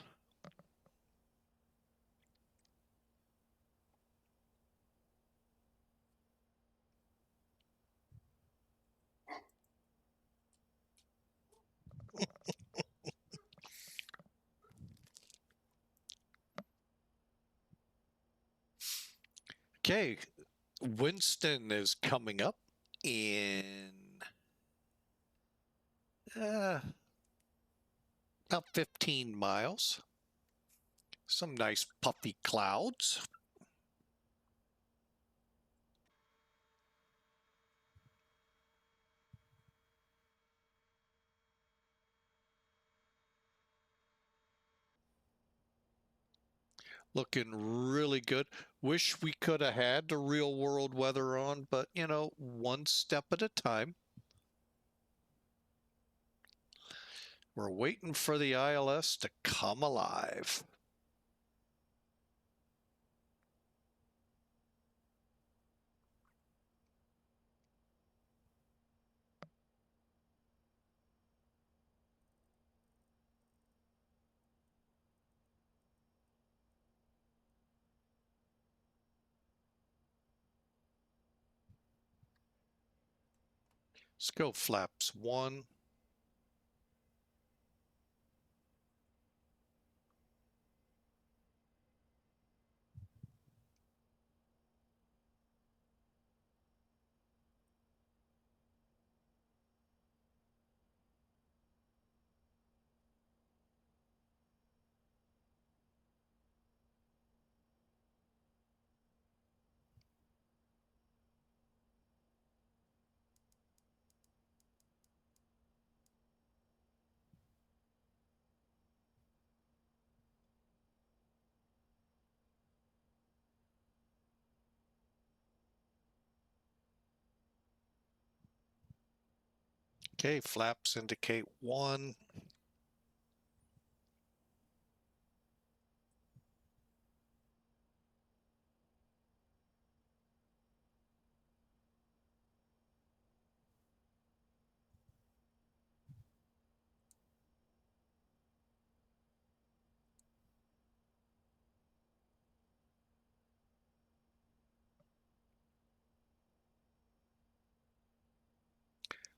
Okay, Winston is coming up in about 15 miles. Some nice puffy clouds. Looking really good. Wish we could have had the real world weather on, but you know, one step at a time. We're waiting for the ILS to come alive. Let's go flaps 1. Okay, flaps indicate 1.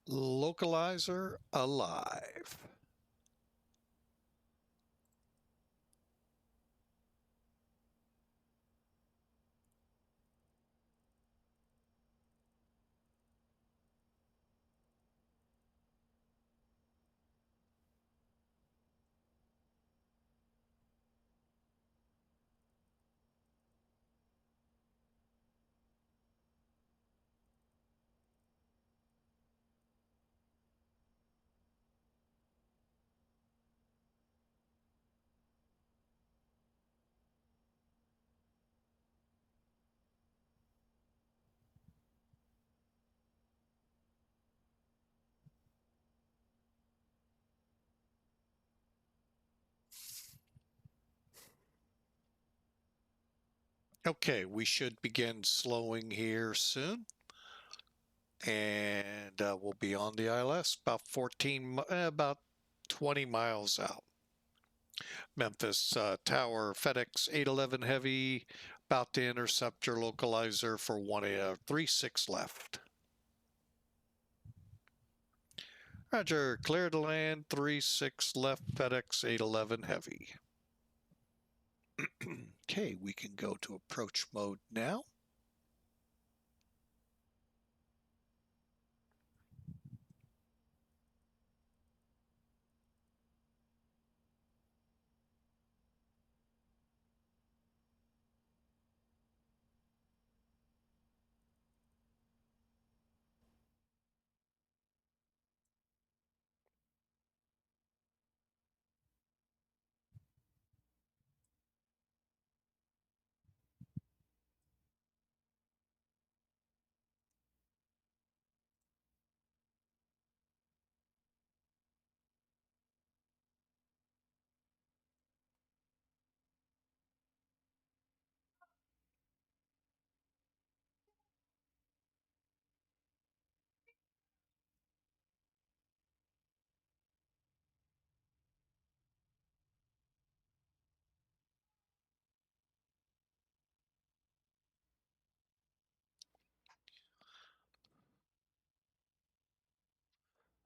Localizer alive. Okay, we should begin slowing here soon. And we'll be on the ILS about 20 miles out. Memphis Tower, FedEx 811 Heavy, about to intercept your localizer for 136 left. Roger, clear to land, 36 left, FedEx 811 Heavy. Okay, we can go to approach mode now.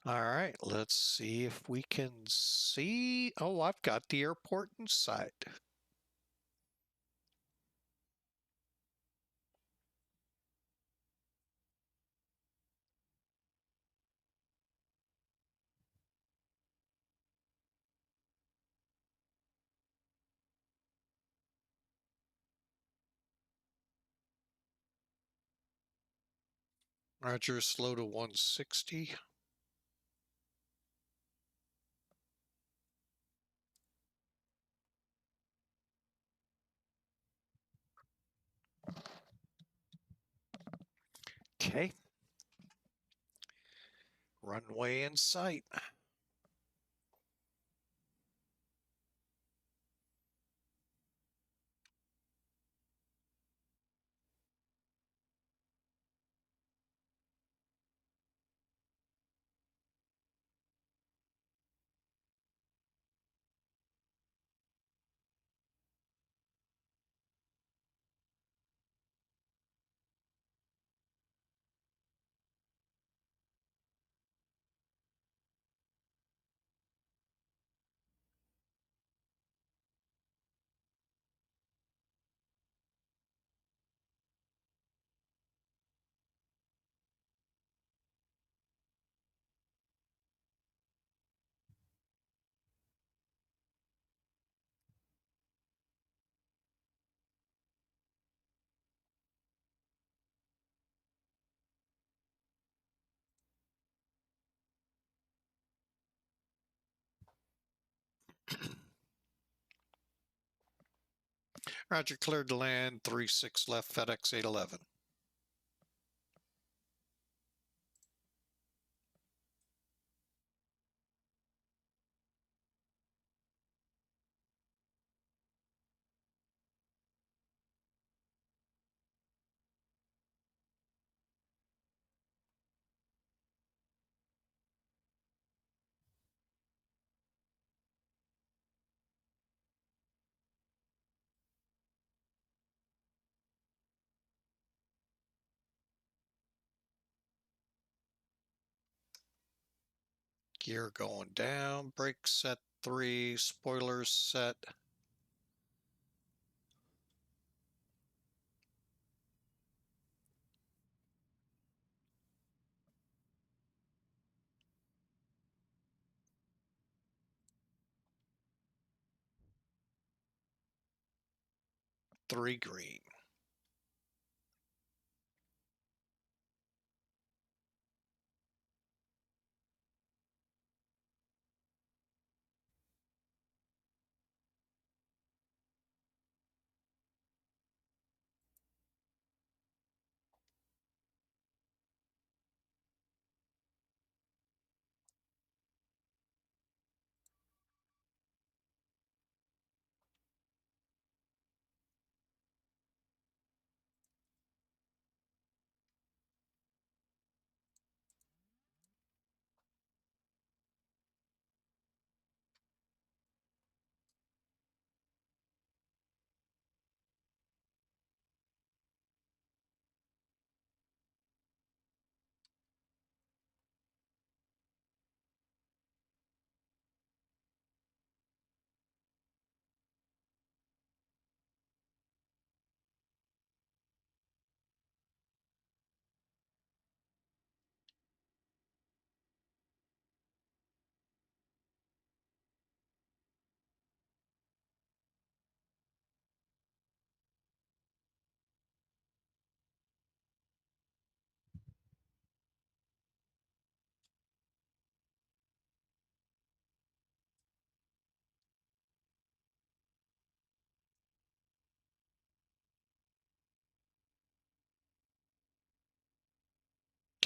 All right, let's see if we can see. Oh, I've got the airport in sight. Roger, slow to 160. Okay. Runway in sight. Roger, cleared to land, 36 left, FedEx 811. Gear going down, brake set 3, spoilers set. Three green.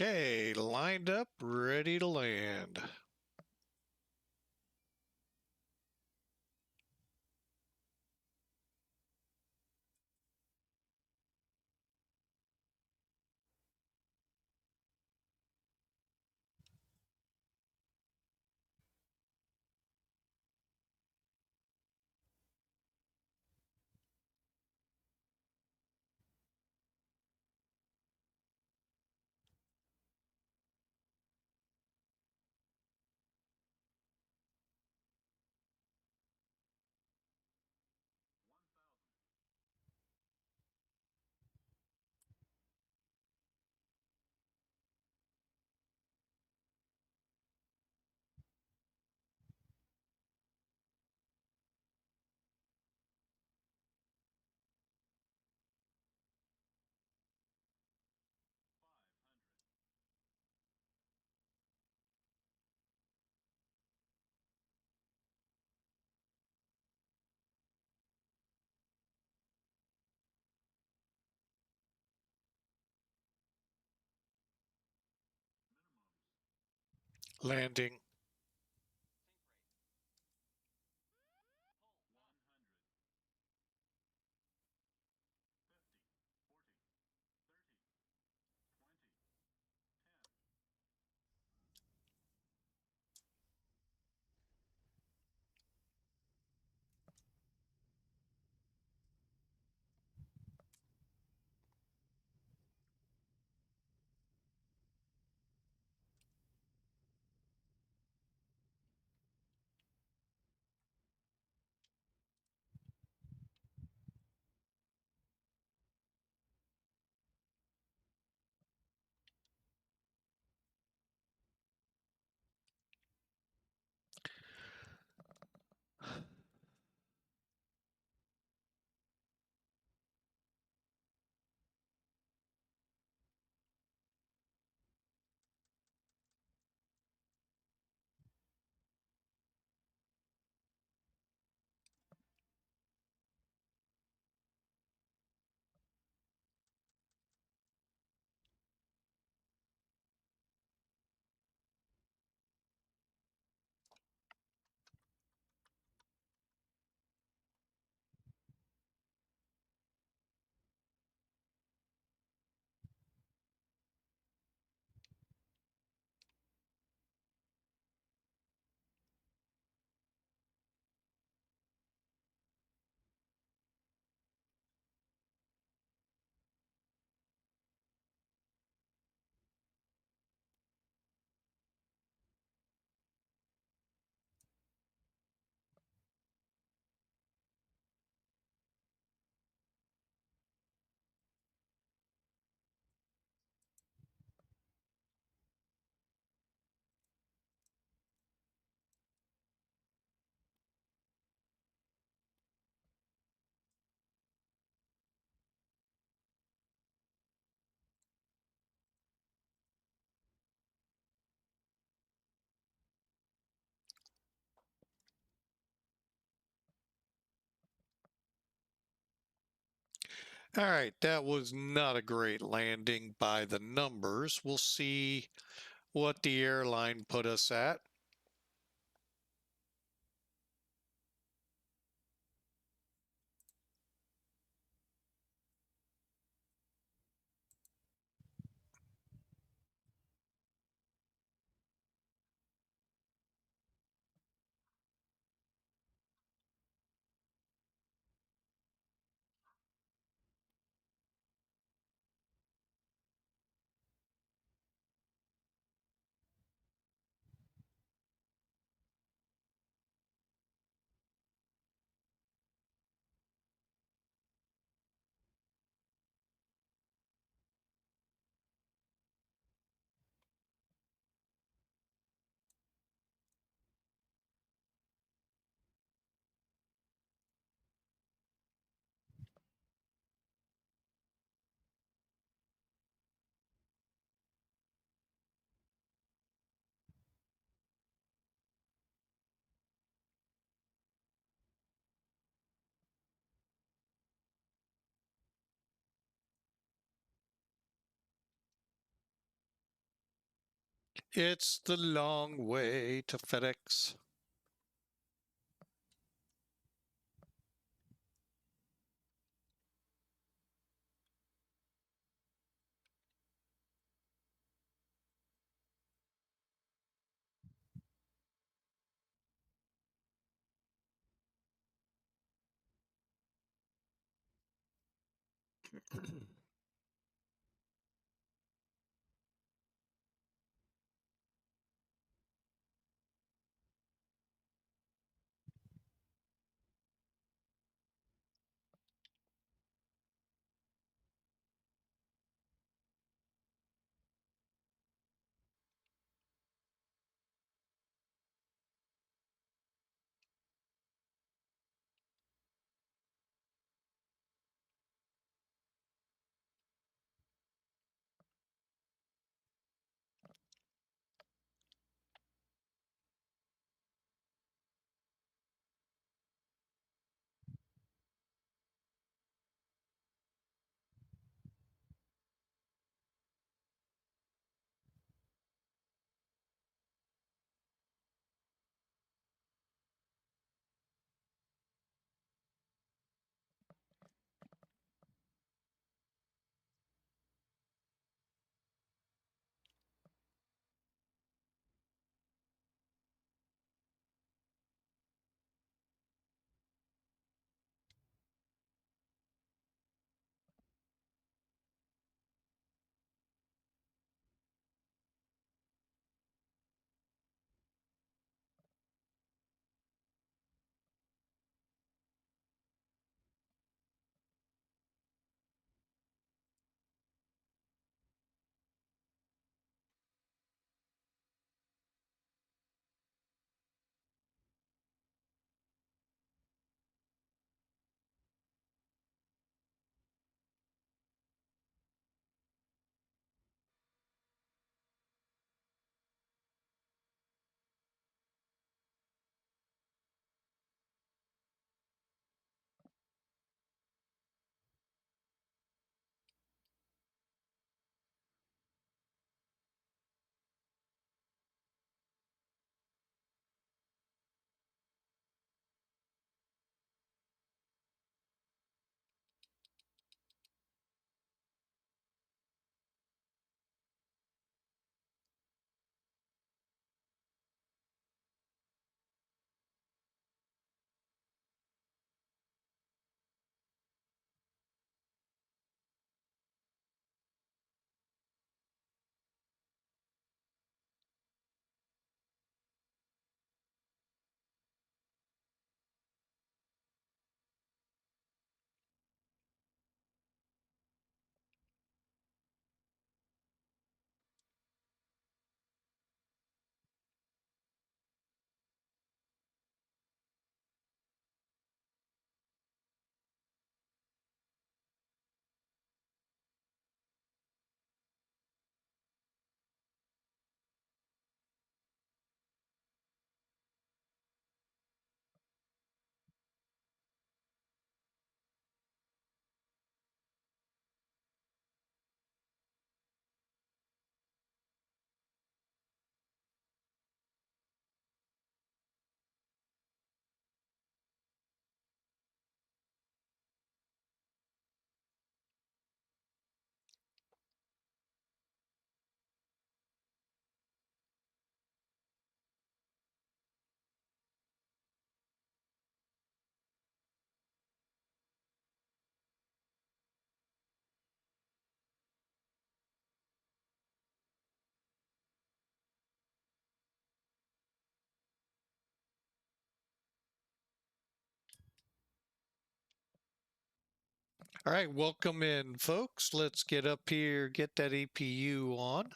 Okay, lined up, ready to land. Landing. All right, that was not a great landing by the numbers. We'll see what the airline put us at. It's the long way to FedEx. All right, welcome in, folks. Let's get up here, get that APU on.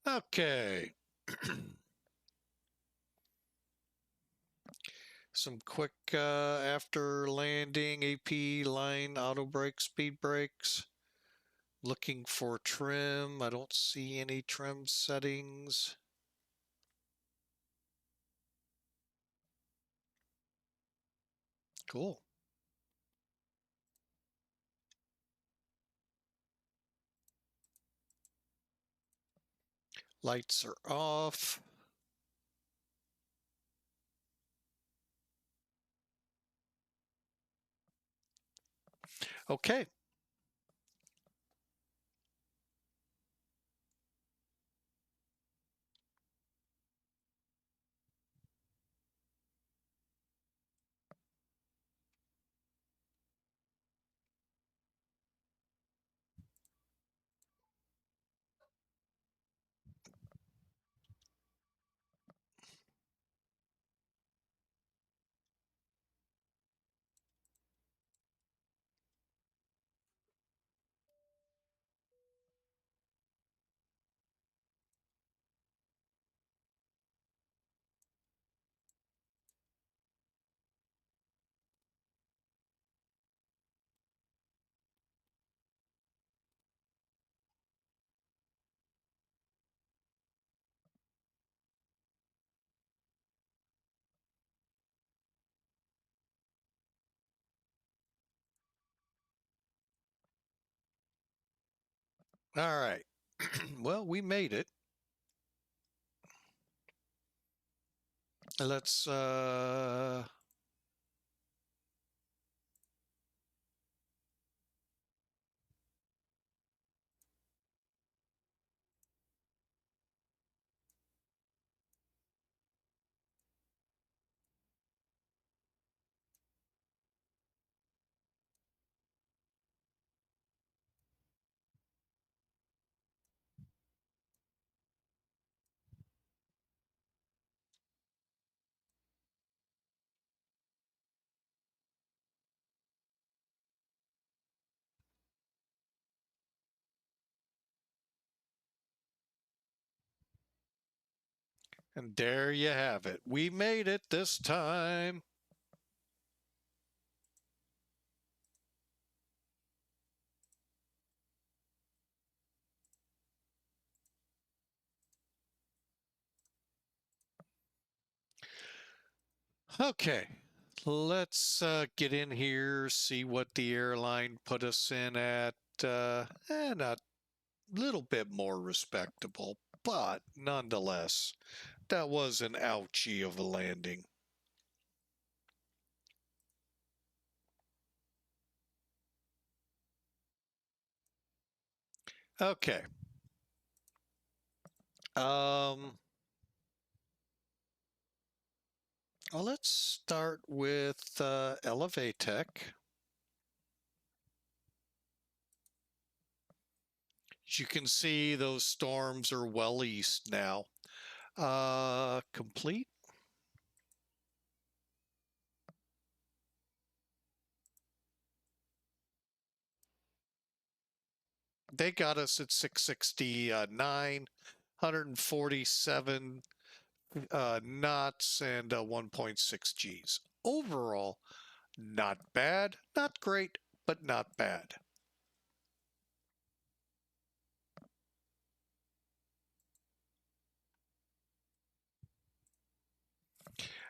Okay. Some quick after landing AP line auto brake, speed brakes. Looking for trim. I don't see any trim settings. Cool. Lights are off. Okay. All right. Well, we made it. Let's and there you have it. We made it this time. Okay, let's get in here, see what the airline put us in at. And a little bit more respectable, but nonetheless, that was an ouchie of a landing. Okay. Well, let's start with Elevatech. As you can see, those storms are well east now. Complete. They got us at 669, 147 knots and 1.6 Gs. Overall, not bad, not great, but not bad.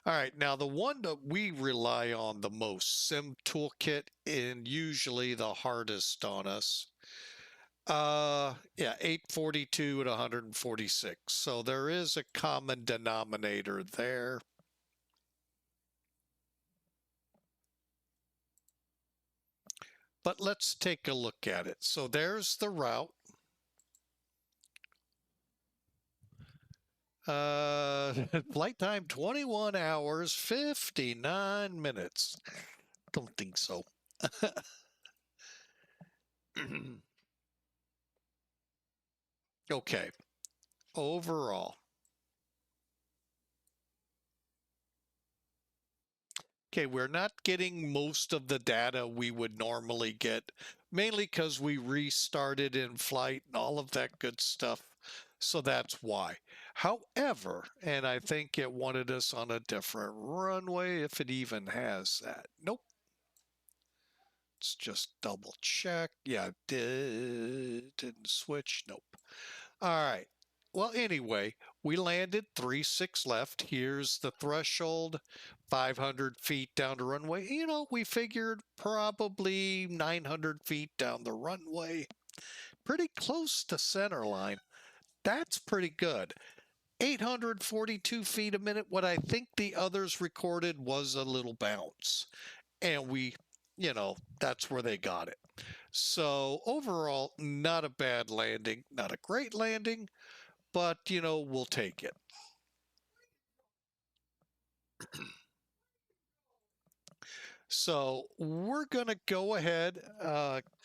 All right, now the one that we rely on the most, Sim Toolkit, and usually the hardest on us. Yeah, 842 at 146. So there is a common denominator there. But let's take a look at it. So there's the route. Flight time 21 hours, 59 minutes. Don't think so. Okay. Overall, Okay, we're not getting most of the data we would normally get, mainly because we restarted in flight and all of that good stuff. So that's why. However, and I think it wanted us on a different runway, if it even has that. Nope. Let's just double check. Yeah, didn't switch. Nope. All right. Well, anyway, we landed 3-6 left. Here's the threshold, 500 feet down the runway. You know, we figured probably 900 feet down the runway. Pretty close to center line. That's pretty good. 842 feet a minute. What I think the others recorded was a little bounce. And we, you know, that's where they got it. So overall, not a bad landing, not a great landing, but you know, we'll take it. So we're going to go ahead,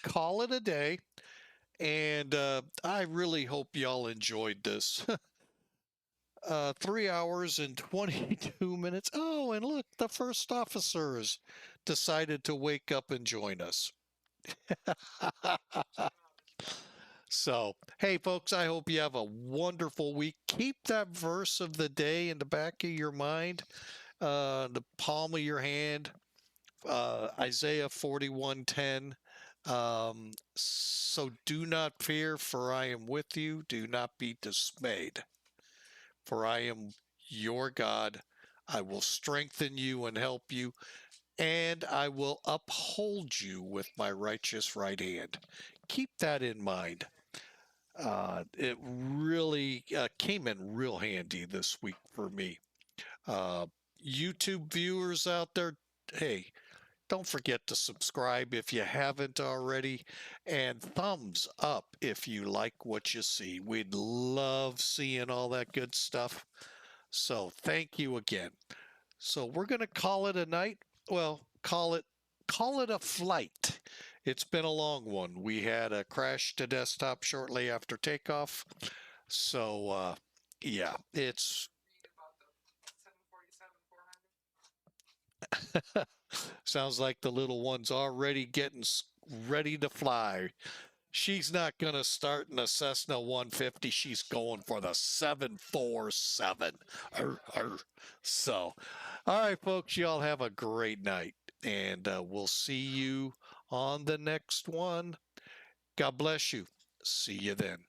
call it a day. And I really hope y'all enjoyed this. 3 hours and 22 minutes. Oh, and look, the first officers decided to wake up and join us. So, hey, folks, I hope you have a wonderful week. Keep that verse of the day in the back of your mind, the palm of your hand, Isaiah 41:10. So do not fear, for I am with you. Do not be dismayed, for I am your God. I will strengthen you and help you, and I will uphold you with my righteous right hand. Keep that in mind. It really came in real handy this week for me. YouTube viewers out there, hey, don't forget to subscribe if you haven't already, and thumbs up if you like what you see. We'd love seeing all that good stuff. So thank you again. So we're going to call it a night. Well, call it a flight. It's been a long one. We had a crash to desktop shortly after takeoff. So yeah, it's sounds like the little one's already getting ready to fly. She's not going to start in a Cessna 150. She's going for the 747. So, all right, folks, y'all have a great night. And we'll see you on the next one. God bless you. See you then.